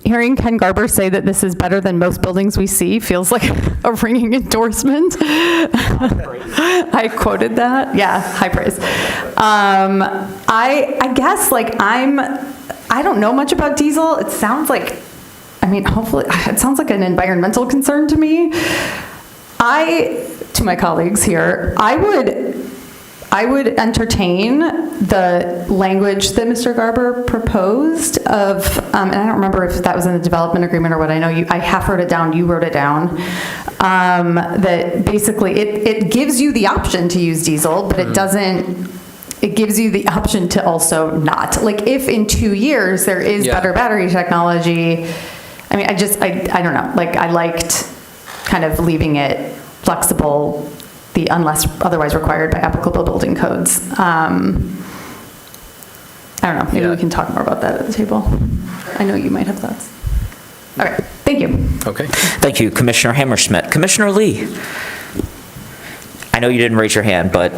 Hearing Ken Garber say that this is better than most buildings we see feels like a ringing endorsement. I quoted that. Yeah, high praise. I guess I don't know much about diesel. It sounds hopefully it sounds like an environmental concern to me. To my colleagues here, I would entertain the language that Mr. Garber proposed of, and I don't remember if that was in the development agreement or what. I know I half wrote it down, you wrote it down, that basically it gives you the option to use diesel, but it gives you the option to also not. If in 2 years there is better battery technology, I mean, I don't know. I liked kind of leaving it flexible, unless otherwise required by applicable building codes. I I don't know, maybe we can talk more about that at the table. I know you might have thoughts. All right, thank you. Okay. Thank you, Commissioner Hammerschmidt. Commissioner Lee? I know you didn't raise your hand, but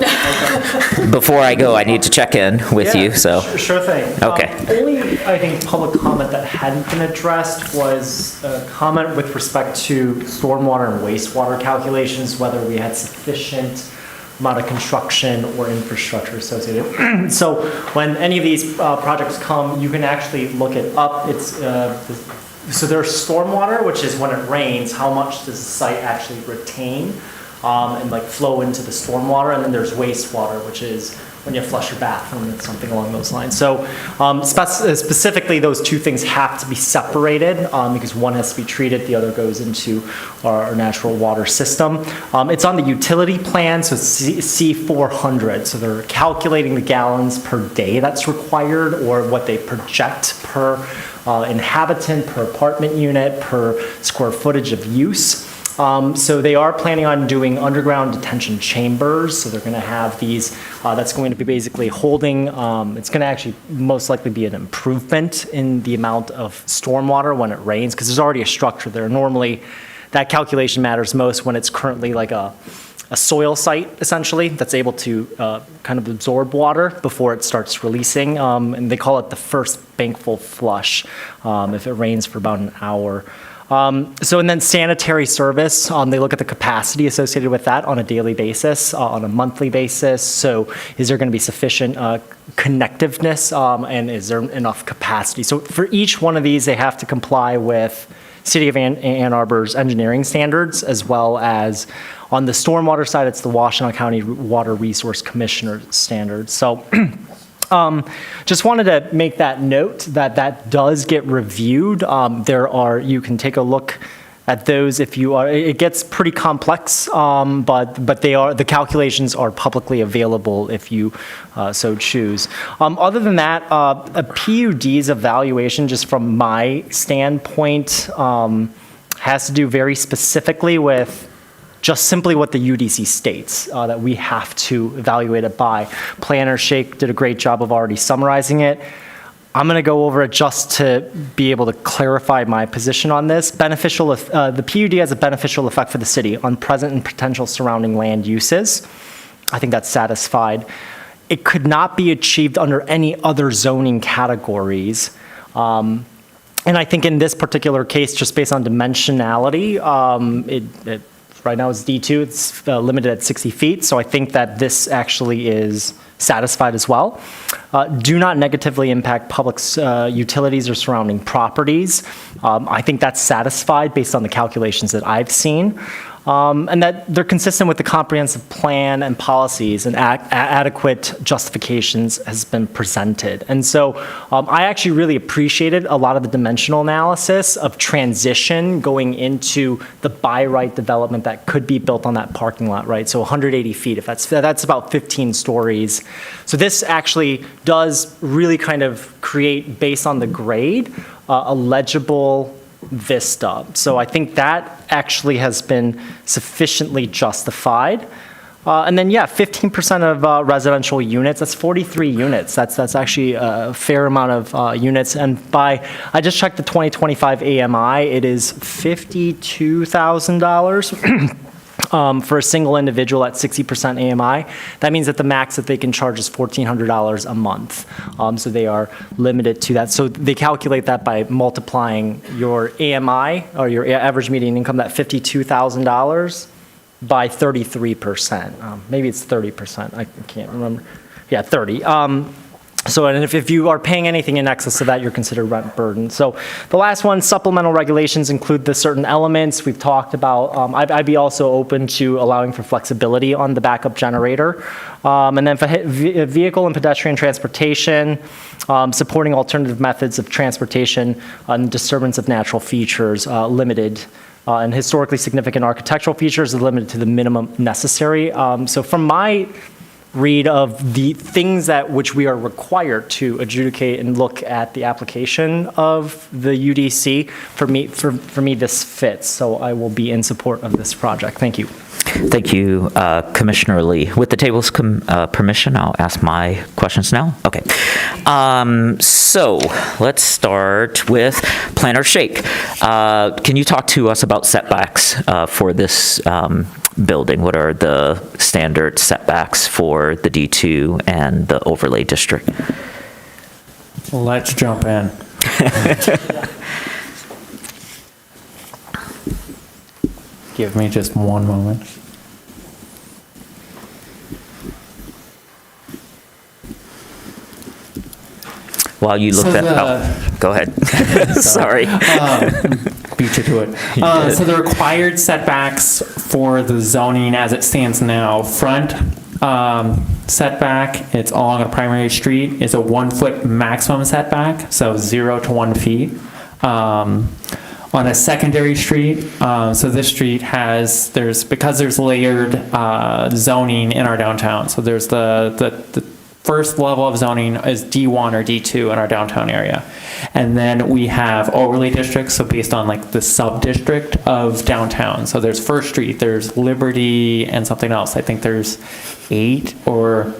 before I go, I need to check in with you, so. Sure thing. Okay. Only, I think, public comment that hadn't been addressed was a comment with respect to stormwater and wastewater calculations, whether we had sufficient amount of construction or infrastructure associated. So when any of these projects come, you can actually look it up. It's so there's stormwater, which is when it rains, how much does the site actually retain and like flow into the stormwater, and then there's wastewater, which is when you flush your bathroom and something along those lines. So specifically, those two things have to be separated because one has to be treated, the other goes into our natural water system. It's on the utility plan, so it's C400. So they're calculating the gallons per day that's required, or what they project per inhabitant, per apartment unit, per square footage of use. So they are planning on doing underground detention chambers. So they're going to have these, that's going to be basically holding, it's going to actually most likely be an improvement in the amount of stormwater when it rains, because there's already a structure there. Normally, that calculation matters most when it's currently like a soil site, essentially, that's able to kind of absorb water before it starts releasing. And they call it the first bankful flush if it rains for about an hour. So, and then sanitary service, they look at the capacity associated with that on a daily basis, on a monthly basis. So is there going to be sufficient connectiveness and is there enough capacity? So for each one of these, they have to comply with City of Ann Arbor's engineering standards, as well as on the stormwater side, it's the Washtenaw County Water Resource Commissioner standards. So just wanted to make that note that does get reviewed. You can take a look at those if you are, it gets pretty complex, but the calculations are publicly available if you so choose. Other than that, a PUD's evaluation, just from my standpoint, has to do very specifically with just simply what the UDC states, that we have to evaluate it by. Planner Shake did a great job of already summarizing it. I'm going to go over it just to be able to clarify my position on this. The PUD has a beneficial effect for the city on present and potential surrounding land uses. I think that's satisfied. It could not be achieved under any other zoning categories. And I think in this particular case, just based on dimensionality, right now it's D2, it's limited at 60 feet, so I think that this actually is satisfied as well. Do not negatively impact public utilities or surrounding properties. I think that's satisfied based on the calculations that I've seen. And that they're consistent with the comprehensive plan and policies, and adequate justifications has been presented. And so I actually really appreciated a lot of the dimensional analysis of transition going into the by right development that could be built on that parking lot, right? So 180 feet, if that's about 15 stories. So this actually does really kind of create, based on the grade, a legible vista. So I think that actually has been sufficiently justified. And then, 15% of residential units, that's 43 units. That's actually a fair amount of units. And I just checked the 2025 AMI, it is $52,000. For a single individual at 60% AMI. That means that the max that they can charge is $1,400 a month. So they are limited to that. So they calculate that by multiplying your AMI, or your average median income, that $52,000, by 33%. Maybe it's 30%, I can't remember. Yeah, 30. So and if you are paying anything in excess of that, you're considered rent burden. So the last one, supplemental regulations include the certain elements we've talked about. I'd be also open to allowing for flexibility on the backup generator. And then for vehicle and pedestrian transportation, supporting alternative methods of transportation and disturbance of natural features limited. And historically significant architectural features are limited to the minimum necessary. So from my read of the things that which we are required to adjudicate and look at the application of the UDC, for me this fits. So I will be in support of this project. Thank you. Thank you, Commissioner Lee. With the table's permission, I'll ask my questions now. Okay. So let's start with Planner Shake. Can you talk to us about setbacks for this building? What are the standard setbacks for the D2 and the overlay district? Let's jump in. Give me just one moment. While you look go ahead. Sorry. Beat you to it. So the required setbacks for the zoning as it stands now, front setback, it's along a primary street, is a 1 foot maximum setback, so 0 to 1 feet. On a secondary street, so this street has, because there's layered zoning in our downtown, so there's the first level of zoning is D1 or D2 in our downtown area. And then we have overlay districts, so based on like the sub-district of downtown. So there's First Street, there's Liberty, and something else. I think there's 8 or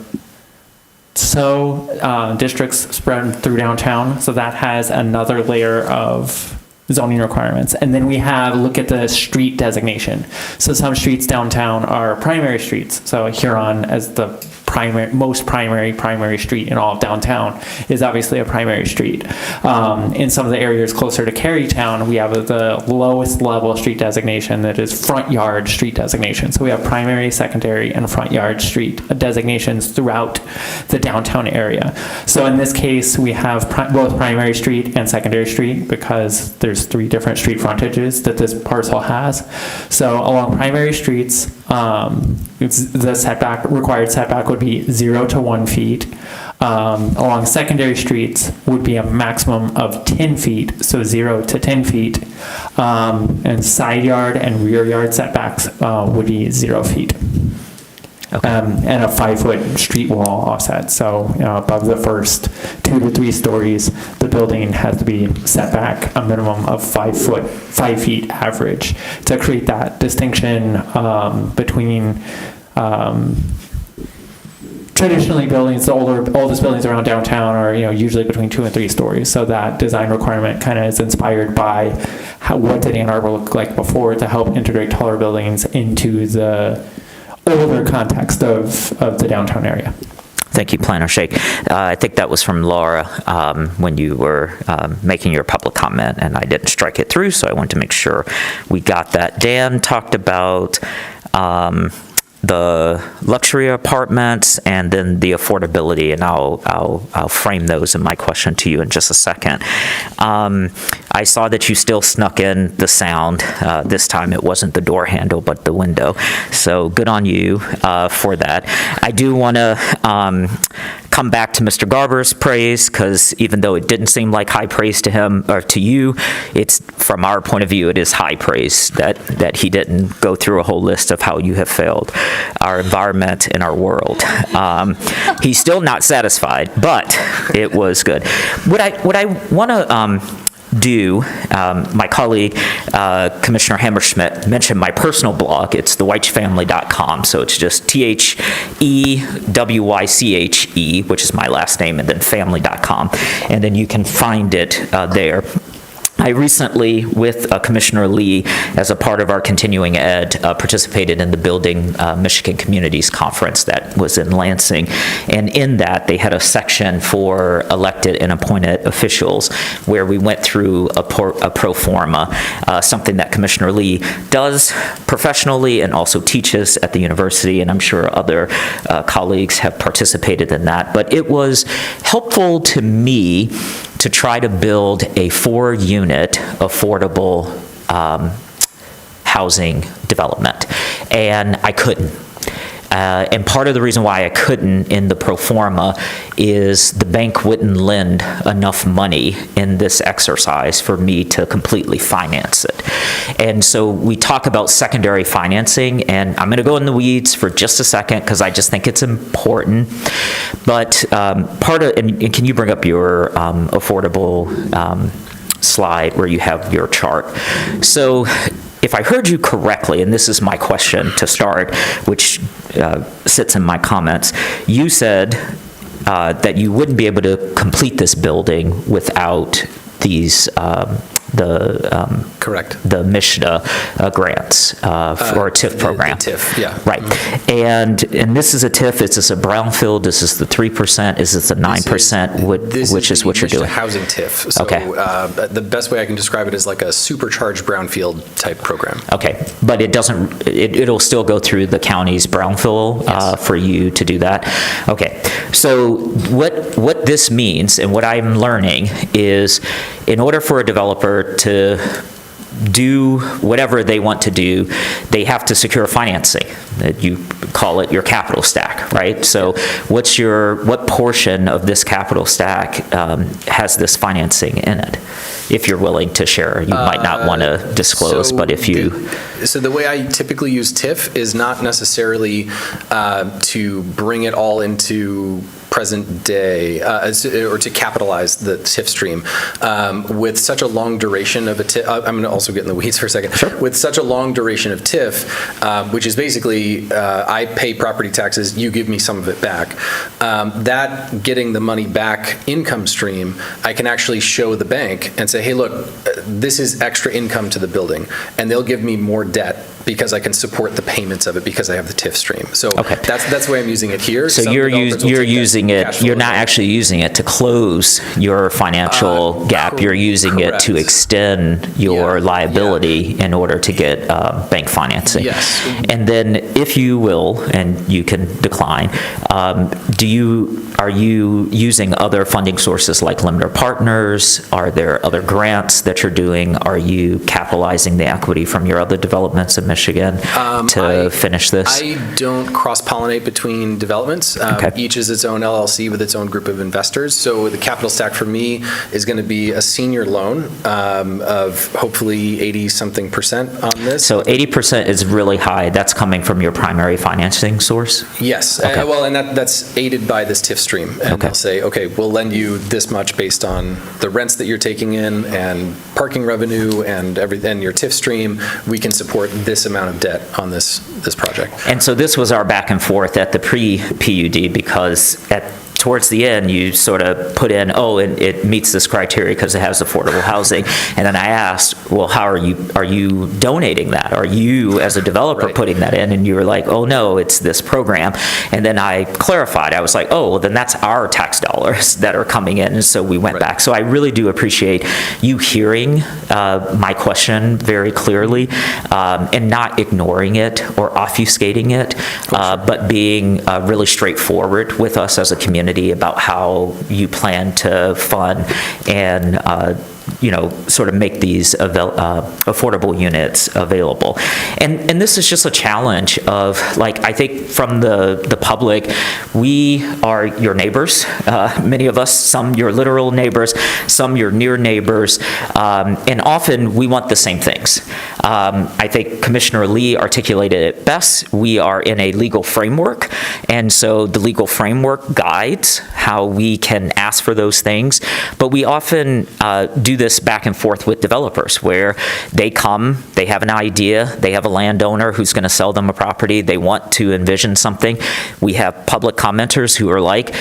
so districts spread through downtown. So that has another layer of zoning requirements. And then we look at the street designation. So some streets downtown are primary streets. So Huron, as the most primary street in all of downtown, is obviously a primary street. In some of the areas closer to Carytown, we have the lowest level street designation that is front yard street designation. So we have primary, secondary, and front yard street designations throughout the downtown area. So in this case, we have both primary street and secondary street because there's 3 different street frontages that this parcel has. So along primary streets, the required setback would be 0 to 1 feet. Along secondary streets would be a maximum of 10 feet, so 0 to 10 feet. And side yard and rear yard setbacks would be 0 feet. Okay. And a 5 foot street wall offset. So above the first 2 to 3 stories, the building has to be set back a minimum of 5 feet average to create that distinction between traditionally buildings, the oldest buildings around downtown are usually between 2 and 3 stories. So that design requirement kind of is inspired by what did Ann Arbor look like before to help integrate taller buildings into the older context of the downtown area. Thank you, Planner Shake. I think that was from Laura when you were making your public comment, and I didn't strike it through, so I wanted to make sure we got that. Dan talked about the luxury apartments and then the affordability, and I'll frame those in my question to you in just a second. I saw that you still snuck in the sound. This time it wasn't the door handle, but the window. So good on you for that. I do want to come back to Mr. Garber's praise, because even though it didn't seem like high praise to him or to you, it's from our point of view, it is high praise that he didn't go through a whole list of how you have failed our environment and our world. He's still not satisfied, but it was good. What I want to do, my colleague, Commissioner Hammerschmidt, mentioned my personal blog. It's thewychfamily.com. So it's just THEWYCHE, which is my last name, and then family.com. And then you can find it there. I recently, with Commissioner Lee, as a part of our continuing ed, participated in the Building Michigan Communities Conference that was in Lansing. And in that, they had a section for elected and appointed officials where we went through a pro forma, something that Commissioner Lee does professionally and also teaches at the university, and I'm sure other colleagues have participated in that. But it was helpful to me to try to build a 4-unit affordable housing development, and I couldn't. And part of the reason why I couldn't in the pro forma is the bank wouldn't lend enough money in this exercise for me to completely finance it. And so we talk about secondary financing, and I'm going to go in the weeds for just a second because I just think it's important. But part of, and can you bring up your affordable slide where you have your chart? So if I heard you correctly, and this is my question to start, which sits in my comments, you said that you wouldn't be able to complete this building without these Correct. the MSHDA grants for a TIF program. The TIF, yeah. Right. And this is a TIF. Is this a brownfield? Is this the 3%? Is this the 9%? Which is what you're doing? Housing TIF. So Okay. The best way I can describe it is like a supercharged brownfield type program. Okay, but it doesn't, it'll still go through the county's brownfill for you to do that? Okay, so what this means and what I'm learning is in order for a developer to do whatever they want to do, they have to secure financing. You call it your capital stack, right? So what portion of this capital stack has this financing in it? If you're willing to share, you might not want to disclose, but if you... So the way I typically use TIF is not necessarily to bring it all into present day, or to capitalize the TIF stream. With such a long duration of a TIF, I'm going to also get in the weeds for a second. Sure. With such a long duration of TIF, which is basically I pay property taxes, you give me some of it back. That getting the money back income stream, I can actually show the bank and say, hey, look, this is extra income to the building. And they'll give me more debt because I can support the payments of it because I have the TIF stream. So that's the way I'm using it here. So you're using it, you're not actually using it to close your financial gap. You're using it to extend your liability in order to get bank financing. Yes. And then if you will, and you can decline, are you using other funding sources like limited partners? Are there other grants that you're doing? Are you capitalizing the equity from your other developments in Michigan to finish this? I don't cross-pollinate between developments. Each is its own LLC with its own group of investors. So the capital stack for me is going to be a senior loan of hopefully 80-something% on this. So 80% is really high. That's coming from your primary financing source? Yes. Okay. And that's aided by this TIF stream. And they'll say, okay, we'll lend you this much based on the rents that you're taking in and parking revenue and everything, your TIF stream. We can support this amount of debt on this project. And so this was our back and forth at the pre-PUD because towards the end, you sort of put in, it meets this criteria because it has affordable housing. And then I asked, well, how are you donating that? Are you, as a developer, putting that in? And you were like, oh, no, it's this program. And then I clarified. I was like, oh, well, then that's our tax dollars that are coming in. And so we went back. So I really do appreciate you hearing my question very clearly and not ignoring it or obfuscating it, but being really straightforward with us as a community about how you plan to fund and sort of make these affordable units available. And this is just a challenge of, I think from the public, we are your neighbors, many of us, some your literal neighbors, some your near neighbors, and often we want the same things. I think Commissioner Lee articulated it best. We are in a legal framework, and so the legal framework guides how we can ask for those things, but we often do this back and forth with developers where they come, they have an idea, they have a landowner who's going to sell them a property, they want to envision something. We have public commenters who are like,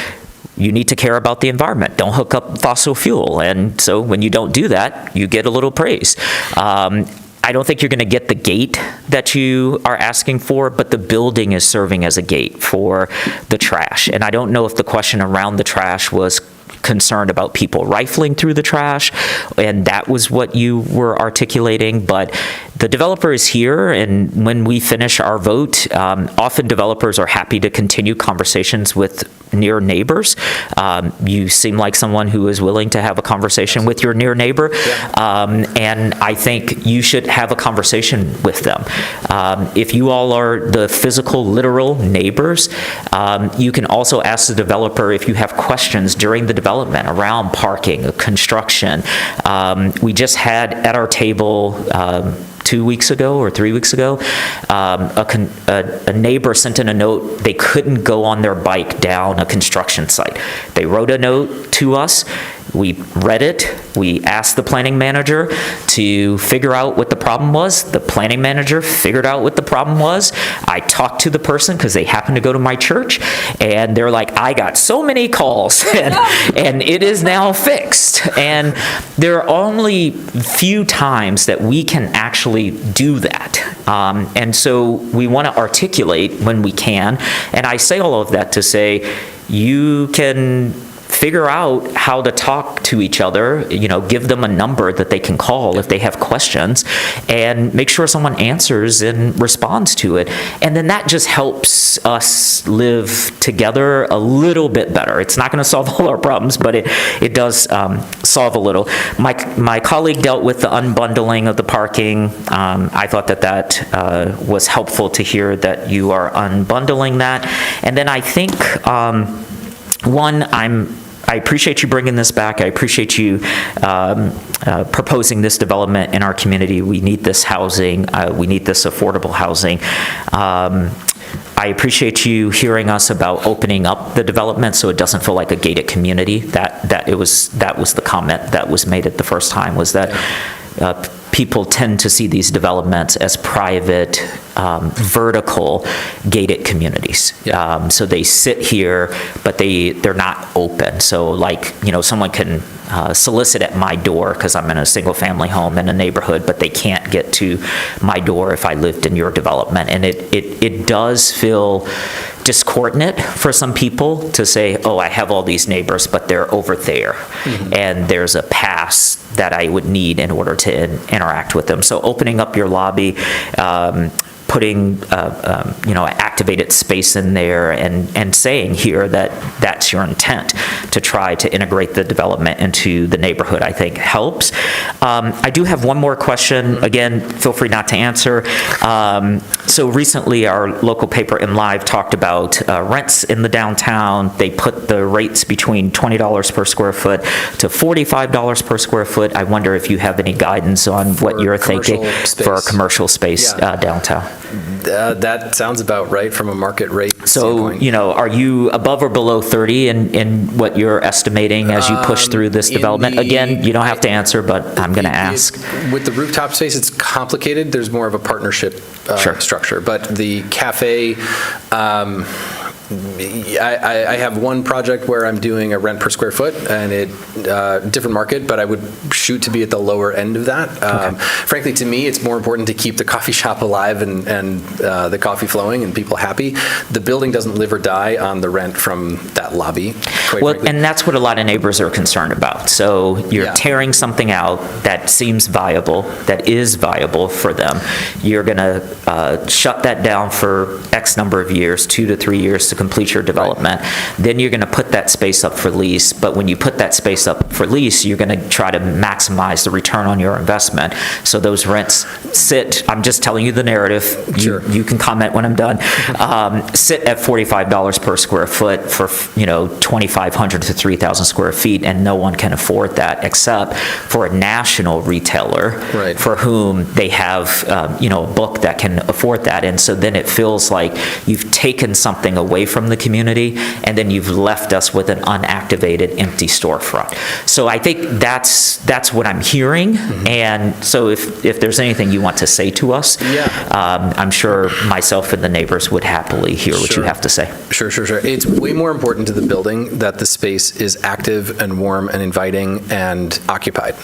you need to care about the environment. Don't hook up fossil fuel. And so when you don't do that, you get a little praise. I don't think you're going to get the gate that you are asking for, but the building is serving as a gate for the trash. And I don't know if the question around the trash was concerned about people rifling through the trash, and that was what you were articulating, but the developer is here, and when we finish our vote, often developers are happy to continue conversations with near neighbors. You seem like someone who is willing to have a conversation with your near neighbor, and I think you should have a conversation with them. If you all are the physical, literal neighbors, you can also ask the developer if you have questions during the development around parking, construction. We just had at our table 2 weeks ago or 3 weeks ago, a neighbor sent in a note. They couldn't go on their bike down a construction site. They wrote a note to us. we read it, we asked the planning manager to figure out what the problem was. The planning manager figured out what the problem was. I talked to the person because they happen to go to my church, and they're like, I got so many calls, and it is now fixed. And there are only few times that we can actually do that. And so we want to articulate when we can. And I say all of that to say, you can figure out how to talk to each other, give them a number that they can call if they have questions, and make sure someone answers and responds to it. And then that just helps us live together a little bit better. It's not going to solve all our problems, but it does solve a little. My colleague dealt with the unbundling of the parking. I thought that was helpful to hear that you are unbundling that. And then I think, I appreciate you bringing this back. I appreciate you proposing this development in our community. We need this housing. We need this affordable housing. I appreciate you hearing us about opening up the development so it doesn't feel like a gated community. That was the comment that was made at the first time, was that people tend to see these developments as private, vertical, gated communities. So they sit here, but they're not open. So someone can solicit at my door because I'm in a single-family home in a neighborhood, but they can't get to my door if I lived in your development. And it does feel discordant for some people to say, oh, I have all these neighbors, but they're over there. Mm-hmm. And there's a pass that I would need in order to interact with them. So opening up your lobby, putting activated space in there and saying here that that's your intent to try to integrate the development into the neighborhood, I think helps. I do have one more question. Again, feel free not to answer. So recently our local paper In Live talked about rents in the downtown. They put the rates between $20 per square foot to $45 per square foot. I wonder if you have any guidance on what you're thinking for a commercial space downtown. That sounds about right from a market rate standpoint. So, are you above or below 30 in what you're estimating as you push through this development? Again, you don't have to answer, but I'm going to ask. With the rooftop space, it's complicated. There's more of a partnership structure. But the cafe, I have one project where I'm doing a rent per square foot, and different market, but I would shoot to be at the lower end of that. Frankly, to me, it's more important to keep the coffee shop alive and the coffee flowing and people happy. The building doesn't live or die on the rent from that lobby. And that's what a lot of neighbors are concerned about. So you're tearing something out that seems viable, that is viable for them. You're going to shut that down for X number of years, 2 to 3 years to complete your development. Then you're going to put that space up for lease. But when you put that space up for lease, you're going to try to maximize the return on your investment. So those rents sit, I'm just telling you the narrative. You can comment when I'm done. Sit at $45 per square foot for 2,500 to 3,000 square feet, and no one can afford that except for a national retailer for whom they have a book that can afford that. And so then it feels like you've taken something away from the community, and then you've left us with an unactivated, empty storefront. So I think that's what I'm hearing. Mm-hmm. And so if there's anything you want to say to us, I'm sure myself and the neighbors would happily hear what you have to say. Sure. It's way more important to the building that the space is active and warm and inviting and occupied.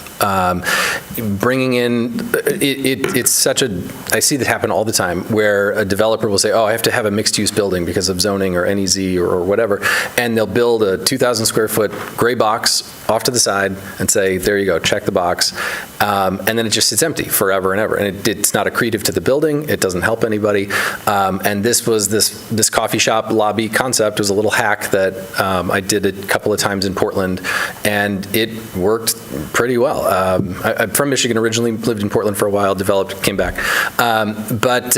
Bringing in, it's such I see that happen all the time, where a developer will say, oh, I have to have a mixed-use building because of zoning or NEZ or whatever, and they'll build a 2,000 square foot gray box off to the side and say, there you go, check the box, and then it just sits empty forever and ever, and it's not accretive to the building, it doesn't help anybody, and this coffee shop lobby concept was a little hack that I did a couple of times in Portland, and it worked pretty well. I'm from Michigan originally, lived in Portland for a while, developed, came back, but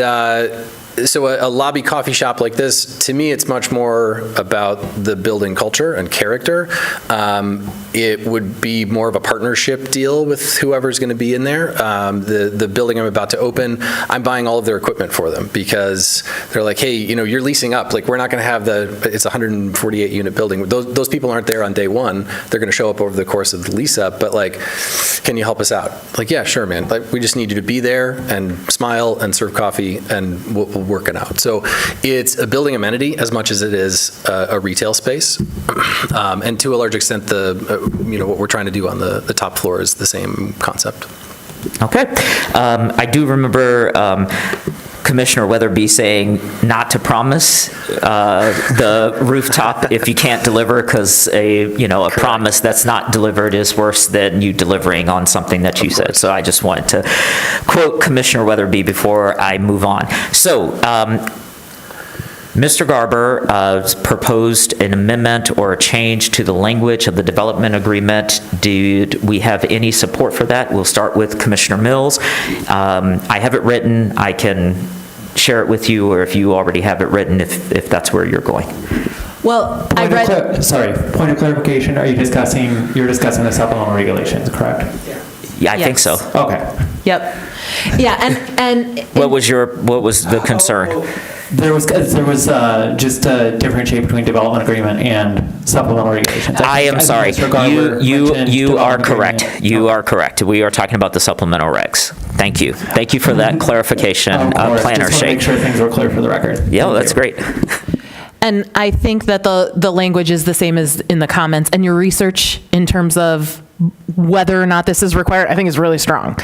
So a lobby coffee shop like this, to me, it's much more about the building culture and character. It would be more of a partnership deal with whoever's going to be in there. The building I'm about to open, I'm buying all of their equipment for them because they're like, hey, you're leasing up. Like, we're not going to have it's a 148 unit building. Those people aren't there on day one. They're going to show up over the course of the lease up. But like, can you help us out? Like, yeah, sure, man. Like, we just need you to be there and smile and serve coffee, and we'll work it out. So it's a building amenity as much as it is a retail space. And to a large extent, what we're trying to do on the top floor is the same concept. Okay. I do remember Commissioner Weatherby saying not to promise the rooftop if you can't deliver, because a promise that's not delivered is worse than you delivering on something that you said. So I just wanted to quote Commissioner Weatherby before I move on. So Mr. Garber proposed an amendment or a change to the language of the development agreement. Did we have any support for that? We'll start with Commissioner Mills. I have it written. I can share it with you, or if you already have it written, if that's where you're going. Well, point of clarification, you're discussing the supplemental regulations, correct? Yeah, I think so. Okay. Yep. Yeah, and what was the concern? There was just a differentiate between development agreement and supplemental regulations. I am sorry. You are correct. You are correct. We are talking about the supplemental regs. Thank you. Thank you for that clarification, Planner Shake. Make sure things were clear for the record. Yeah, that's great. And I think that the language is the same as in the comments, and your research in terms of whether or not this is required, I think is really strong.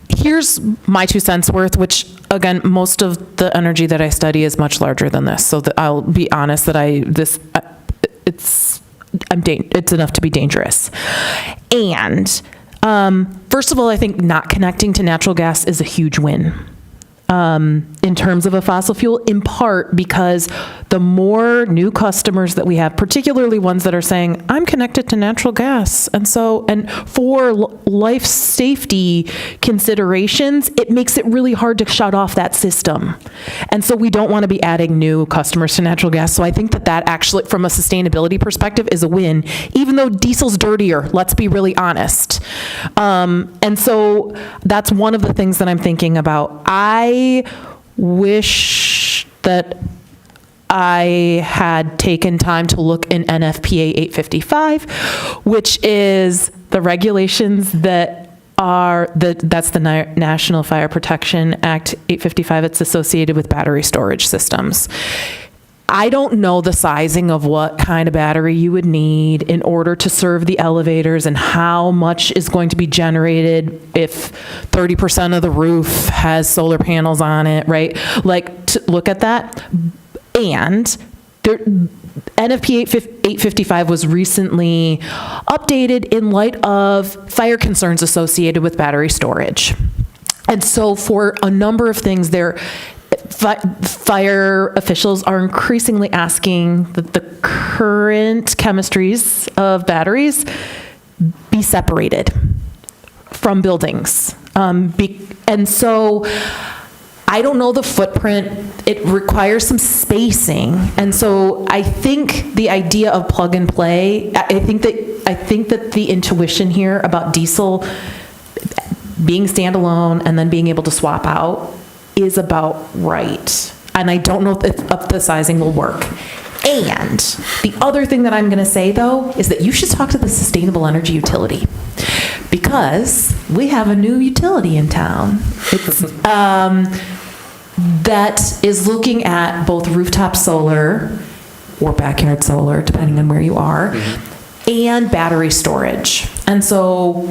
Here's my 2 cents worth, which again, most of the energy that I study is much larger than this. So I'll be honest that it's enough to be dangerous. And first of all, I think not connecting to natural gas is a huge win. In terms of a fossil fuel, in part because the more new customers that we have, particularly ones that are saying, I'm connected to natural gas, and for life safety considerations, it makes it really hard to shut off that system. And so we don't want to be adding new customers to natural gas. So I think that actually, from a sustainability perspective, is a win, even though diesel's dirtier, let's be really honest. And so that's one of the things that I'm thinking about. I wish that I had taken time to look in NFPA 855, which is the regulations that's the National Fire Protection Act 855. It's associated with battery storage systems. I don't know the sizing of what kind of battery you would need in order to serve the elevators and how much is going to be generated if 30% of the roof has solar panels on it, right? Like, to look at that. And NFPA 855 was recently updated in light of fire concerns associated with battery storage. And so for a number of things fire officials are increasingly asking that the current chemistries of batteries be separated from buildings. And so I don't know the footprint. It requires some spacing. And so I think the idea of plug and play, I think that the intuition here about diesel being standalone and then being able to swap out is about right. And I don't know if the sizing will work. And the other thing that I'm going to say, though, is that you should talk to the Sustainable Energy Utility, because we have a new utility in town. It's, that is looking at both rooftop solar or backyard solar, depending on where you are, and battery storage. And so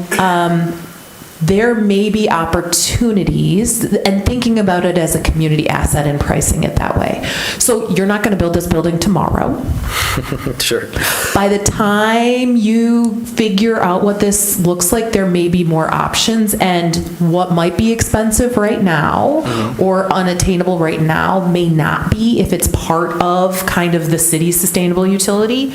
there may be opportunities, and thinking about it as a community asset and pricing it that way. So you're not going to build this building tomorrow. Sure. By the time you figure out what this looks like, there may be more options, and what might be expensive right now or unattainable right now may not be if it's part of kind of the city's sustainable utility.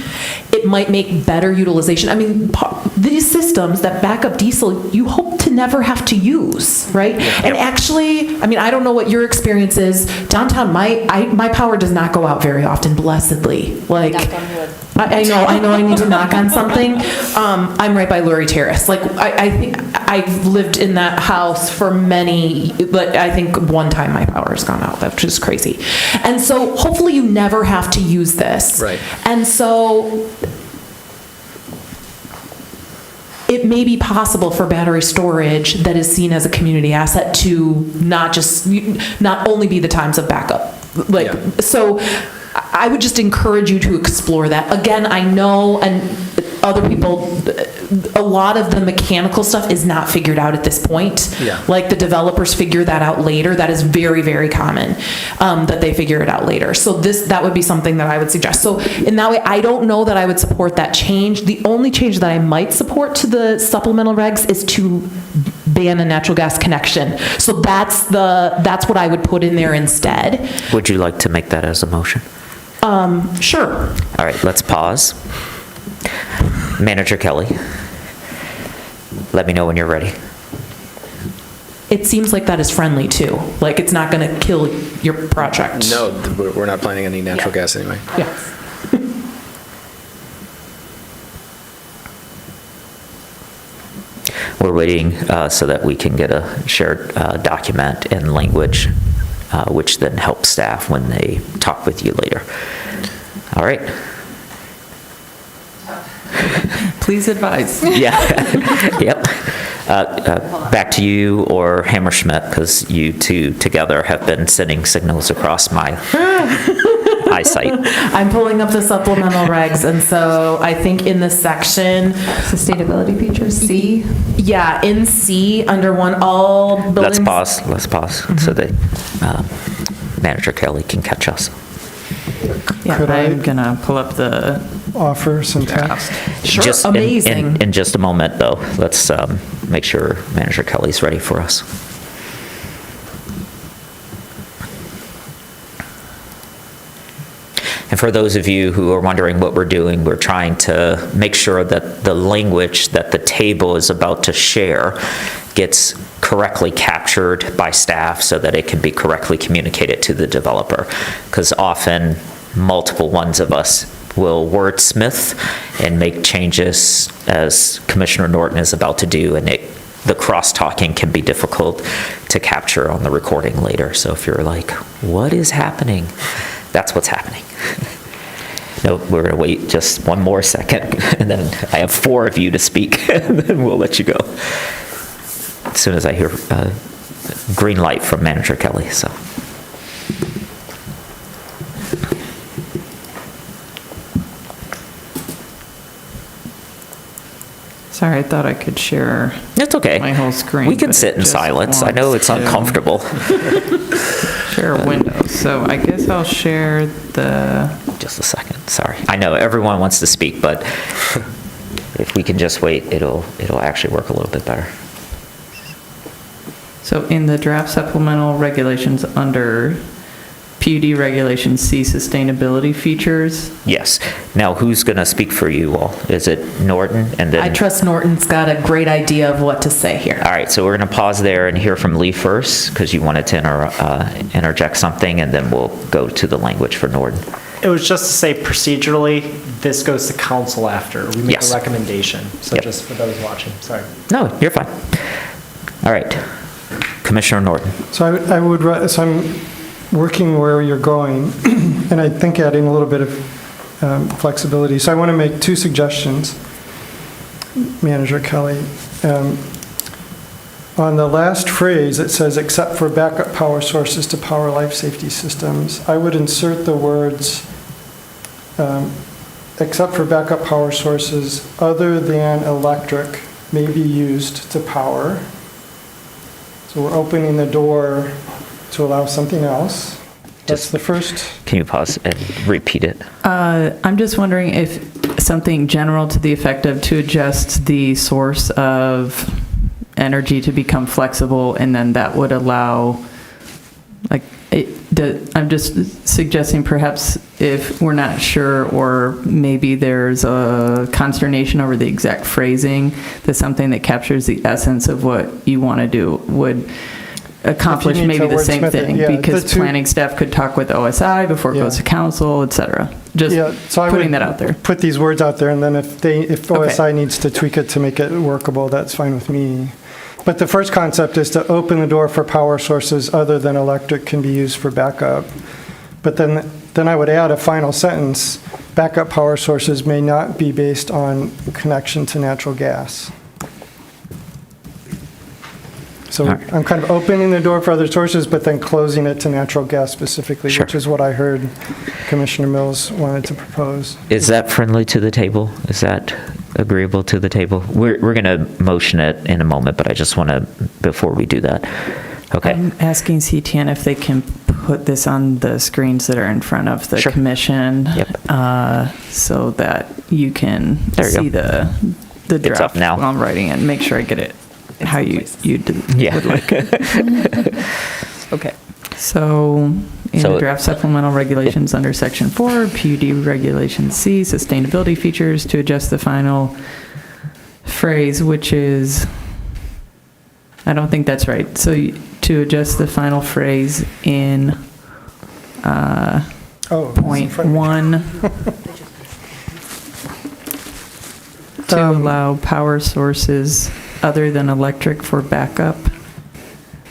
It might make better utilization. I mean, these systems that back up diesel, you hope to never have to use, right? And actually, I mean, I don't know what your experience is. Downtown, my power does not go out very often, blessedly. Like, I know I need to knock on something. I'm right by Lurie Terrace. Like, I think I've lived in that house for many, but I think one time my power's gone out, which is crazy. And so hopefully you never have to use this. Right. And so it may be possible for battery storage that is seen as a community asset to not only be the times of backup. So I would just encourage you to explore that. Again, I know, and other people, a lot of the mechanical stuff is not figured out at this point. Yeah. Like the developers figure that out later. That is very, very common, that they figure it out later. So that would be something that I would suggest. So in that way, I don't know that I would support that change. The only change that I might support to the supplemental regs is to ban a natural gas connection. So that's what I would put in there instead. Would you like to make that as a motion? Sure. All right, let's pause. Manager Kelly, let me know when you're ready. It seems like that is friendly too. Like it's not going to kill your project. No, we're not planning any natural gas anyway. Yeah. We're waiting so that we can get a shared document and language, which then helps staff when they talk with you later. All right. Please advise. Yeah. Yep. Back to you or Hammerschmidt, because you two together have been sending signals across my eyesight. I'm pulling up the supplemental regs, and so I think in this section, sustainability features, C. Yeah, in C, under one, all buildings. Let's pause so that Manager Kelly can catch us. Yeah, Could I I'm gonna pull up the offer some text? Sure, Just amazing. In just a moment, though, let's make sure Manager Kelly's ready for us. And for those of you who are wondering what we're doing, we're trying to make sure that the language that the table is about to share gets correctly captured by staff so that it can be correctly communicated to the developer. Because often, multiple ones of us will wordsmith and make changes, as Commissioner Norton is about to do, and the cross-talking can be difficult to capture on the recording later. So if you're like, what is happening? That's what's happening. No, we're going to wait just one more second, and then I have 4 of you to speak, and then we'll let you go. As soon as I hear green light from Manager Kelly. So. Sorry, I thought I could share. It's okay. My whole screen. We can but sit it in just silence. I know wants it's to uncomfortable. Share a window. So I guess I'll share the. Just a second. Sorry. I know everyone wants to speak, but if we can just wait, it'll actually work a little bit better. So in the draft supplemental regulations under PUD regulations C, sustainability features. Yes. Now, who's going to speak for you all? Is it Norton? And then I trust Norton's got a great idea of what to say here. All right, so we're going to pause there and hear from Lee first, because you wanted to interject something, and then we'll go to the language for Norton. It was just to say procedurally, this goes to council after. We make Yes. a recommendation. So Yep. just for those watching, sorry. No, you're fine. All right. Commissioner Norton. So so I'm working where you're going, and I think adding a little bit of flexibility. So I want to make 2 suggestions, Manager Kelly. On the last phrase, it says, except for backup power sources to power life safety systems. I would insert the words, except for backup power sources other than electric may be used to power. So we're opening the door to allow something else. That's the first. Can you pause and repeat it? I'm just wondering if something general to the effect of to adjust the source of energy to become flexible, and then that would allow I'm just suggesting perhaps if we're not sure, or maybe there's a consternation over the exact phrasing, that something that captures the essence of what you want to do would accomplish If you need maybe to the same wordsmith it, thing, yeah, because the two- planning staff could talk with OSI before it goes to council, et cetera. Just So I putting would that out there. Put these words out there, and then if OSI needs to tweak it to make it workable, that's fine with me. But the first concept is to open the door for power sources other than electric can be used for backup. But then I would add a final sentence: backup power sources may not be based on connection to natural gas. So I'm kind of opening the door for other sources, but then closing it to natural gas specifically, which is what I heard Commissioner Mills wanted to propose. Is that friendly to the table? Is that agreeable to the table? We're going to motion it in a moment, but I just want to, before we do that. Okay. I'm asking CTN if they can put this on the screens that are in front of the commission, so that you can see the draft up now. while I'm writing it, and make sure I get it how you would like it. Okay. So in the draft supplemental regulations under section 4, PUD regulation C, sustainability features, to adjust the final phrase, which is, I don't think that's right. So to adjust the final phrase in point 1 to allow power sources other than electric for backup.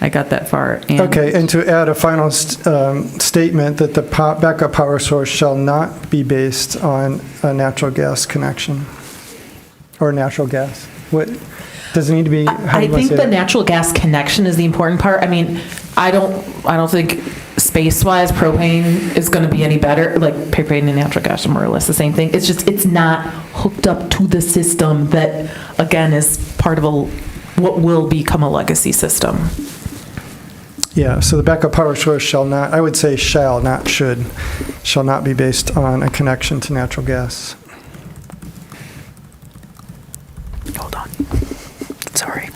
I got that far. Okay, and to add a final statement that the backup power source shall not be based on a natural gas connection or natural gas. What does it need to be? I think the natural gas connection is the important part. I mean, I don't think space-wise propane is going to be any better. Like propane and natural gas are more or less the same thing. It's just it's not hooked up to the system that again is part of what will become a legacy system. Yeah, so the backup power source shall not, I would say shall, not should, shall not be based on a connection to natural gas. Hold on. Sorry.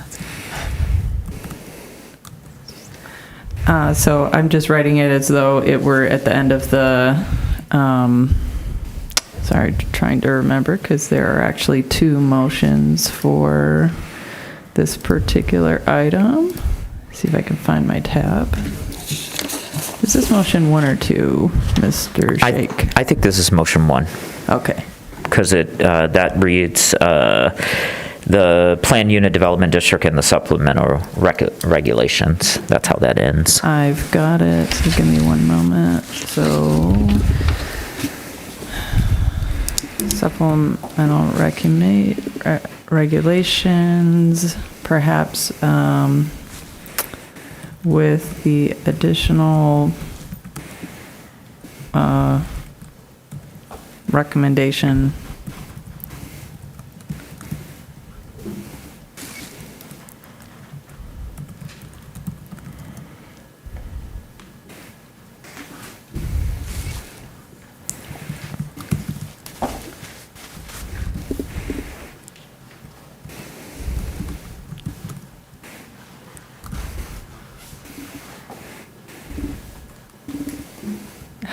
So I'm just writing it as though it were at the end of the, sorry, trying to remember, because there are actually 2 motions for this particular item. See if I can find my tab. Is this motion 1 or 2, Mr. Shake? I think this is motion 1. Okay. Because that reads the planned unit development district and the supplemental regulations. That's how that ends. I've got it. So give me one moment. So supplemental regulations, perhaps with the additional recommendation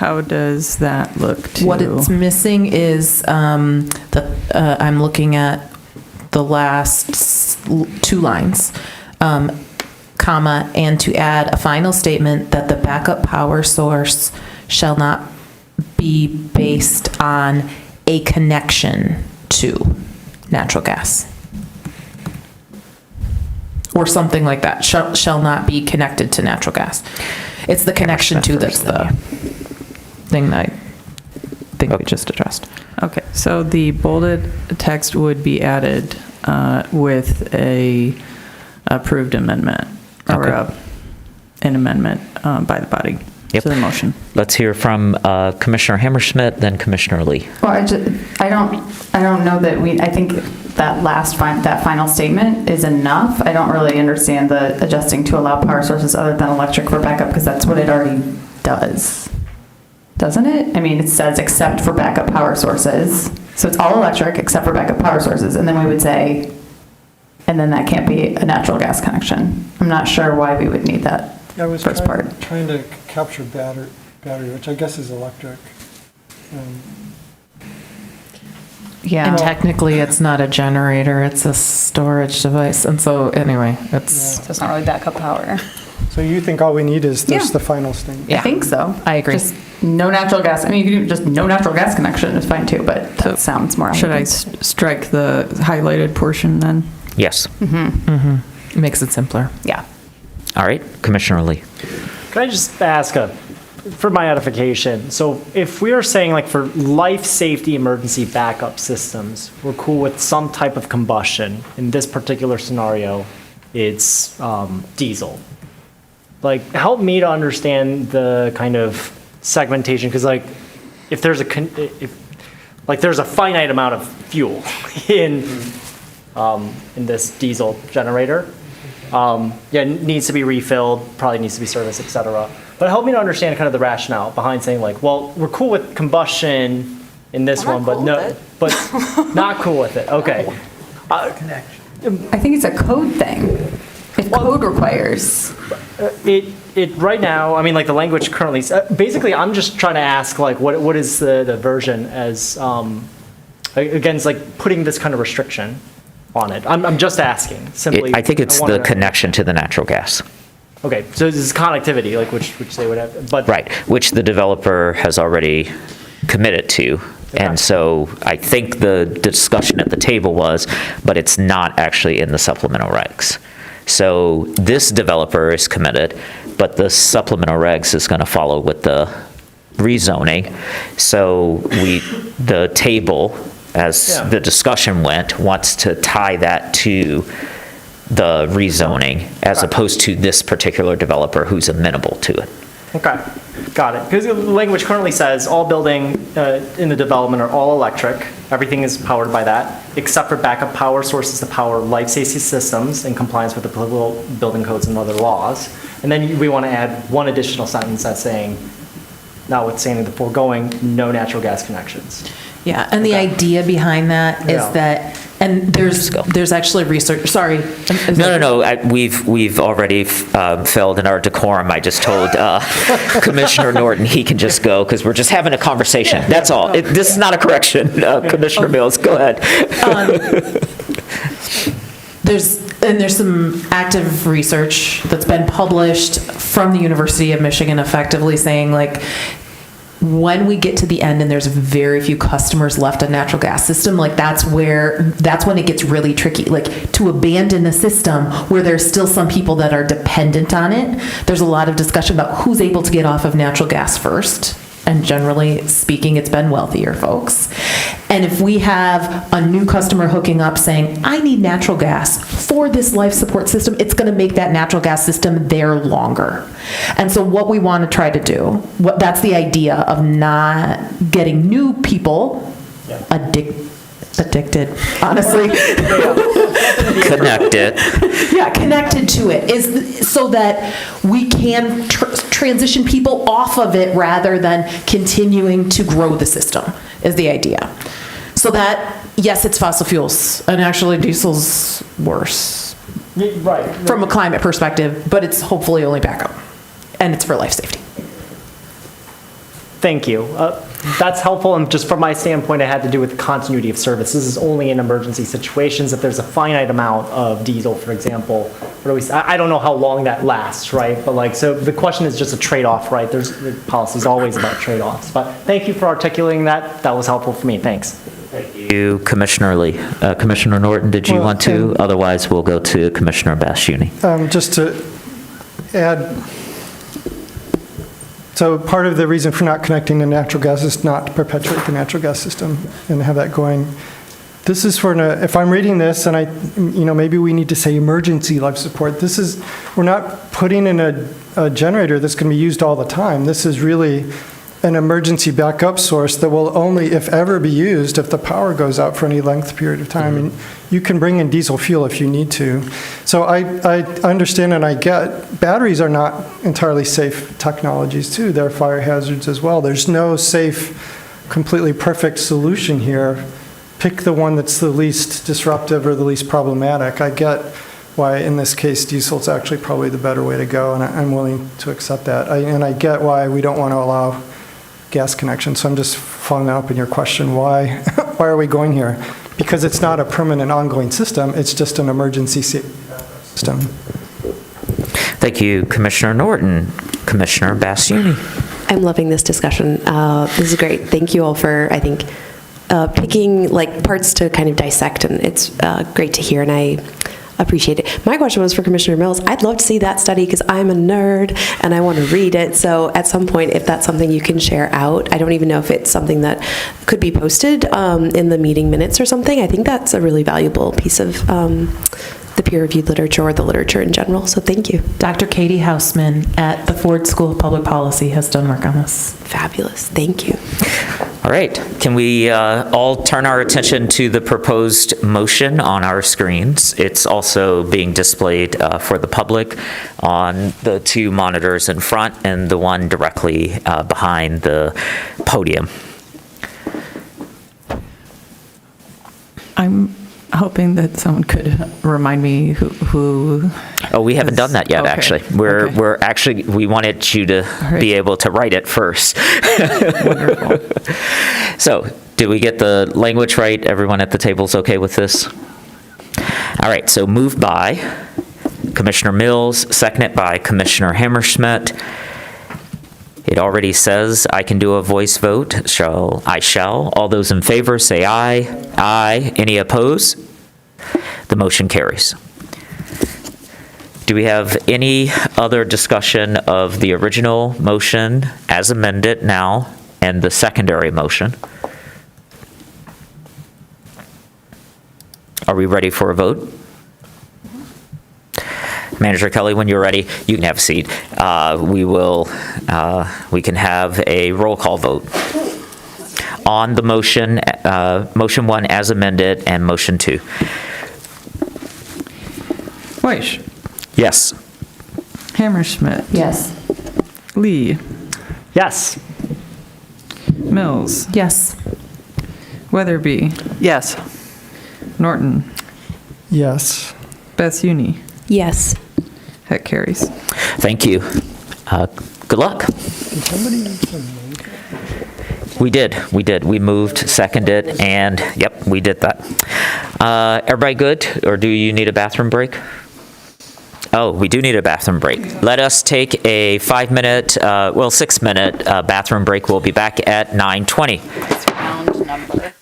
How does that look to? What it's missing is I'm looking at the last 2 lines, comma, and to add a final statement that the backup power source shall not be based on a connection to natural gas. Or something like that, shall not be connected to natural gas. It's the connection to that's the thing that I think we just addressed. Okay, so the bolded text would be added with a approved amendment, or an amendment by the body to the motion. Let's hear from Commissioner Hammerschmidt, then Commissioner Lee. Well, I don't know that I think that that final statement is enough. I don't really understand the adjusting to allow power sources other than electric for backup, because that's what it already does. Doesn't it? I mean, it says except for backup power sources. So it's all electric except for backup power sources. And then we would say, and then that can't be a natural gas connection. I'm not sure why we would need that I was first part. trying to capture battery, which I guess is electric. Yeah. And technically, it's not a generator, it's a storage device. And so, anyway, it's... So it's not really backup power. So you think all we need is just the final sting? I think so. I agree. Just no natural gas. I mean, you can do just no natural gas connection is fine too, but that sounds more Should I elegant. strike the highlighted portion then? Yes. It makes it simpler. Yeah. All right, Commissioner Lee. Can I just ask for my edification? So if we are saying like for life safety emergency backup systems, we're cool with some type of combustion. In this particular scenario, it's diesel. Like, help me to understand the kind of segmentation, because like if there's there's a finite amount of fuel in this diesel generator. It needs to be refilled, probably needs to be serviced, et cetera. But help me to understand kind of the rationale behind saying like, well, we're cool with combustion in this one, but but not cool with it. Okay. I think it's a code thing. If code requires. It right now, I mean, like the language currently, basically I'm just trying to ask like, what is the version as, against like putting this kind of restriction on it? I'm just asking, simply. I think it's the connection to the natural gas. Okay, so this is connectivity, like which they would have, but. Right, which the developer has already committed to. And so I think the discussion at the table was, but it's not actually in the supplemental regs. So this developer is committed, but the supplemental regs is going to follow with the rezoning. So the table, as the discussion went, wants to tie that to the rezoning as opposed to this particular developer who's amenable to it. Okay, got it. Because the language currently says all building in the development are all electric. Everything is powered by that, except for backup power sources to power life safety systems in compliance with applicable building codes and other laws. And then we want to add one additional sentence that's saying, notwithstanding the foregoing, no natural gas connections. Yeah, and the idea behind that is that, and there's actually research, sorry. No. We've already failed in our decorum. I just told Commissioner Norton he can just go because we're just having a conversation. That's all. This is not a correction. Commissioner Mills, go ahead. There's some active research that's been published from the University of Michigan effectively saying like, when we get to the end and there's very few customers left on natural gas system, like that's when it gets really tricky. Like to abandon a system where there's still some people that are dependent on it, there's a lot of discussion about who's able to get off of natural gas first. And generally speaking, it's been wealthier folks. And if we have a new customer hooking up saying, I need natural gas for this life support system, it's going to make that natural gas system there longer. And so what we want to try to do, that's the idea of not getting new people addicted, honestly. Connected. Yeah, connected to it is so that we can transition people off of it rather than continuing to grow the system is the idea. So that, yes, it's fossil fuels, and actually diesel's worse. Right. From a climate perspective, but it's hopefully only backup, and it's for life safety. Thank you. That's helpful, and just from my standpoint, it had to do with continuity of service. This is only in emergency situations. If there's a finite amount of diesel, for example, I don't know how long that lasts, right? But like, so the question is just a trade-off, right? The policy is always about trade-offs. But thank you for articulating that. That was helpful for me. Thanks. Thank you, Commissioner Lee. Commissioner Norton, did you want to? Otherwise, we'll go to Commissioner Basciuni. Just to add, so part of the reason for not connecting to natural gas is not to perpetuate the natural gas system and have that going. This is for, if I'm reading this and maybe we need to say emergency life support. We're not putting in a generator that's going to be used all the time. This is really an emergency backup source that will only, if ever, be used if the power goes out for any length period of time. And you can bring in diesel fuel if you need to. So I understand and I get batteries are not entirely safe technologies too. They're fire hazards as well. There's no safe, completely perfect solution here. Pick the one that's the least disruptive or the least problematic. I get why in this case diesel's actually probably the better way to go, and I'm willing to accept that. And I get why we don't want to allow gas connections, so I'm just following up in your question, why, why are we going here? Because it's not a permanent ongoing system, it's just an emergency system. Thank you, Commissioner Norton. Commissioner Bassioni. I'm loving this discussion. This is great. Thank you all for, I think, picking like parts to kind of dissect, and it's great to hear, and I appreciate it. My question was for Commissioner Mills. I'd love to see that study because I'm a nerd and I want to read it. So at some point, if that's something you can share out, I don't even know if it's something that could be posted in the meeting minutes or something. I think that's a really valuable piece of the peer-reviewed literature or the literature in general. So thank you. Dr. Katie Hausman at the Ford School of Public Policy has done work on this. Fabulous. Thank you. All right. Can we all turn our attention to the proposed motion on our screens? It's also being displayed for the public on the two monitors in front and the one directly behind the podium. I'm hoping that someone could remind me who Oh, we haven't done that yet, Okay. actually. We wanted you to be able to write it first. Wonderful. So, did we get the language right? Everyone at the table's okay with this? All right, so moved by Commissioner Mills, seconded by Commissioner Hammerschmidt. It already says I can do a voice vote. I shall. All those in favor say aye. Aye. Any opposed? The motion carries. Do we have any other discussion of the original motion as amended now and the secondary motion? Are we ready for a vote? Manager Kelly, when you're ready, you can have a seat. We can have a roll call vote on the motion, motion 1 as amended and motion 2. Weish. Yes. Hammerschmidt. Yes. Lee. Yes. Mills. Yes. Weatherby. Yes. Norton. Yes. Bassioni. Yes. That carries. Thank you. Good luck. We did. We moved, seconded, and yep, we did that. Everybody good? Or do you need a bathroom break? Oh, we do need a bathroom break. Let us take a 5-minute, 6-minute bathroom break. We'll be back at 9:20. Round number.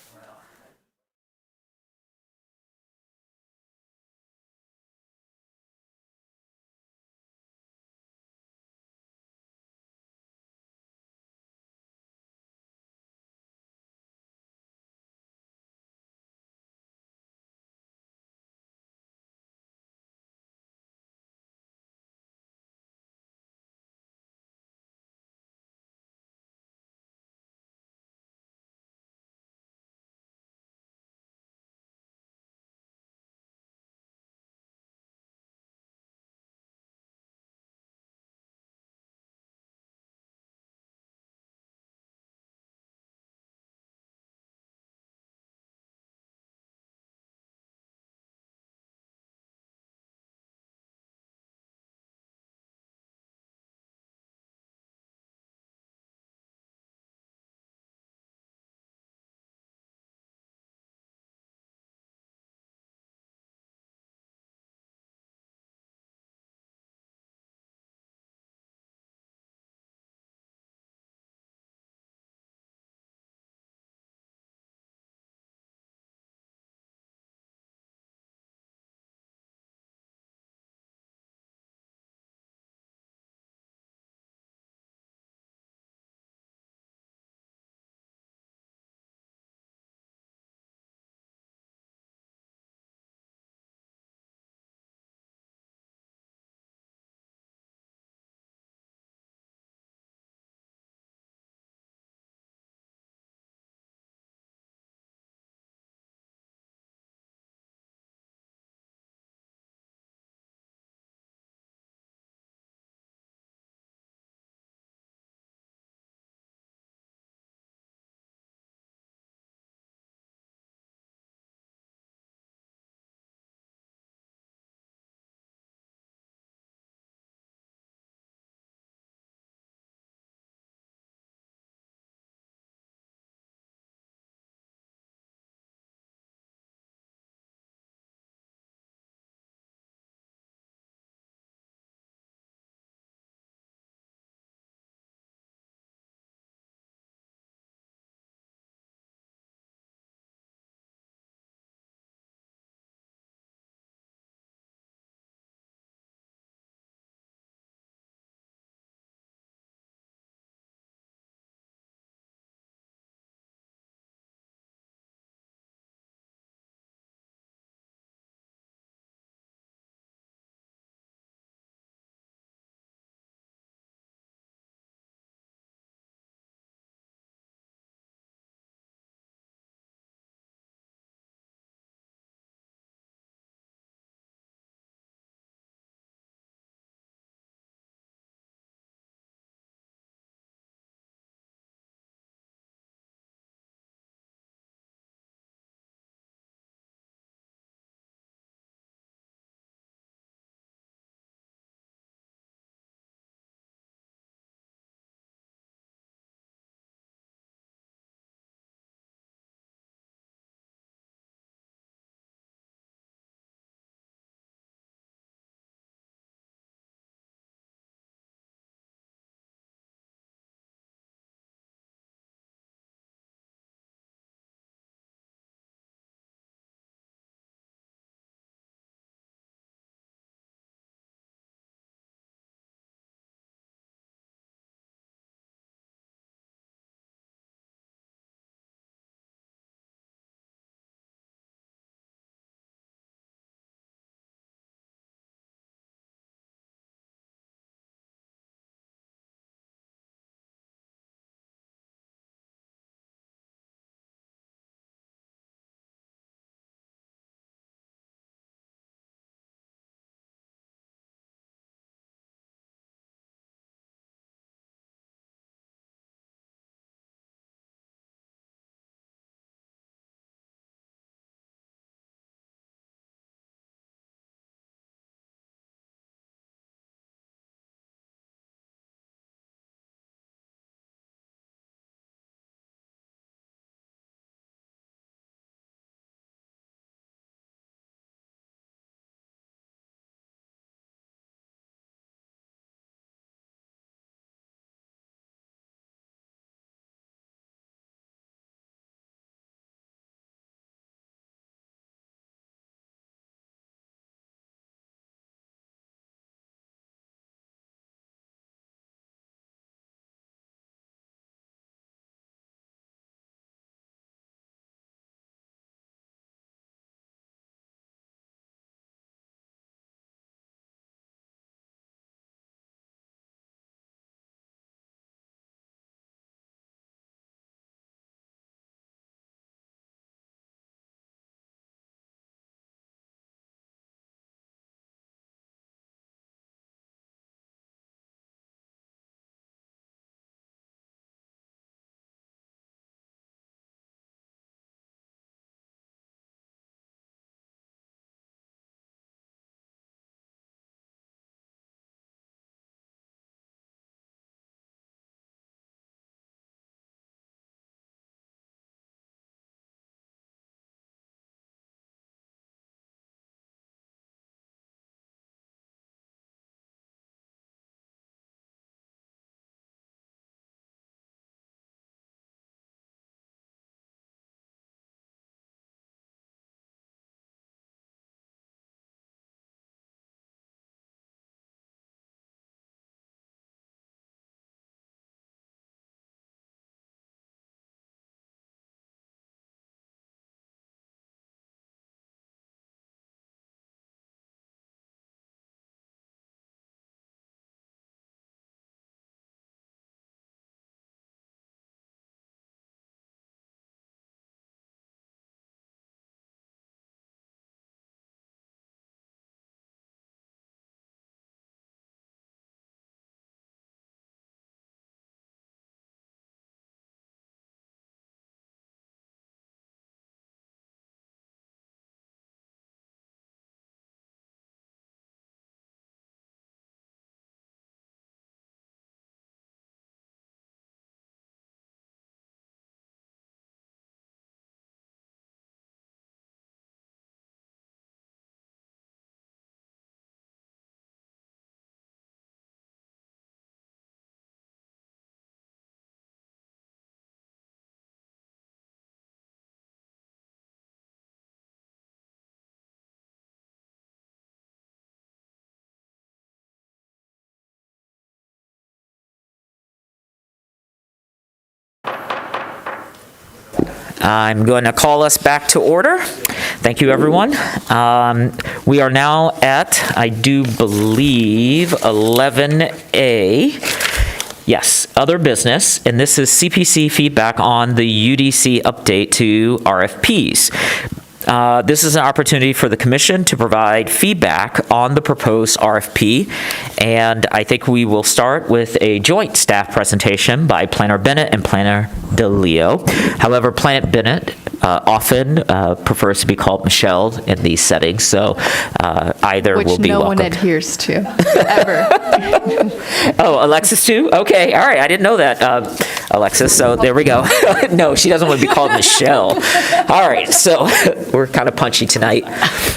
I'm going to call us back to order. Thank you, everyone. We are now at, I do believe, 11A. Yes, other business, and this is CPC feedback on the UDC update to RFPs. This is an opportunity for the commission to provide feedback on the proposed RFP, and I think we will start with a joint staff presentation by Planner Bennett and Planner DeLeo. However, Planner Bennett often prefers to be called Michelle in these settings, so either will be welcome. Which no one adheres to, ever. Oh, Alexis too? Okay, all right, I didn't know that, Alexis, so there we go. No, she doesn't want to be called Michelle. All right, so we're kind of punchy tonight.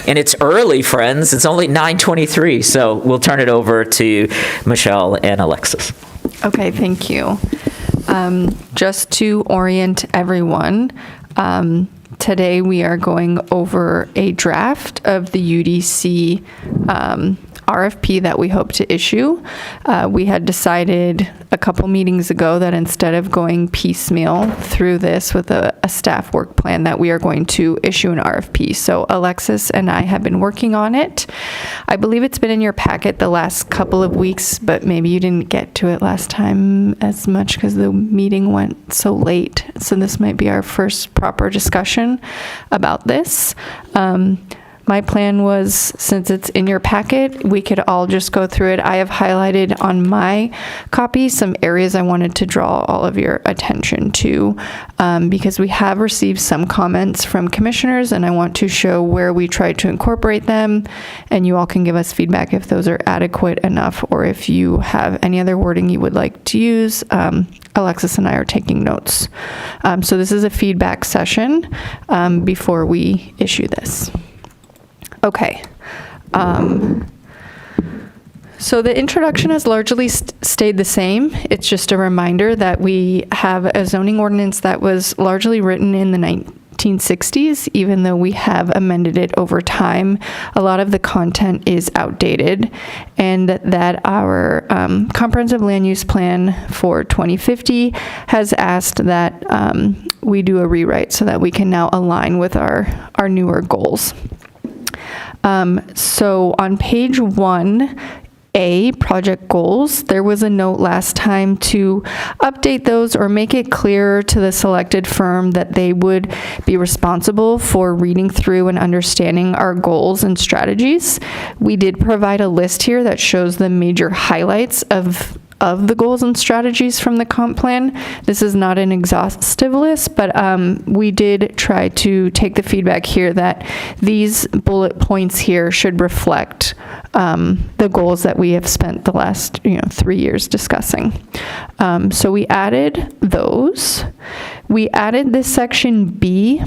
And it's early, friends. It's only 9:23, so we'll turn it over to Michelle and Alexis. Okay, thank you. Just to orient everyone, today we are going over a draft of the UDC RFP that we hope to issue. We had decided a couple meetings ago that instead of going piecemeal through this with a staff work plan, that we are going to issue an RFP. So Alexis and I have been working on it. I believe it's been in your packet the last couple of weeks, but maybe you didn't get to it last time as much because the meeting went so late. So this might be our first proper discussion about this. My plan was, since it's in your packet, we could all just go through it. I have highlighted on my copy some areas I wanted to draw all of your attention to, because we have received some comments from commissioners, and I want to show where we tried to incorporate them, and you all can give us feedback if those are adequate enough, or if you have any other wording you would like to use. Alexis and I are taking notes. So this is a feedback session before we issue this. Okay. So the introduction has largely stayed the same. It's just a reminder that we have a zoning ordinance that was largely written in the 1960s, even though we have amended it over time. A lot of the content is outdated, and that our comprehensive land use plan for 2050 has asked that we do a rewrite so that we can now align with our newer goals. So on page 1A, project goals, there was a note last time to update those or make it clearer to the selected firm that they would be responsible for reading through and understanding our goals and strategies. We did provide a list here that shows the major highlights of the goals and strategies from the comp plan. This is not an exhaustive list, but we did try to take the feedback here that these bullet points here should reflect the goals that we have spent the last 3 years discussing. So we added those. We added this section B,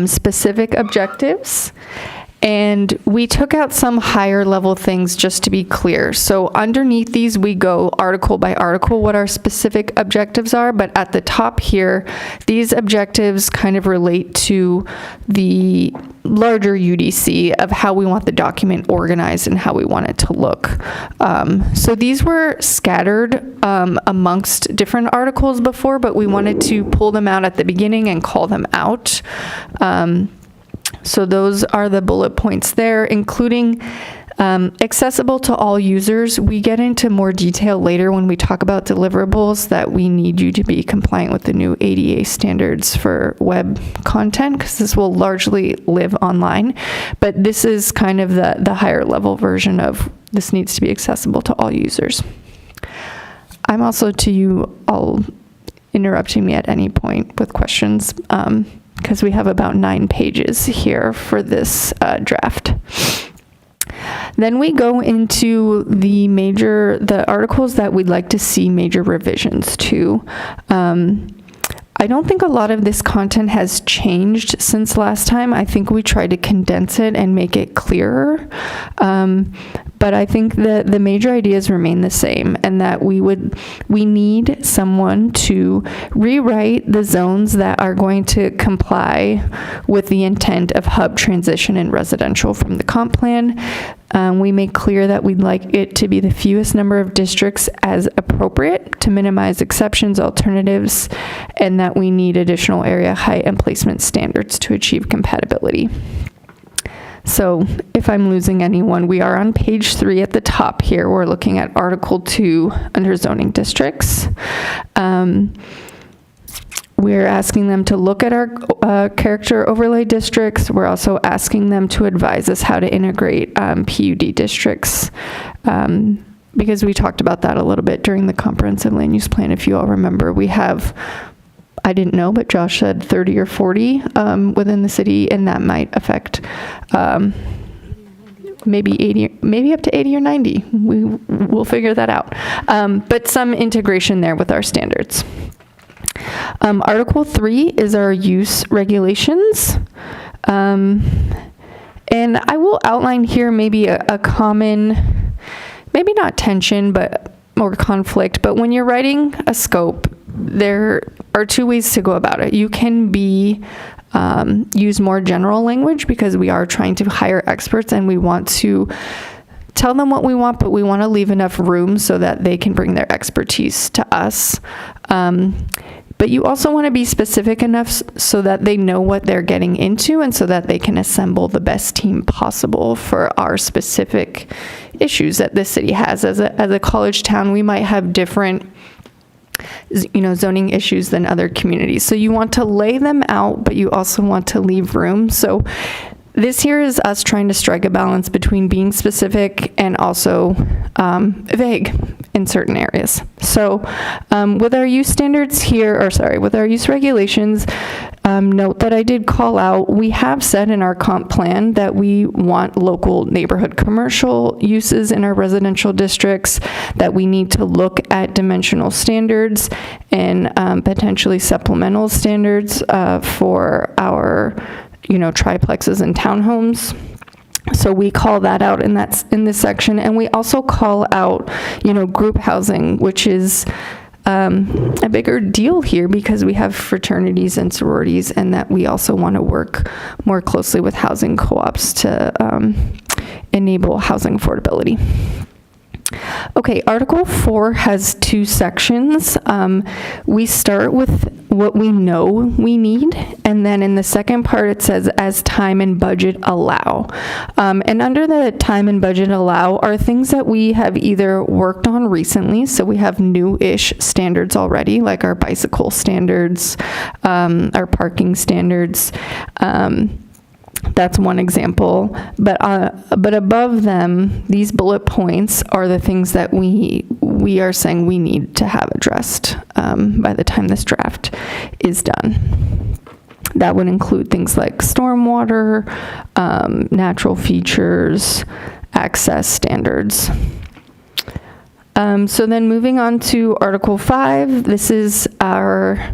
specific objectives. And we took out some higher level things just to be clear. So underneath these, we go article by article what our specific objectives are. But at the top here, these objectives kind of relate to the larger UDC of how we want the document organized and how we want it to look. So these were scattered amongst different articles before, but we wanted to pull them out at the beginning and call them out. So those are the bullet points there, including accessible to all users. We get into more detail later when we talk about deliverables that we need you to be compliant with the new ADA standards for web content, because this will largely live online. But this is kind of the higher level version of this needs to be accessible to all users. I'm also to you all interrupting me at any point with questions, because we have about 9 pages here for this draft. Then we go into the articles that we'd like to see major revisions to. I don't think a lot of this content has changed since last time. I think we tried to condense it and make it clearer. But I think that the major ideas remain the same, and that we need someone to rewrite the zones that are going to comply with the intent of hub transition and residential from the comp plan. We make clear that we'd like it to be the fewest number of districts as appropriate to minimize exceptions, alternatives, and that we need additional area height and placement standards to achieve compatibility. So if I'm losing anyone, we are on page 3 at the top here. We're looking at Article 2 under zoning districts. We're asking them to look at our character overlay districts. We're also asking them to advise us how to integrate PUD districts, because we talked about that a little bit during the comprehensive land use plan. If you all remember, we have, I didn't know, but Josh said 30 or 40 within the city, and that might affect maybe 80, maybe up to 80 or 90. We'll figure that out. But some integration there with our standards. Article 3 is our use regulations. And I will outline here maybe a common, maybe not tension, or conflict, but when you're writing a scope, there are 2 ways to go about it. You can use more general language because we are trying to hire experts and we want to tell them what we want, but we want to leave enough room so that they can bring their expertise to us. But you also want to be specific enough so that they know what they're getting into and so that they can assemble the best team possible for our specific issues that this city has. As a college town, we might have different zoning issues than other communities. So you want to lay them out, but you also want to leave room. So this here is us trying to strike a balance between being specific and also vague in certain areas. So with our use standards here, with our use regulations, note that I did call out, we have said in our comp plan that we want local neighborhood commercial uses in our residential districts, that we need to look at dimensional standards and potentially supplemental standards for our triplexes and townhomes. So we call that out, and that's in this section. And we also call out, group housing, which is a bigger deal here because we have fraternities and sororities, and that we also want to work more closely with housing co-ops to enable housing affordability. Okay, Article 4 has 2 sections. We start with what we know we need, and then in the second part it says, as time and budget allow. And under the time and budget allow are things that we have either worked on recently, so we have new-ish standards already, like our bicycle standards, our parking standards. That's one example, but above them, these bullet points are the things that we are saying we need to have addressed by the time this draft is done. That would include things like stormwater, natural features, access standards. So then moving on to Article 5, this is our...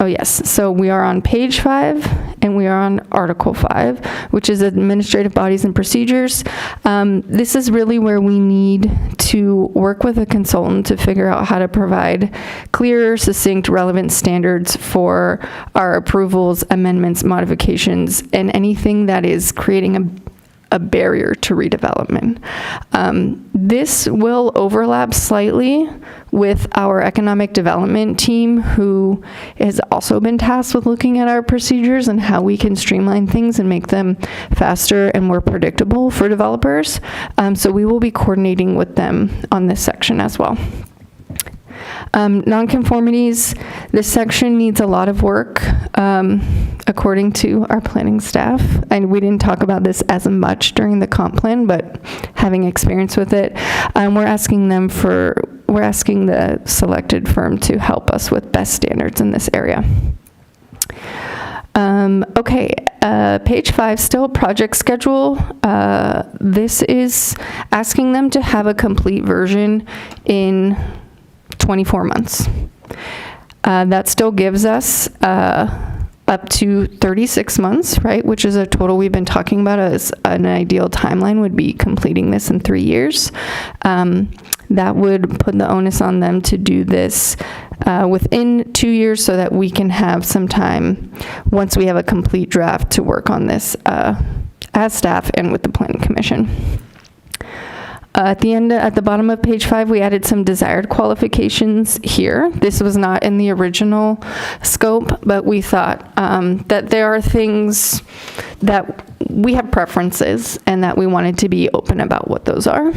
Oh yes, so we are on page 5 and we are on Article 5, which is administrative bodies and procedures. This is really where we need to work with a consultant to figure out how to provide clear, succinct, relevant standards for our approvals, amendments, modifications, and anything that is creating a barrier to redevelopment. This will overlap slightly with our economic development team, who has also been tasked with looking at our procedures and how we can streamline things and make them faster and more predictable for developers. So we will be coordinating with them on this section as well. Nonconformities, this section needs a lot of work, according to our planning staff. And we didn't talk about this as much during the comp plan, but having experience with it, we're asking the selected firm to help us with best standards in this area. Okay, page 5, still project schedule. This is asking them to have a complete version in 24 months. That still gives us up to 36 months, right? Which is a total we've been talking about as an ideal timeline would be completing this in 3 years. That would put the onus on them to do this within 2 years so that we can have some time once we have a complete draft to work on this as staff and with the Planning Commission. At the bottom of page 5, we added some desired qualifications here. This was not in the original scope, but we thought that there are things that we have preferences and that we wanted to be open about what those are.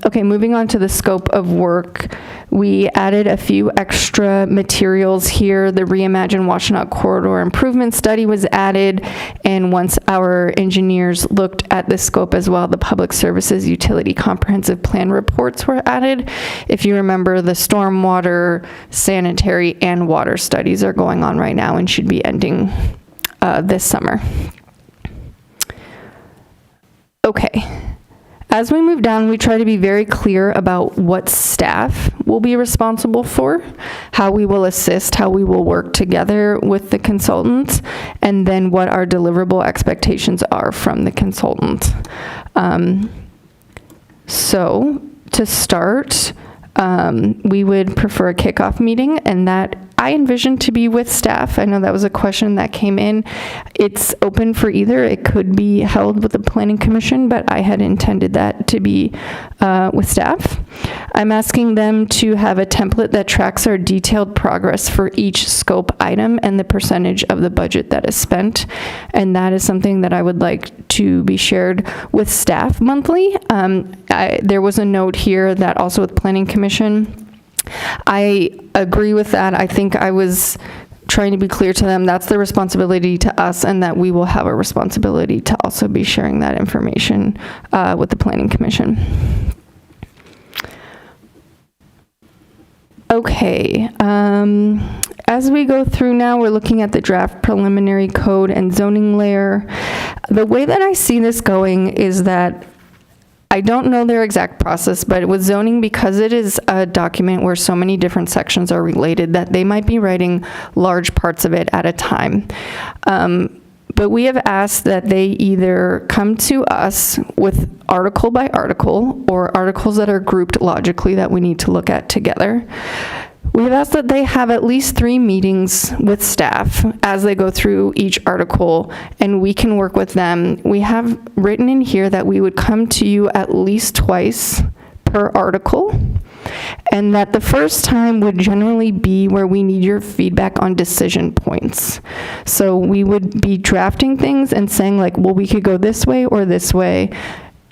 Okay, moving on to the scope of work, we added a few extra materials here. The Reimagine Washtenaw Corridor Improvement Study was added, and once our engineers looked at the scope as well, the Public Services Utility Comprehensive Plan reports were added. If you remember, the stormwater, sanitary, and water studies are going on right now and should be ending this summer. Okay. As we move down, we try to be very clear about what staff will be responsible for, how we will assist, how we will work together with the consultants, and then what our deliverable expectations are from the consultant. So to start, we would prefer a kickoff meeting, and that I envision to be with staff. I know that was a question that came in. It's open for either. It could be held with the Planning Commission, but I had intended that to be with staff. I'm asking them to have a template that tracks our detailed progress for each scope item and the percentage of the budget that is spent. And that is something that I would like to be shared with staff monthly. There was a note here that also with Planning Commission, I agree with that. I think I was trying to be clear to them that's the responsibility to us, and that we will have a responsibility to also be sharing that information with the Planning Commission. Okay, as we go through now, we're looking at the draft preliminary code and zoning layer. The way that I see this going is that I don't know their exact process, but with zoning, because it is a document where so many different sections are related, that they might be writing large parts of it at a time. But we have asked that they either come to us with article by article or articles that are grouped logically that we need to look at together. We've asked that they have at least 3 meetings with staff as they go through each article, and we can work with them. We have written in here that we would come to you at least twice per article, and that the first time would generally be where we need your feedback on decision points. So we would be drafting things and saying like, well, we could go this way or this way.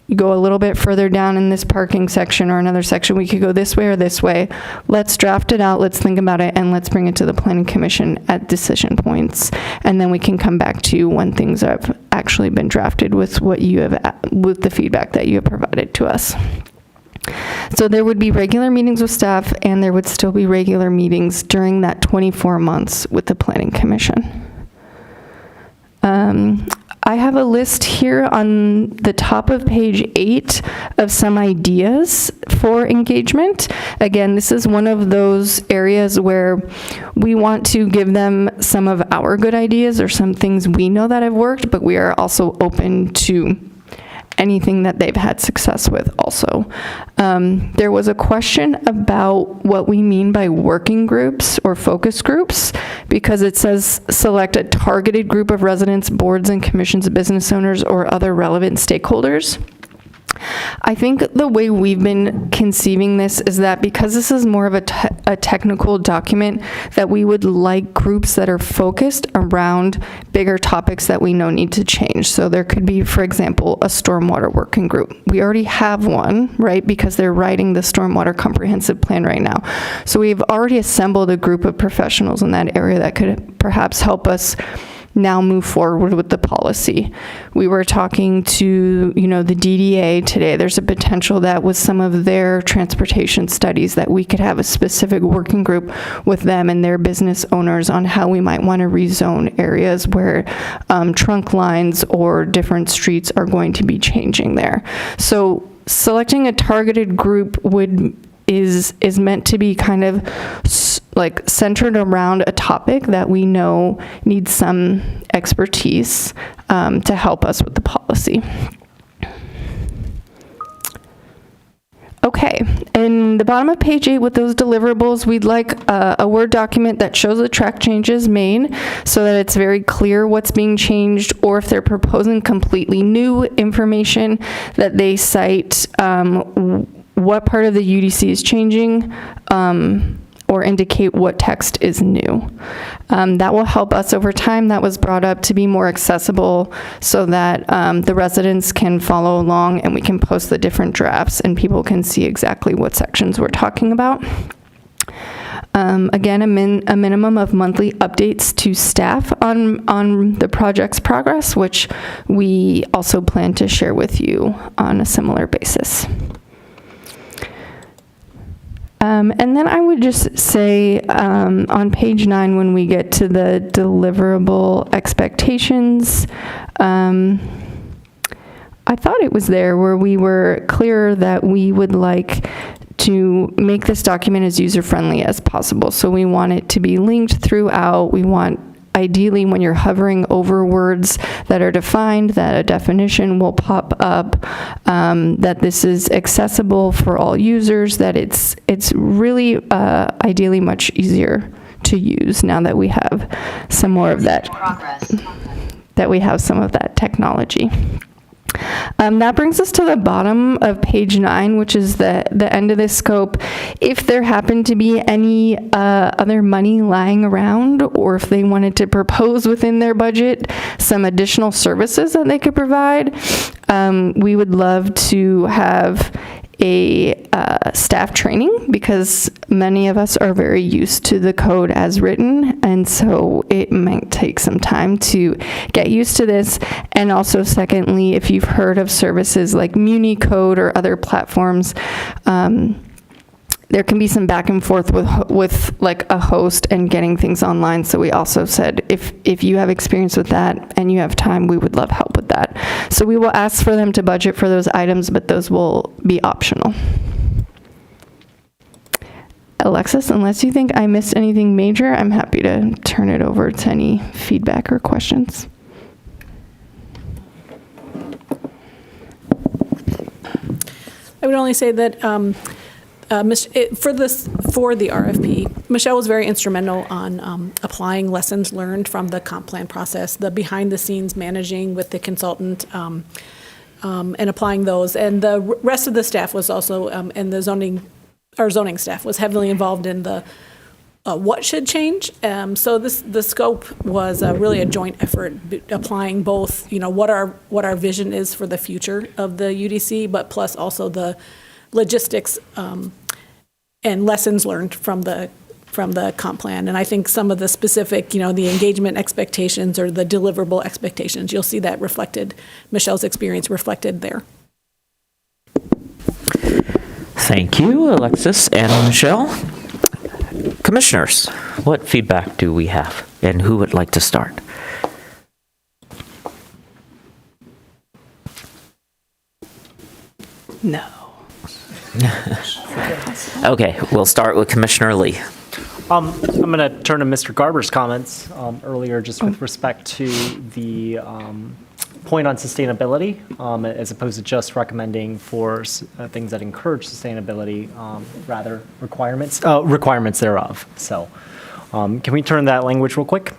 You go a little bit further down in this parking section or another section, we could go this way or this way. Let's draft it out, let's think about it, and let's bring it to the Planning Commission at decision points. And then we can come back to you when things have actually been drafted with what you have, with the feedback that you have provided to us. So there would be regular meetings with staff, and there would still be regular meetings during that 24 months with the Planning Commission. I have a list here on the top of page 8 of some ideas for engagement. Again, this is one of those areas where we want to give them some of our good ideas or some things we know that have worked, but we are also open to anything that they've had success with also. There was a question about what we mean by working groups or focus groups, because it says select a targeted group of residents, boards and commissions, business owners, or other relevant stakeholders. I think the way we've been conceiving this is that because this is more of a technical document, that we would like groups that are focused around bigger topics that we know need to change. So there could be, for example, a stormwater working group. We already have one, right, because they're writing the stormwater comprehensive plan right now. So we've already assembled a group of professionals in that area that could perhaps help us now move forward with the policy. We were talking to, the DDA today. There's a potential that with some of their transportation studies that we could have a specific working group with them and their business owners on how we might want to rezone areas where trunk lines or different streets are going to be changing there. So selecting a targeted group is meant to be kind of like centered around a topic that we know needs some expertise to help us with the policy. Okay, in the bottom of page 8 with those deliverables, we'd like a Word document that shows the track changes made so that it's very clear what's being changed, or if they're proposing completely new information, that they cite what part of the UDC is changing, or indicate what text is new. That will help us over time. That was brought up to be more accessible so that the residents can follow along and we can post the different drafts and people can see exactly what sections we're talking about. Again, a minimum of monthly updates to staff on the project's progress, which we also plan to share with you on a similar basis. And then I would just say on page 9, when we get to the deliverable expectations, I thought it was there where we were clear that we would like to make this document as user-friendly as possible. So we want it to be linked throughout. We want, ideally, when you're hovering over words that are defined, that a definition will pop up, that this is accessible for all users, that it's really ideally much easier to use now that we have some more of that, that we have some of that technology. That brings us to the bottom of page 9, which is the end of this scope. If there happened to be any other money lying around, or if they wanted to propose within their budget some additional services that they could provide, we would love to have a staff training, because many of us are very used to the code as written, and so it might take some time to get used to this. And also, secondly, if you've heard of services like MuniCode or other platforms, there can be some back and forth with like a host and getting things online. So we also said if you have experience with that and you have time, we would love help with that. So we will ask for them to budget for those items, but those will be optional. Alexis, unless you think I missed anything major, I'm happy to turn it over to any feedback or questions. I would only say that for the RFP, Michelle was very instrumental on applying lessons learned from the comp plan process, the behind-the-scenes managing with the consultant, and applying those. And the rest of the staff was also, and the zoning staff was heavily involved in the what should change. So the scope was really a joint effort, applying both, what our vision is for the future of the UDC, but plus also the logistics and lessons learned from the comp plan. And I think some of the specific, the engagement expectations or the deliverable expectations, you'll see that reflected, Michelle's experience reflected there. Thank you, Alexis and Michelle. Commissioners, what feedback do we have, and who would like to start? No. Okay, we'll start with Commissioner Lee. I'm going to turn to Mr. Garber's comments earlier, just with respect to the point on sustainability, as opposed to just recommending for things that encourage sustainability, rather requirements thereof. So, can we turn that language real quick?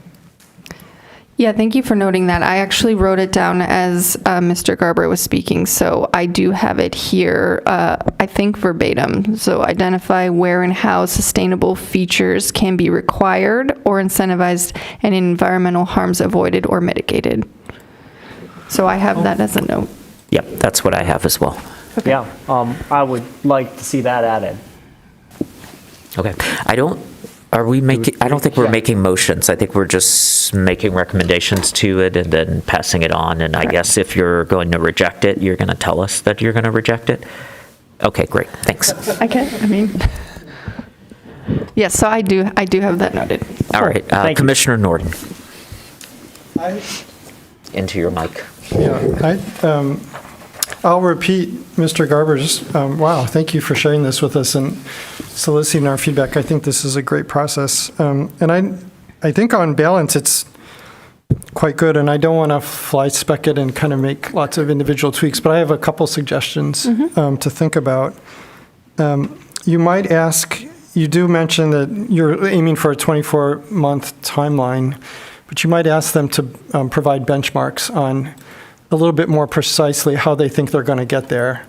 Yeah, thank you for noting that. I actually wrote it down as Mr. Garber was speaking, so I do have it here, I think verbatim. So identify where and how sustainable features can be required or incentivized and environmental harms avoided or mitigated. So I have that as a note. Yep, that's what I have as well. Okay. Yeah, I would like to see that added. Okay, I don't think we're making motions. I think we're just making recommendations to it and then passing it on. And I guess if you're going to reject it, you're going to tell us that you're going to reject it. Okay, great. Thanks. Yes, so I do have that noted. All right, Commissioner Norton. Into your mic. Yeah, I'll repeat Mr. Garber's, wow, thank you for sharing this with us and soliciting our feedback. I think this is a great process. And I think on balance, it's quite good, and I don't want to fly spec it and kind of make lots of individual tweaks, but I have a couple suggestions to think about. You might ask, you do mention that you're aiming for a 24-month timeline, but you might ask them to provide benchmarks on a little bit more precisely how they think they're going to get there,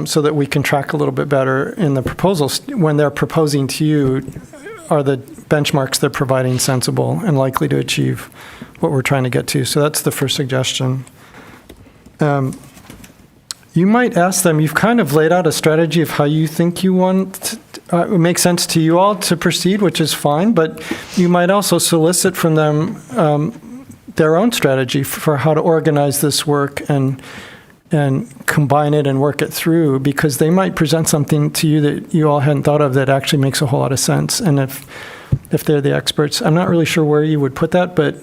so that we can track a little bit better in the proposals. When they're proposing to you, are the benchmarks they're providing sensible and likely to achieve what we're trying to get to? So that's the first suggestion. You might ask them, you've kind of laid out a strategy of how you think you want it makes sense to you all to proceed, which is fine, but you might also solicit from them their own strategy for how to organize this work and combine it and work it through, because they might present something to you that you all hadn't thought of that actually makes a whole lot of sense. And if they're the experts, I'm not really sure where you would put that, but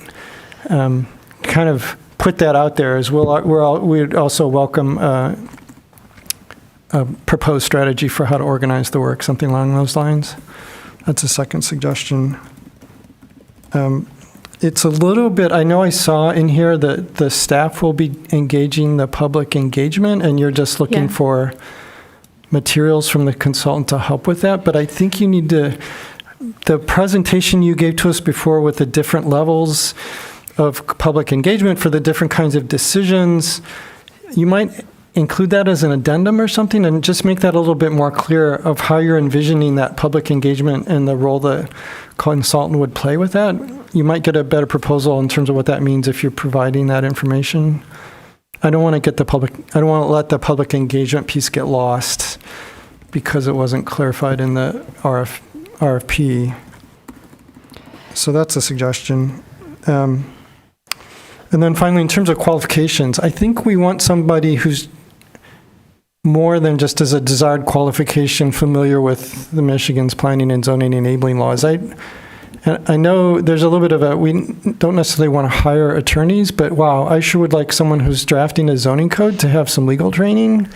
kind of put that out there as well. We'd also welcome a proposed strategy for how to organize the work, something along those lines. That's a second suggestion. It's a little bit, I know I saw in here that the staff will be engaging the public engagement, and you're just looking for materials from the consultant to help with that, but I think you need to, the presentation you gave to us before with the different levels of public engagement for the different kinds of decisions, you might include that as an addendum or something and just make that a little bit more clear of how you're envisioning that public engagement and the role the consultant would play with that. You might get a better proposal in terms of what that means if you're providing that information. I don't want to let the public engagement piece get lost because it wasn't clarified in the RFP. So that's a suggestion. And then finally, in terms of qualifications, I think we want somebody who's more than just as a desired qualification familiar with the Michigan's planning and zoning enabling laws. I know there's a little bit of we don't necessarily want to hire attorneys, but wow, I sure would like someone who's drafting a zoning code to have some legal training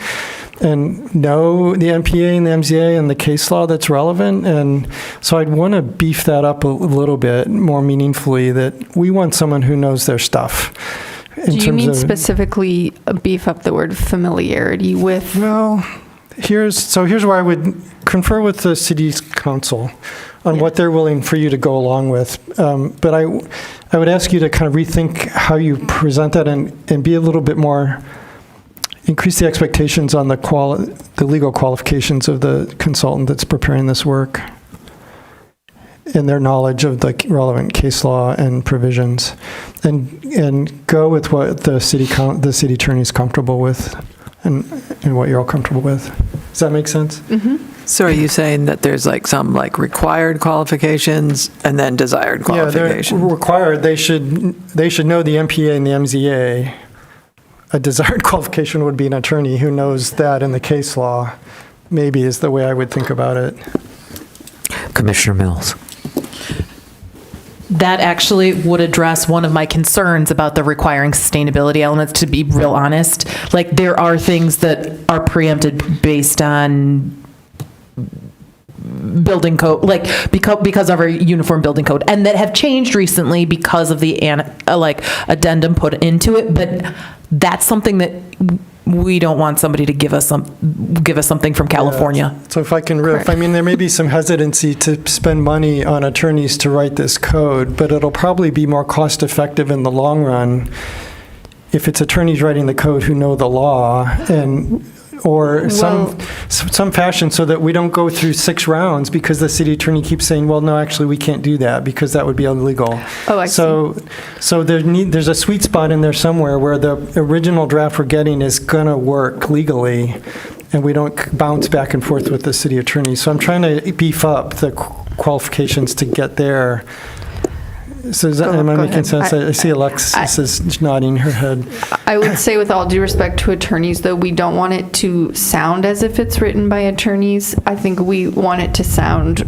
and know the MPA and the MZA and the case law that's relevant. And so I'd want to beef that up a little bit more meaningfully, that we want someone who knows their stuff. Do you mean specifically beef up the word familiarity with? Well, here's where I would confer with the city's council on what they're willing for you to go along with. But I would ask you to kind of rethink how you present that and be a little bit more, increase the expectations on the legal qualifications of the consultant that's preparing this work and their knowledge of the relevant case law and provisions, and go with what the city attorney is comfortable with and what you're all comfortable with. Does that make sense? Mm-hmm. So are you saying that there's some required qualifications and then desired qualifications? Yeah, they're required. They should know the MPA and the MZA. A desired qualification would be an attorney who knows that in the case law, maybe is the way I would think about it. Commissioner Mills. That actually would address one of my concerns about the requiring sustainability elements, to be real honest. There are things that are preempted based on building code, because of our uniform building code, and that have changed recently because of the addendum put into it. But that's something that we don't want somebody to give us something from California. Yeah. So if I can riff, there may be some hesitancy to spend money on attorneys to write this code, but it'll probably be more cost effective in the long run if it's attorneys writing the code who know the law or some fashion, so that we don't go through 6 rounds because the city attorney keeps saying, well, no, actually we can't do that because that would be illegal. Oh, I see. So there's a sweet spot in there somewhere where the original draft we're getting is going to work legally, and we don't bounce back and forth with the city attorney. So I'm trying to beef up the qualifications to get there. So am I making sense? I see Alexis is nodding her head. I would say, with all due respect to attorneys, though, we don't want it to sound as if it's written by attorneys. I think we want it to sound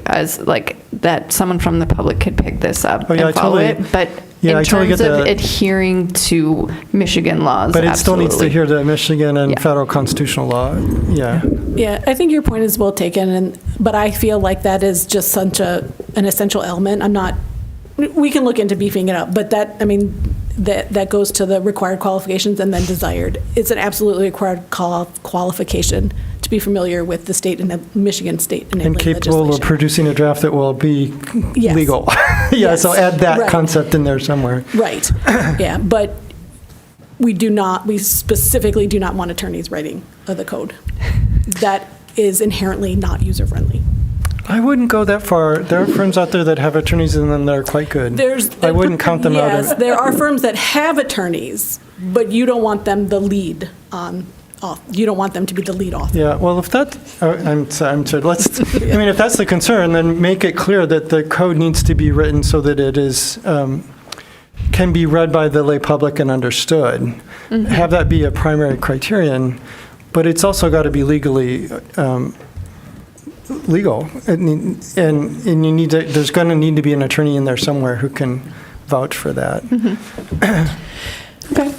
as that someone from the public could pick this up and follow it. But in terms of adhering to Michigan laws, but it still needs to adhere to Michigan and federal constitutional law. Yeah, I think your point is well taken, but I feel like that is just such an essential element. We can look into beefing it up, but that goes to the required qualifications and then desired. It's an absolutely required qualification to be familiar with the state and Michigan state enabling And capable of legislation. producing a draft that will be Yes. legal. Yeah, Yes. so add that Right. concept in there somewhere. Right, yeah, but we specifically do not want attorneys writing the code. That is inherently not user-friendly. I wouldn't go that far. There are firms out there that have attorneys in them that are quite good. I wouldn't count them out. Yes, there are firms that have attorneys, but you don't want them the lead on, you don't want them to be the lead author. Yeah, well, if that, I'm sorry, let's, I mean, if that's the concern, then make it clear that the code needs to be written so that it is, can be read by the lay public and understood. Mm-hmm. Have that be a primary criterion, but it's also got to be legally, legal. And you need to, there's going to need to be an attorney in there somewhere who can vouch for that. Okay.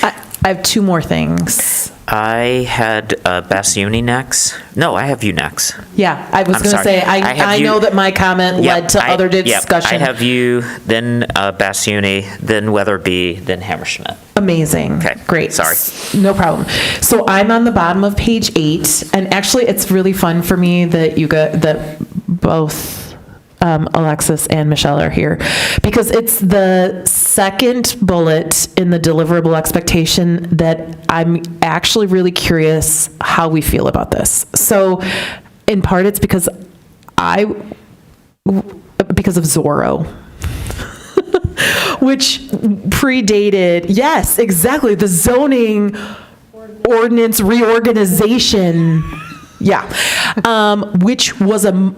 I have two more things. I had Bassioni next. No, I have you next. Yeah, I was I'm going to sorry. say, have I you- know that my comment Yep, led to other discussion. I have you, then Bassioni, then Weatherby, then Hammerschmidt. Amazing. Okay, Great. sorry. No problem. So I'm on the bottom of page 8, and actually it's really fun for me that that both Alexis and Michelle are here, because it's the second bullet in the deliverable expectation that I'm actually really curious how we feel about this. So in part it's because of Zorro. Which predated, yes, exactly, the zoning ordinance reorganization, yeah, which was a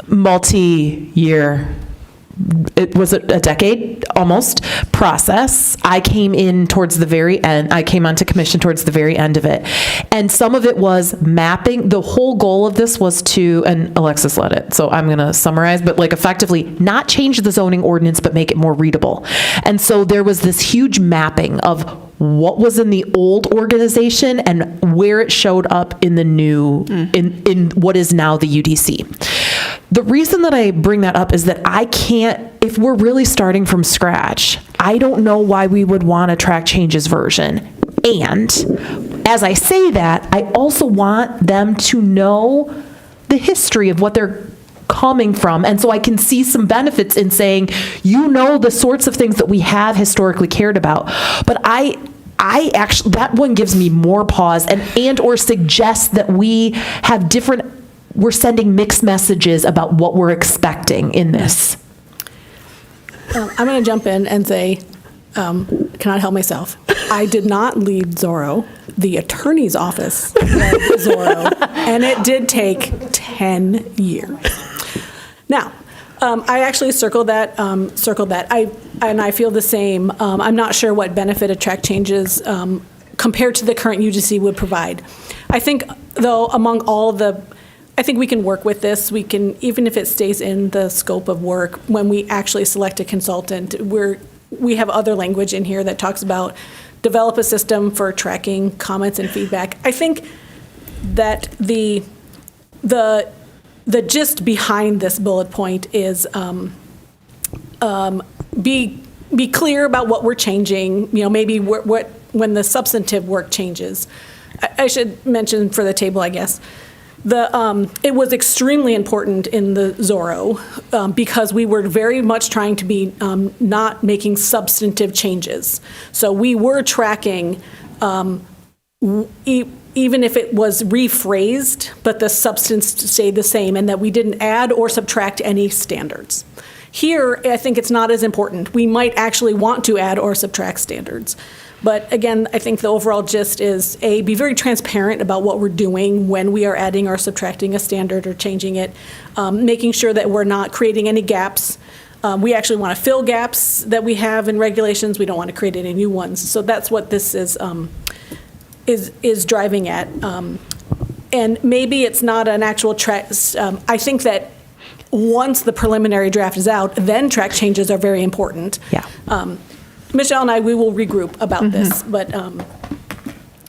multi-year, it was a decade almost process. I came in towards the very end. I came onto commission towards the very end of it. And some of it was mapping. The whole goal of this was to, and Alexis led it, so I'm going to summarize, but like effectively not change the zoning ordinance, but make it more readable. And so there was this huge mapping of what was in the old organization and where it showed up in the new, in what is now the UDC. The reason that I bring that up is that I can't, if we're really starting from scratch, I don't know why we would want a track changes version. And as I say that, I also want them to know the history of what they're coming from. And so I can see some benefits in saying, you know, the sorts of things that we have historically cared about. But I actually, that one gives me more pause and or suggests that we have different, we're sending mixed messages about what we're expecting in this. I'm going to jump in and say, cannot help myself. I did not lead Zorro. The attorney's office led Zorro, and it did take 10 years. Now, I actually circled that. I feel the same. I'm not sure what benefit a track changes compared to the current UGC would provide. I think, though, among all the, I think we can work with this. We can, even if it stays in the scope of work, when we actually select a consultant, we have other language in here that talks about develop a system for tracking comments and feedback. I think that the gist behind this bullet point is be clear about what we're changing. You know, maybe when the substantive work changes. I should mention for the table, I guess. It was extremely important in the Zorro because we were very much trying to be not making substantive changes. So we were tracking, even if it was rephrased, but the substance stayed the same, and that we didn't add or subtract any standards. Here, I think it's not as important. We might actually want to add or subtract standards. But again, I think the overall gist is, A, be very transparent about what we're doing when we are adding or subtracting a standard or changing it, making sure that we're not creating any gaps. We actually want to fill gaps that we have in regulations. We don't want to create any new ones. So that's what this is driving at. And maybe it's not an actual track. I think that once the preliminary draft is out, then track changes are very important. Yeah. Michelle and I, we will regroup about this, but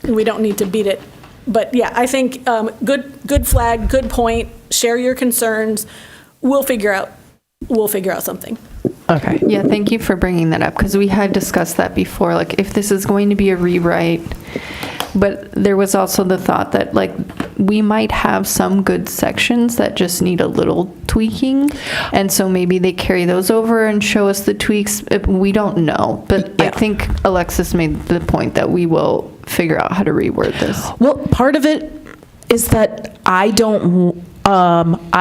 we don't need to beat it. But yeah, I think good flag, good point. Share your concerns. We'll figure out something. Okay. Yeah, thank you for bringing that up, because we had discussed that before. Like, if this is going to be a rewrite, But there was also the thought that, like, we might have some good sections that just need a little tweaking. And so maybe they carry those over and show us the tweaks. We don't know. But I think Alexis made the point that we will figure out how to reword this. Well, part of it is that I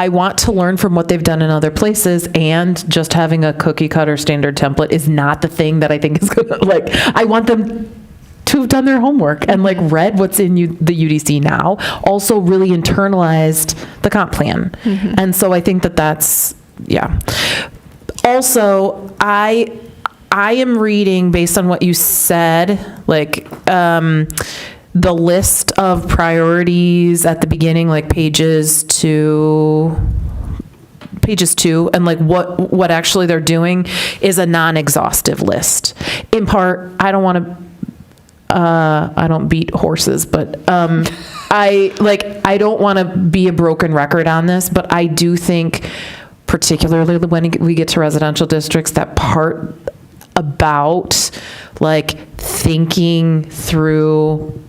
want to learn from what they've done in other places, and just having a cookie cutter standard template is not the thing that I think is gonna, like, I want them to have done their homework and like read what's in the UDC now, also really internalized the comp plan. And so I think that that's, yeah. Also, I am reading, based on what you said, like, the list of priorities at the beginning, like pages 2, and like what actually they're doing is a non-exhaustive list. In part, I don't beat horses, but I don't want to be a broken record on this, but I do think, particularly when we get to residential districts, that part about like thinking through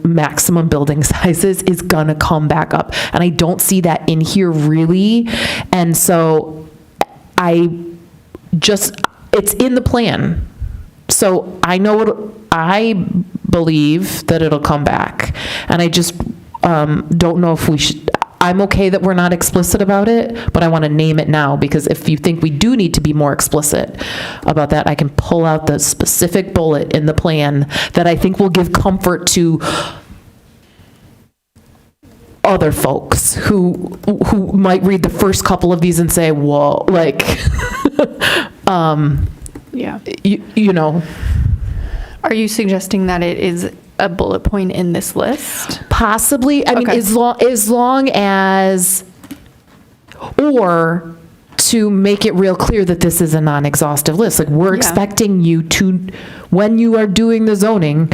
maximum building sizes is gonna come back up, and I don't see that in here really. And so it's in the plan, so I I believe that it'll come back, and I just don't know if we should. I'm okay that we're not explicit about it, but I want to name it now, because if you think we do need to be more explicit about that, I can pull out the specific bullet in the plan that I think will give comfort to other folks who might read the first couple of these and say, whoa, like, Yeah. you know. Are you suggesting that it is a bullet point in this list? Possibly. I mean, as long as, or to make it real clear that this is a non-exhaustive list. Like, we're expecting you to, when you are doing the zoning,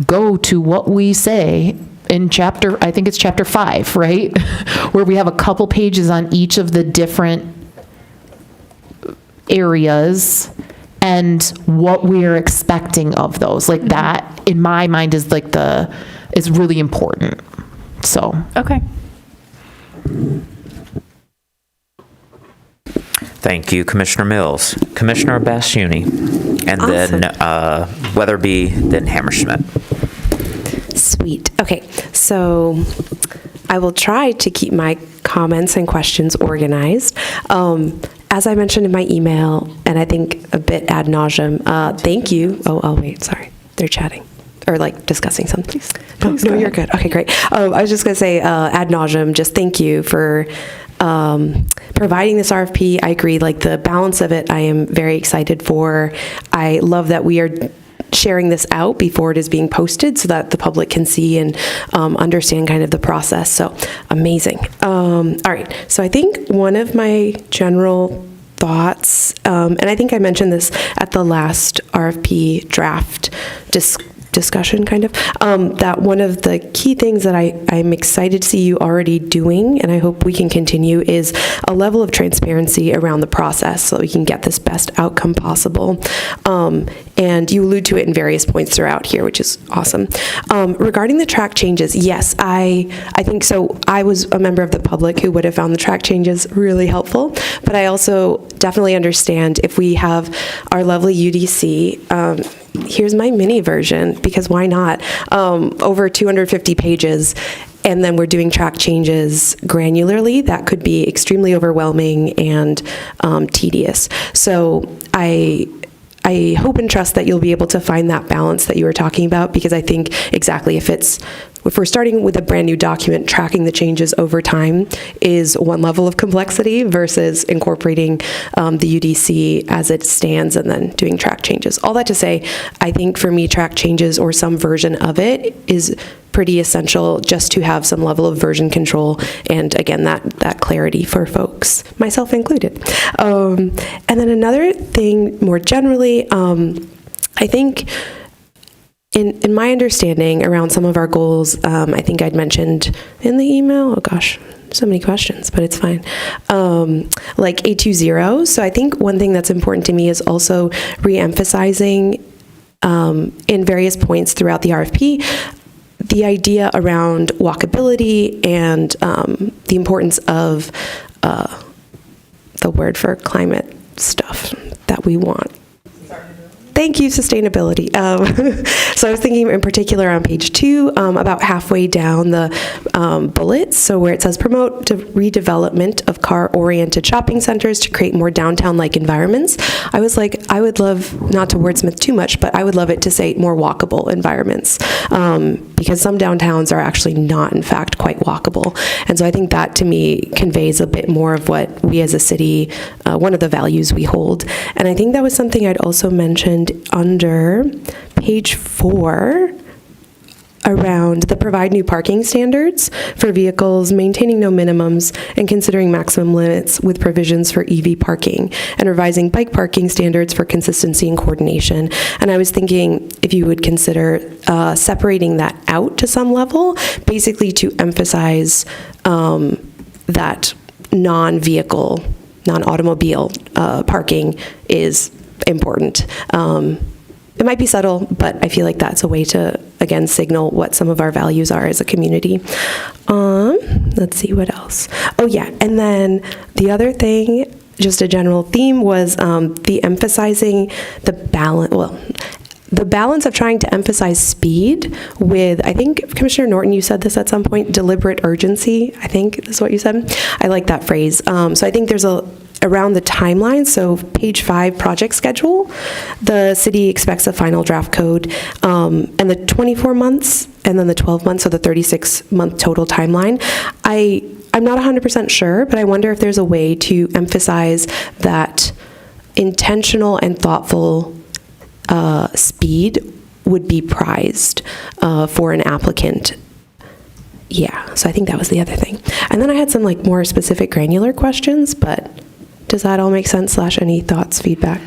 go to what we say in I think it's chapter 5, right? Where we have a couple pages on each of the different areas and what we are expecting of those. Like, that, in my mind, is like is really important. So. Okay. Thank you, Commissioner Mills. Commissioner Basciuni, and then Weatherby, then Hammerschmidt. Sweet. Okay, so I will try to keep my comments and questions organized. As I mentioned in my email, and I think a bit ad nauseum, thank you. Oh, wait, sorry. They're chatting or like discussing something. No, you're good. Okay, great. I was just going to say ad nauseum, just thank you for providing this RFP. I agree, like the balance of it, I am very excited for. I love that we are sharing this out before it is being posted so that the public can see and understand kind of the process. So amazing. All right. So I think one of my general thoughts, and I think I mentioned this at the last RFP draft discussion kind of, that one of the key things that I'm excited to see you already doing, and I hope we can continue, is a level of transparency around the process so that we can get this best outcome possible. And you allude to it in various points throughout here, which is awesome. Regarding the track changes, yes, I think so. I was a member of the public who would have found the track changes really helpful, but I also definitely understand if we have our lovely UDC, here's my mini version, because why not? Over 250 pages, and then we're doing track changes granularly. That could be extremely overwhelming and tedious. So I hope and trust that you'll be able to find that balance that you were talking about, because I think exactly if we're starting with a brand new document, tracking the changes over time is one level of complexity versus incorporating the UDC as it stands and then doing track changes. All that to say, I think for me, track changes or some version of it is pretty essential just to have some level of version control and, again, that clarity for folks, myself included. And then another thing more generally, I think in my understanding around some of our goals, I think I'd mentioned in the email, oh gosh, so many questions, but it's fine, like A20. So I think one thing that's important to me is also re-emphasizing in various points throughout the RFP, the idea around walkability and the importance of the word for climate stuff that we want. Thank you, sustainability. So I was thinking in particular on page 2, about halfway down the bullets, so where it says promote redevelopment of car-oriented shopping centers to create more downtown-like environments. I was like, I would love, not to wordsmith too much, but I would love it to say more walkable environments, because some downtowns are actually not, in fact, quite walkable. And so I think that, to me, conveys a bit more of what we as a city, one of the values we hold. And I think that was something I'd also mentioned under page 4 around the provide new parking standards for vehicles, maintaining no minimums, and considering maximum limits with provisions for EV parking, and revising bike parking standards for consistency and coordination. And I was thinking if you would consider separating that out to some level, basically to emphasize that non-vehicle, non-automobile parking is important. It might be subtle, but I feel like that's a way to, again, signal what some of our values are as a community. Let's see, what else? Oh, yeah, and then the other thing, just a general theme, was the emphasizing the balance of trying to emphasize speed with, I think, Commissioner Norton, you said this at some point, deliberate urgency, I think is what you said. I like that phrase. So I think there's around the timeline, so page 5, project schedule, the city expects a final draft code, and the 24 months, and then the 12 months, so the 36-month total timeline. I'm not 100% sure, but I wonder if there's a way to emphasize that intentional and thoughtful speed would be prized for an applicant. Yeah, so I think that was the other thing. And then I had some more specific granular questions, but does that all make sense? / any thoughts, feedback,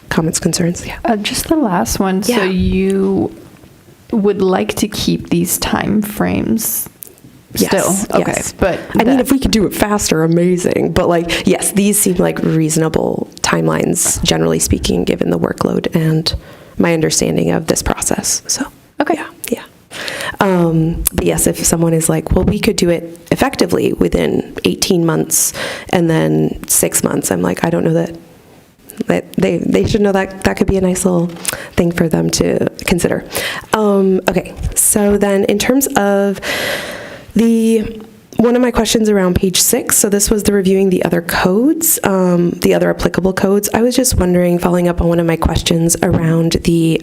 comments, concerns? Yeah. Just the last one. Yeah. So you would like to keep these time frames still? Yes, okay. Yes. But I mean, if we could do it faster, amazing. But yes, these seem like reasonable timelines, generally speaking, given the workload and my understanding of this process. So, okay. Yeah. But yes, if someone is like, well, we could do it effectively within 18 months and then 6 months, I'm like, I don't know that they should know that could be a nice little thing for them to consider. Okay, so then in terms of one of my questions around page 6, so this was the reviewing the other codes, the other applicable codes. I was just wondering, following up on one of my questions around the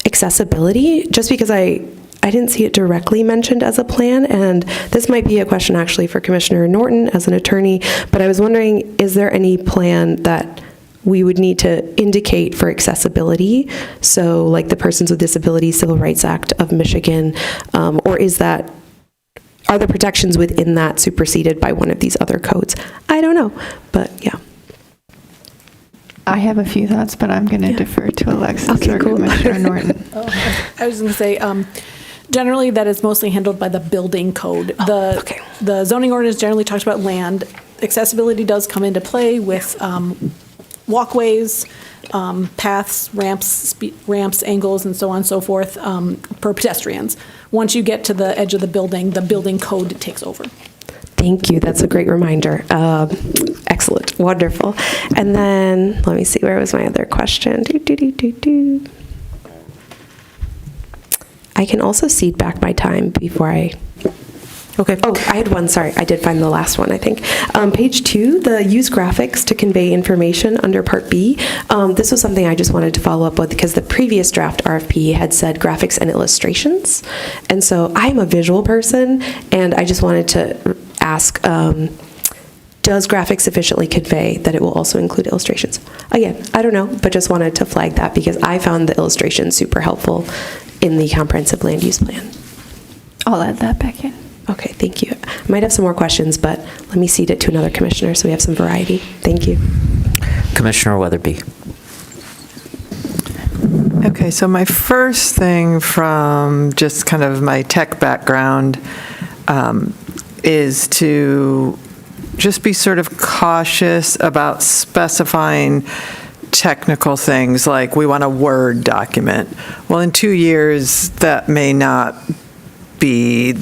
accessibility, just because I didn't see it directly mentioned as a plan, and this might be a question actually for Commissioner Norton as an attorney, but I was wondering, is there any plan that we would need to indicate for accessibility? So like the Persons with Disabilities Civil Rights Act of Michigan, or are the protections within that superseded by one of these other codes? I don't know, but yeah. I have a few thoughts, but I'm going to defer to Alexis or Commissioner Norton. I was going to say, generally that is mostly handled by the building code. The zoning ordinance generally talks about land. Accessibility does come into play with walkways, paths, ramps, angles, and so on and so forth for pedestrians. Once you get to the edge of the building code takes over. Thank you. That's a great reminder. Excellent. Wonderful. And then, let me see, where was my other question? I can also cede back my time before Okay. Oh, I had one. Sorry. I did find the last one, I think. Page 2, the use graphics to convey information under Part B. This was something I just wanted to follow up with because the previous draft RFP had said graphics and illustrations. And so I'm a visual person, and I just wanted to ask, does graphics sufficiently convey that it will also include illustrations? Again, I don't know, but just wanted to flag that because I found the illustrations super helpful in the comprehensive land use plan. I'll add that back in. Okay, thank you. I might have some more questions, but let me cede it to another commissioner so we have some variety. Thank you. Commissioner Weatherby. Okay, so my first thing from just kind of my tech background is to just be sort of cautious about specifying technical things like we want a Word document. Well, in 2 years, that may not be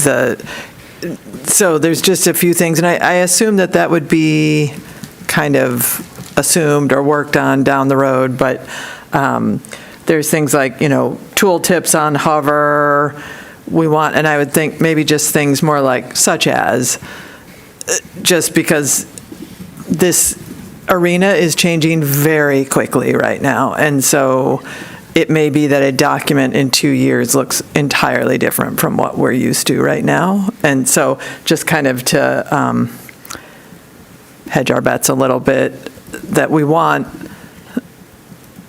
so there's just a few things, and I assume that would be kind of assumed or worked on down the road, but there's things like, tool tips on hover, and I would think maybe just things more like such as, just because this arena is changing very quickly right now. And so it may be that a document in 2 years looks entirely different from what we're used to right now. And so just kind of to hedge our bets a little bit, that we want,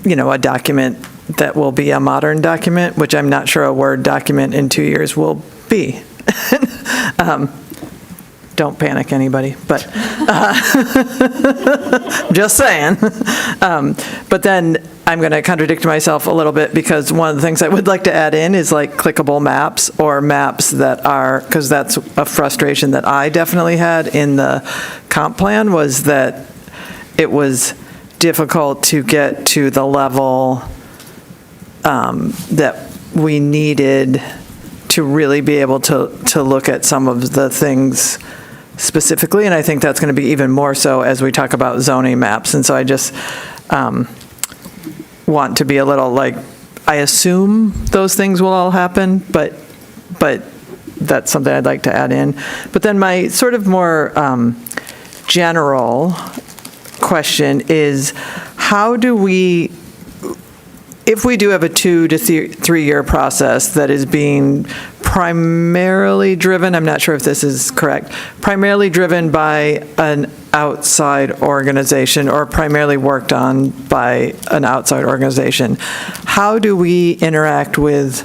a document that will be a modern document, which I'm not sure a Word document in 2 years will be. Don't panic, anybody, but just saying. But then I'm going to contradict myself a little bit, because one of the things I would like to add in is like clickable maps, or maps that are, because that's a frustration that I definitely had in the comp plan, was that it was difficult to get to the level that we needed to really be able to look at some of the things specifically, and I think that's going to be even more so as we talk about zoning maps. And so I just want to be a little like, I assume those things will all happen, but that's something I'd like to add in. But then my sort of more general question is, how do we, if we do have a 2 to 3 year process that is being primarily driven, I'm not sure if this is correct, primarily driven by an outside organization, or primarily worked on by an outside organization, how do we interact with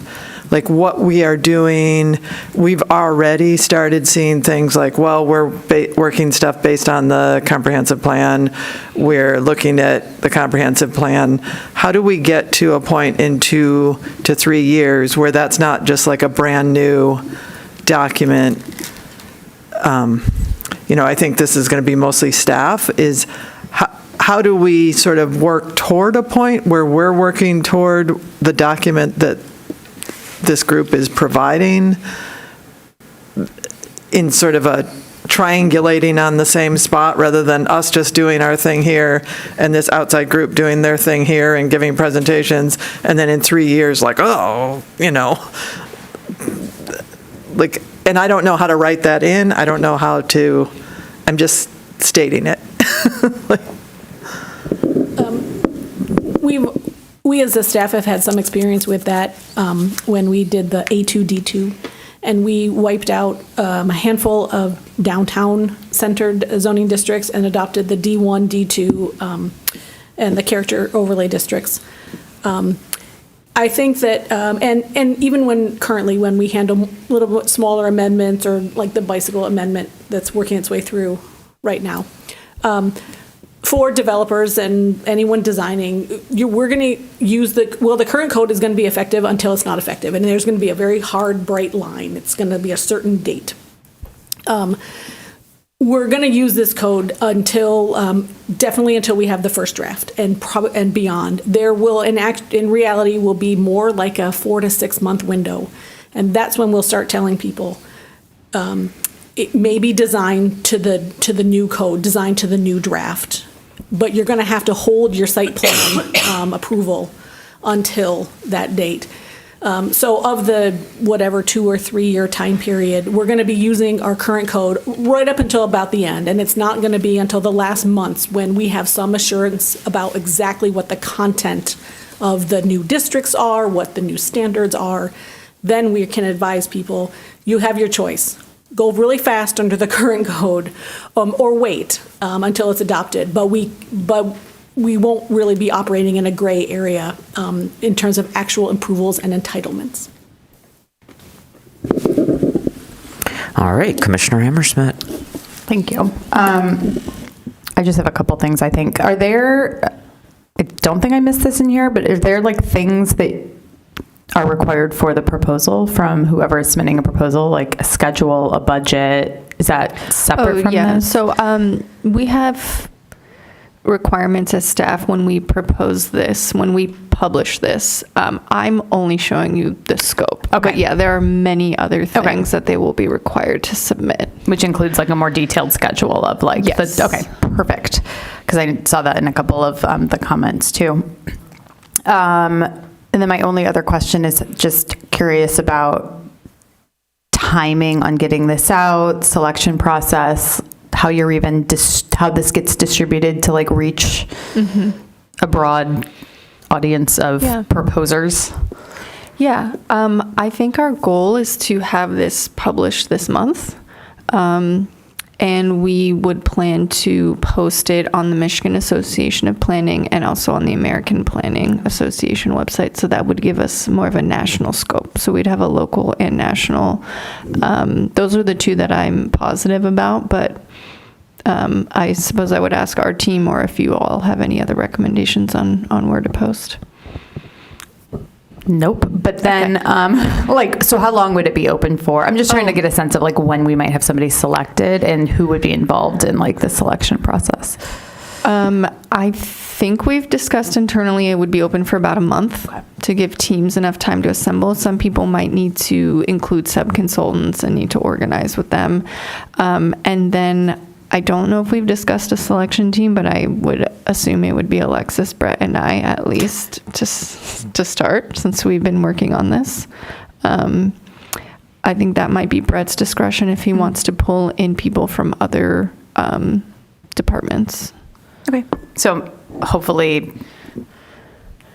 like what we are doing? We've already started seeing things like, well, we're working stuff based on the comprehensive plan. We're looking at the comprehensive plan. How do we get to a point in 2 to 3 years where that's not just like a brand new document? I think this is going to be mostly staff, is how do we sort of work toward a point where we're working toward the document that this group is providing, in sort of a triangulating on the same spot, rather than us just doing our thing here and this outside group doing their thing here and giving presentations, and then in 3 years, like, like, and I don't know how to write that in. I don't know how to, I'm just stating it. We as a staff have had some experience with that when we did the A2D2, and we wiped out a handful of downtown-centered zoning districts and adopted the D1, D2, and the character overlay districts. I think that, and even when we handle a little bit smaller amendments, or like the bicycle amendment that's working its way through right now, for developers and anyone designing, we're going to use the current code is going to be effective until it's not effective. And there's going to be a very hard, bright line. It's going to be a certain date. We're going to use this code until, definitely until we have the first draft and beyond. There will, in reality, will be more like a 4 to 6 month window. And that's when we'll start telling people, it may be designed to the new code, designed to the new draft, but you're going to have to hold your site plan approval until that date. So of the whatever 2 or 3 year time period, we're going to be using our current code right up until about the end, and it's not going to be until the last months when we have some assurance about exactly what the content of the new districts are, what the new standards are. Then we can advise people, you have your choice. Go really fast under the current code, or wait until it's adopted. But we won't really be operating in a gray area in terms of actual approvals and entitlements. All right, Commissioner Hammersmith. Thank you. I just have a couple things, I think. I don't think I missed this in here, but are there like things that are required for the proposal from whoever is submitting a proposal, like a schedule, a budget? Is that separate from this? So we have requirements as staff when we propose this, when we publish this. I'm only showing you the scope. Okay. But yeah, there are many other things that they will be required to submit. Which includes like a more detailed schedule of like, Yes. okay, perfect. Because I saw that in a couple of the comments too. And then my only other question is just curious about timing on getting this out, selection process, how you're even, how this gets distributed to like reach a broad audience of proposers. Yeah, I think our goal is to have this published this month. And we would plan to post it on the Michigan Association of Planning and also on the American Planning Association website. So that would give us more of a national scope. So we'd have a local and national. Those are the two that I'm positive about, but I suppose I would ask our team or if you all have any other recommendations on where to post. Nope. But then, like, so how long would it be open for? I'm just trying to get a sense of like when we might have somebody selected and who would be involved in like the selection process. I think we've discussed internally it would be open for about a month to give teams enough time to assemble. Some people might need to include sub-consultants and need to organize with them. And then I don't know if we've discussed a selection team, but I would assume it would be Alexis, Brett, and I at least just to start since we've been working on this. I think that might be Brett's discretion if he wants to pull in people from other departments. Okay. So hopefully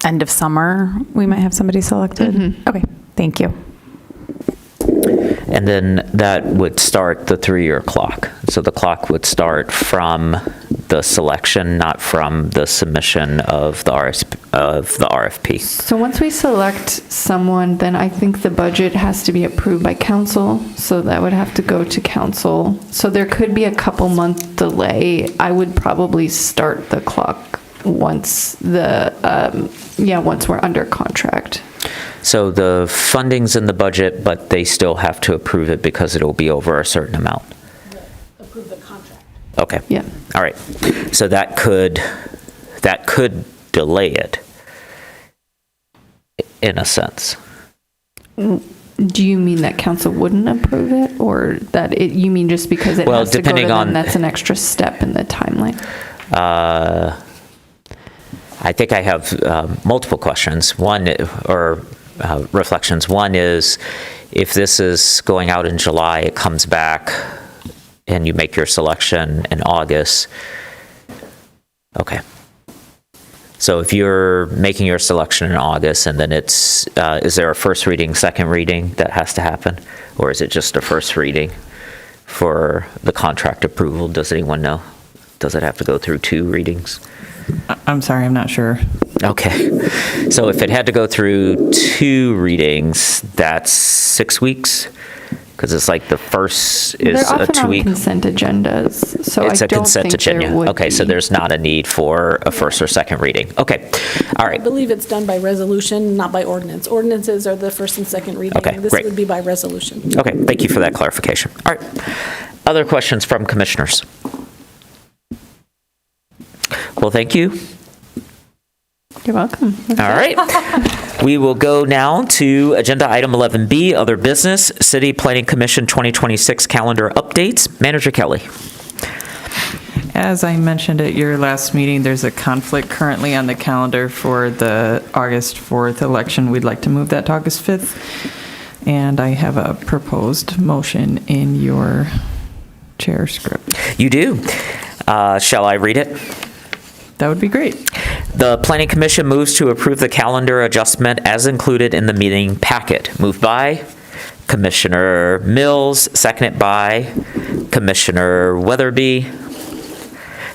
end of summer, we might have somebody selected. Okay. Thank you. And then that would start the 3-year clock. So the clock would start from the selection, not from the submission of the RFP. So once we select someone, then I think the budget has to be approved by council. So that would have to go to council. So there could be a couple month delay. I would probably start the clock once once we're under contract. So the funding's in the budget, but they still have to approve it because it'll be over a certain amount. Approve the contract. Okay. Yeah. All right. So that could delay it in a sense. Do you mean that council wouldn't approve it, or that you mean just because it has to go to them, that's an extra step in the timeline? I think I have multiple questions. Reflections. One is, if this is going out in July, it comes back, and you make your selection in August. Okay. So if you're making your selection in August, and then it's, is there a first reading, second reading that has to happen? Or is it just a first reading for the contract approval? Does anyone know? Does it have to go through 2 readings? I'm sorry, I'm not sure. Okay. So if it had to go through 2 readings, that's 6 weeks? Because it's like the first is They're a often 2 week. on consent agendas, so It's I a don't consent think there agenda. would Okay, so be. there's not a need for a first or second reading. Okay. All I right. believe it's done by resolution, not by ordinance. Ordinances are the first and second reading. Okay, This great. would be by resolution. Okay, thank you for that clarification. All right. Other questions from commissioners? Well, thank you. You're welcome. All right. We will go now to agenda item 11B, other business, City Planning Commission 2026 calendar updates. Manager Kelly. As I mentioned at your last meeting, there's a conflict currently on the calendar for the August 4th election. We'd like to move that to August 5th. And I have a proposed motion in your chair script. You do. Shall I read it? That would be great. The Planning Commission moves to approve the calendar adjustment as included in the meeting packet. Moved by Commissioner Mills, seconded by Commissioner Weatherby.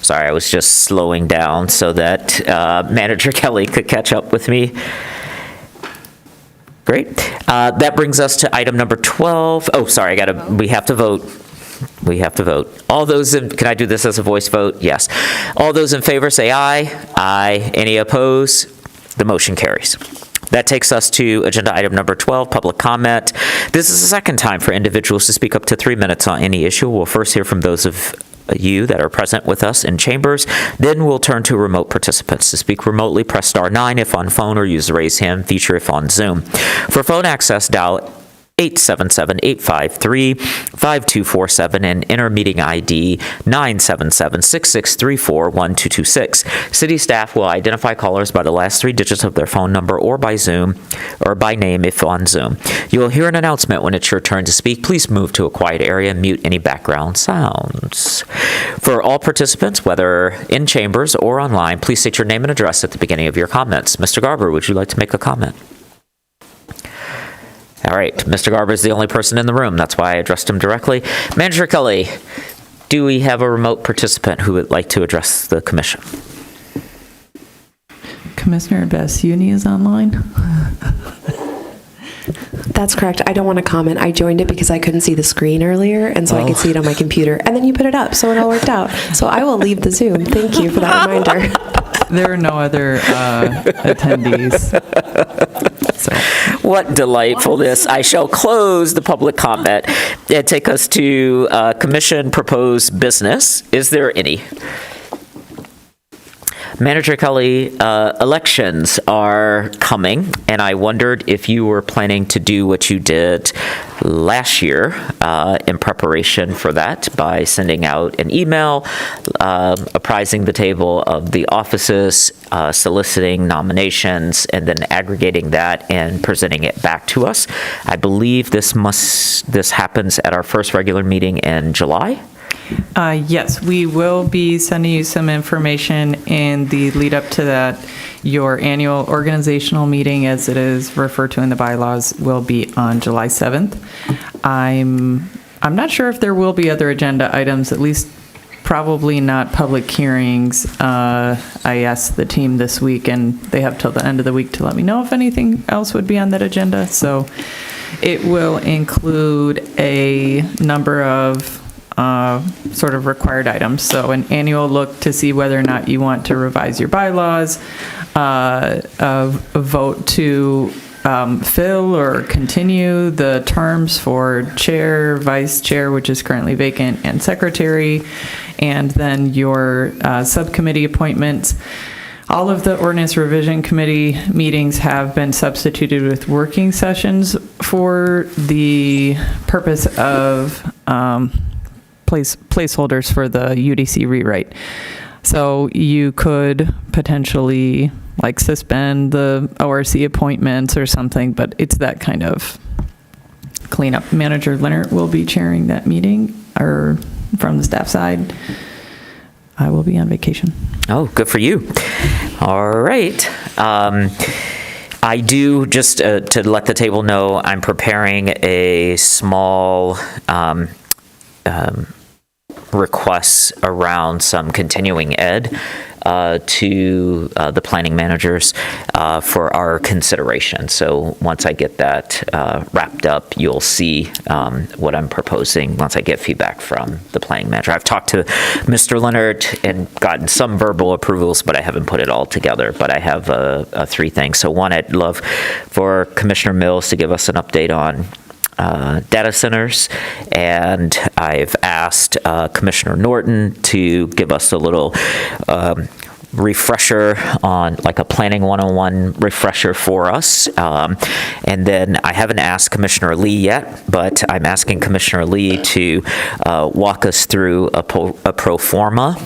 Sorry, I was just slowing down so that Manager Kelly could catch up with me. Great. That brings us to item number 12. Oh, sorry, we have to vote. We have to vote. All those in, can I do this as a voice vote? Yes. All those in favor say aye. Aye. Any opposed? The motion carries. That takes us to agenda item number 12, public comment. This is the second time for individuals to speak up to 3 minutes on any issue. We'll first hear from those of you that are present with us in chambers. Then we'll turn to remote participants. To speak remotely, press star 9 if on phone or use the raise hand feature if on Zoom. For phone access, dial 877-853-5247 and enter meeting ID 977-6634-1226. City staff will identify callers by the last 3 digits of their phone number or by Zoom or by name if on Zoom. You will hear an announcement when it's your turn to speak. Please move to a quiet area and mute any background sounds. For all participants, whether in chambers or online, please state your name and address at the beginning of your comments. Mr. Garber, would you like to make a comment? All right, Mr. Garber is the only person in the room. That's why I addressed him directly. Manager Kelly, do we have a remote participant who would like to address the commission? Commissioner Bassiuni is online. That's correct. I don't want to comment. I joined it because I couldn't see the screen earlier, and so I could see it on my computer. And then you put it up, so it all worked out. So I will leave the Zoom. Thank you for that reminder. There are no other attendees. So. What delightfulness. I shall close the public comment and take us to commission proposed business. Is there any? Manager Kelly, elections are coming, and I wondered if you were planning to do what you did last year in preparation for that by sending out an email, apprising the table of the offices, soliciting nominations, and then aggregating that and presenting it back to us. I believe this happens at our first regular meeting in July. Yes, we will be sending you some information in the lead up to that. Your annual organizational meeting, as it is referred to in the bylaws, will be on July 7th. I'm not sure if there will be other agenda items, at least probably not public hearings. I asked the team this week, and they have till the end of the week to let me know if anything else would be on that agenda. So it will include a number of sort of required items. So an annual look to see whether or not you want to revise your bylaws, a vote to fill or continue the terms for chair, vice chair, which is currently vacant, and secretary, and then your subcommittee appointments. All of the Ordinance Revision Committee meetings have been substituted with working sessions for the purpose of placeholders for the UDC rewrite. So you could potentially like suspend the ORC appointments or something, but it's that kind of cleanup. Manager Leonard will be chairing that meeting, or from the staff side. I will be on vacation. Oh, good for you. All right. I do, just to let the table know, I'm preparing a small requests around some continuing ed to the planning managers for our consideration. So once I get that wrapped up, you'll see what I'm proposing once I get feedback from the planning manager. I've talked to Mr. Leonard and gotten some verbal approvals, but I haven't put it all together. But I have 3 things. So one, I'd love for Commissioner Mills to give us an update on data centers, and I've asked Commissioner Norton to give us a little refresher on, like a planning 101 refresher for us. And then I haven't asked Commissioner Lee yet, but I'm asking Commissioner Lee to walk us through a pro forma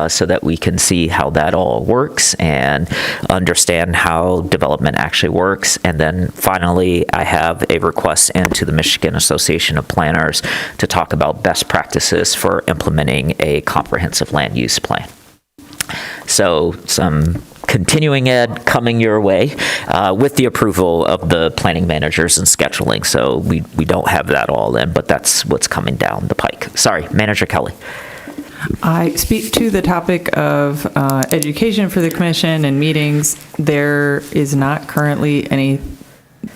so that we can see how that all works and understand how development actually works. And then finally, I have a request into the Michigan Association of Planners to talk about best practices for implementing a comprehensive land use plan. So some continuing ed coming your way with the approval of the planning managers and scheduling. So we don't have that all in, but that's what's coming down the pike. Sorry, Manager Kelly. I speak to the topic of education for the commission and meetings. There is not currently any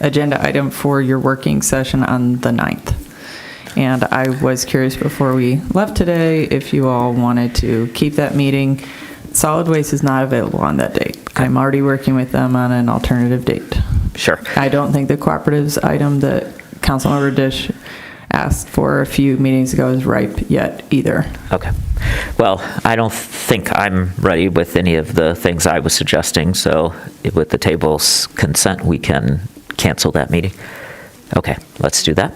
agenda item for your working session on the 9th. And I was curious before we left today if you all wanted to keep that meeting. Solid Waste is not available on that date. I'm already working with them on an alternative date. Sure. I don't think the cooperatives item that Councilmember Dish asked for a few meetings ago is ripe yet either. Okay. Well, I don't think I'm ready with any of the things I was suggesting, so with the table's consent, we can cancel that meeting. Okay, let's do that.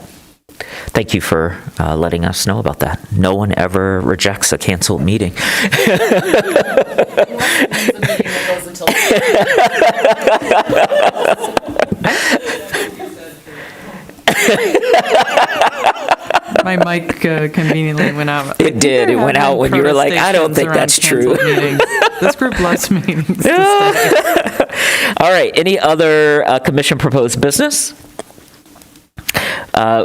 Thank you for letting us know about that. No one ever rejects a canceled meeting. My mic conveniently went out. It did. It went out when you were like, I don't think that's true. This group loves meetings. All right. Any other commission proposed business?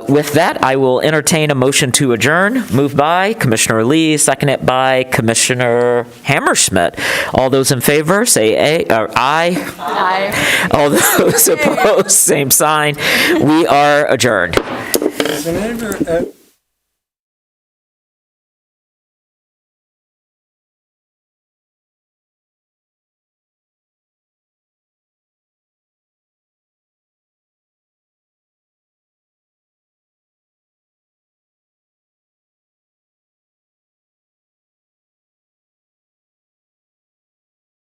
With that, I will entertain a motion to adjourn. Moved by Commissioner Lee, seconded by Commissioner Hammerschmidt. All those in favor, say aye. Aye. All those opposed, same sign. We are adjourned. Is an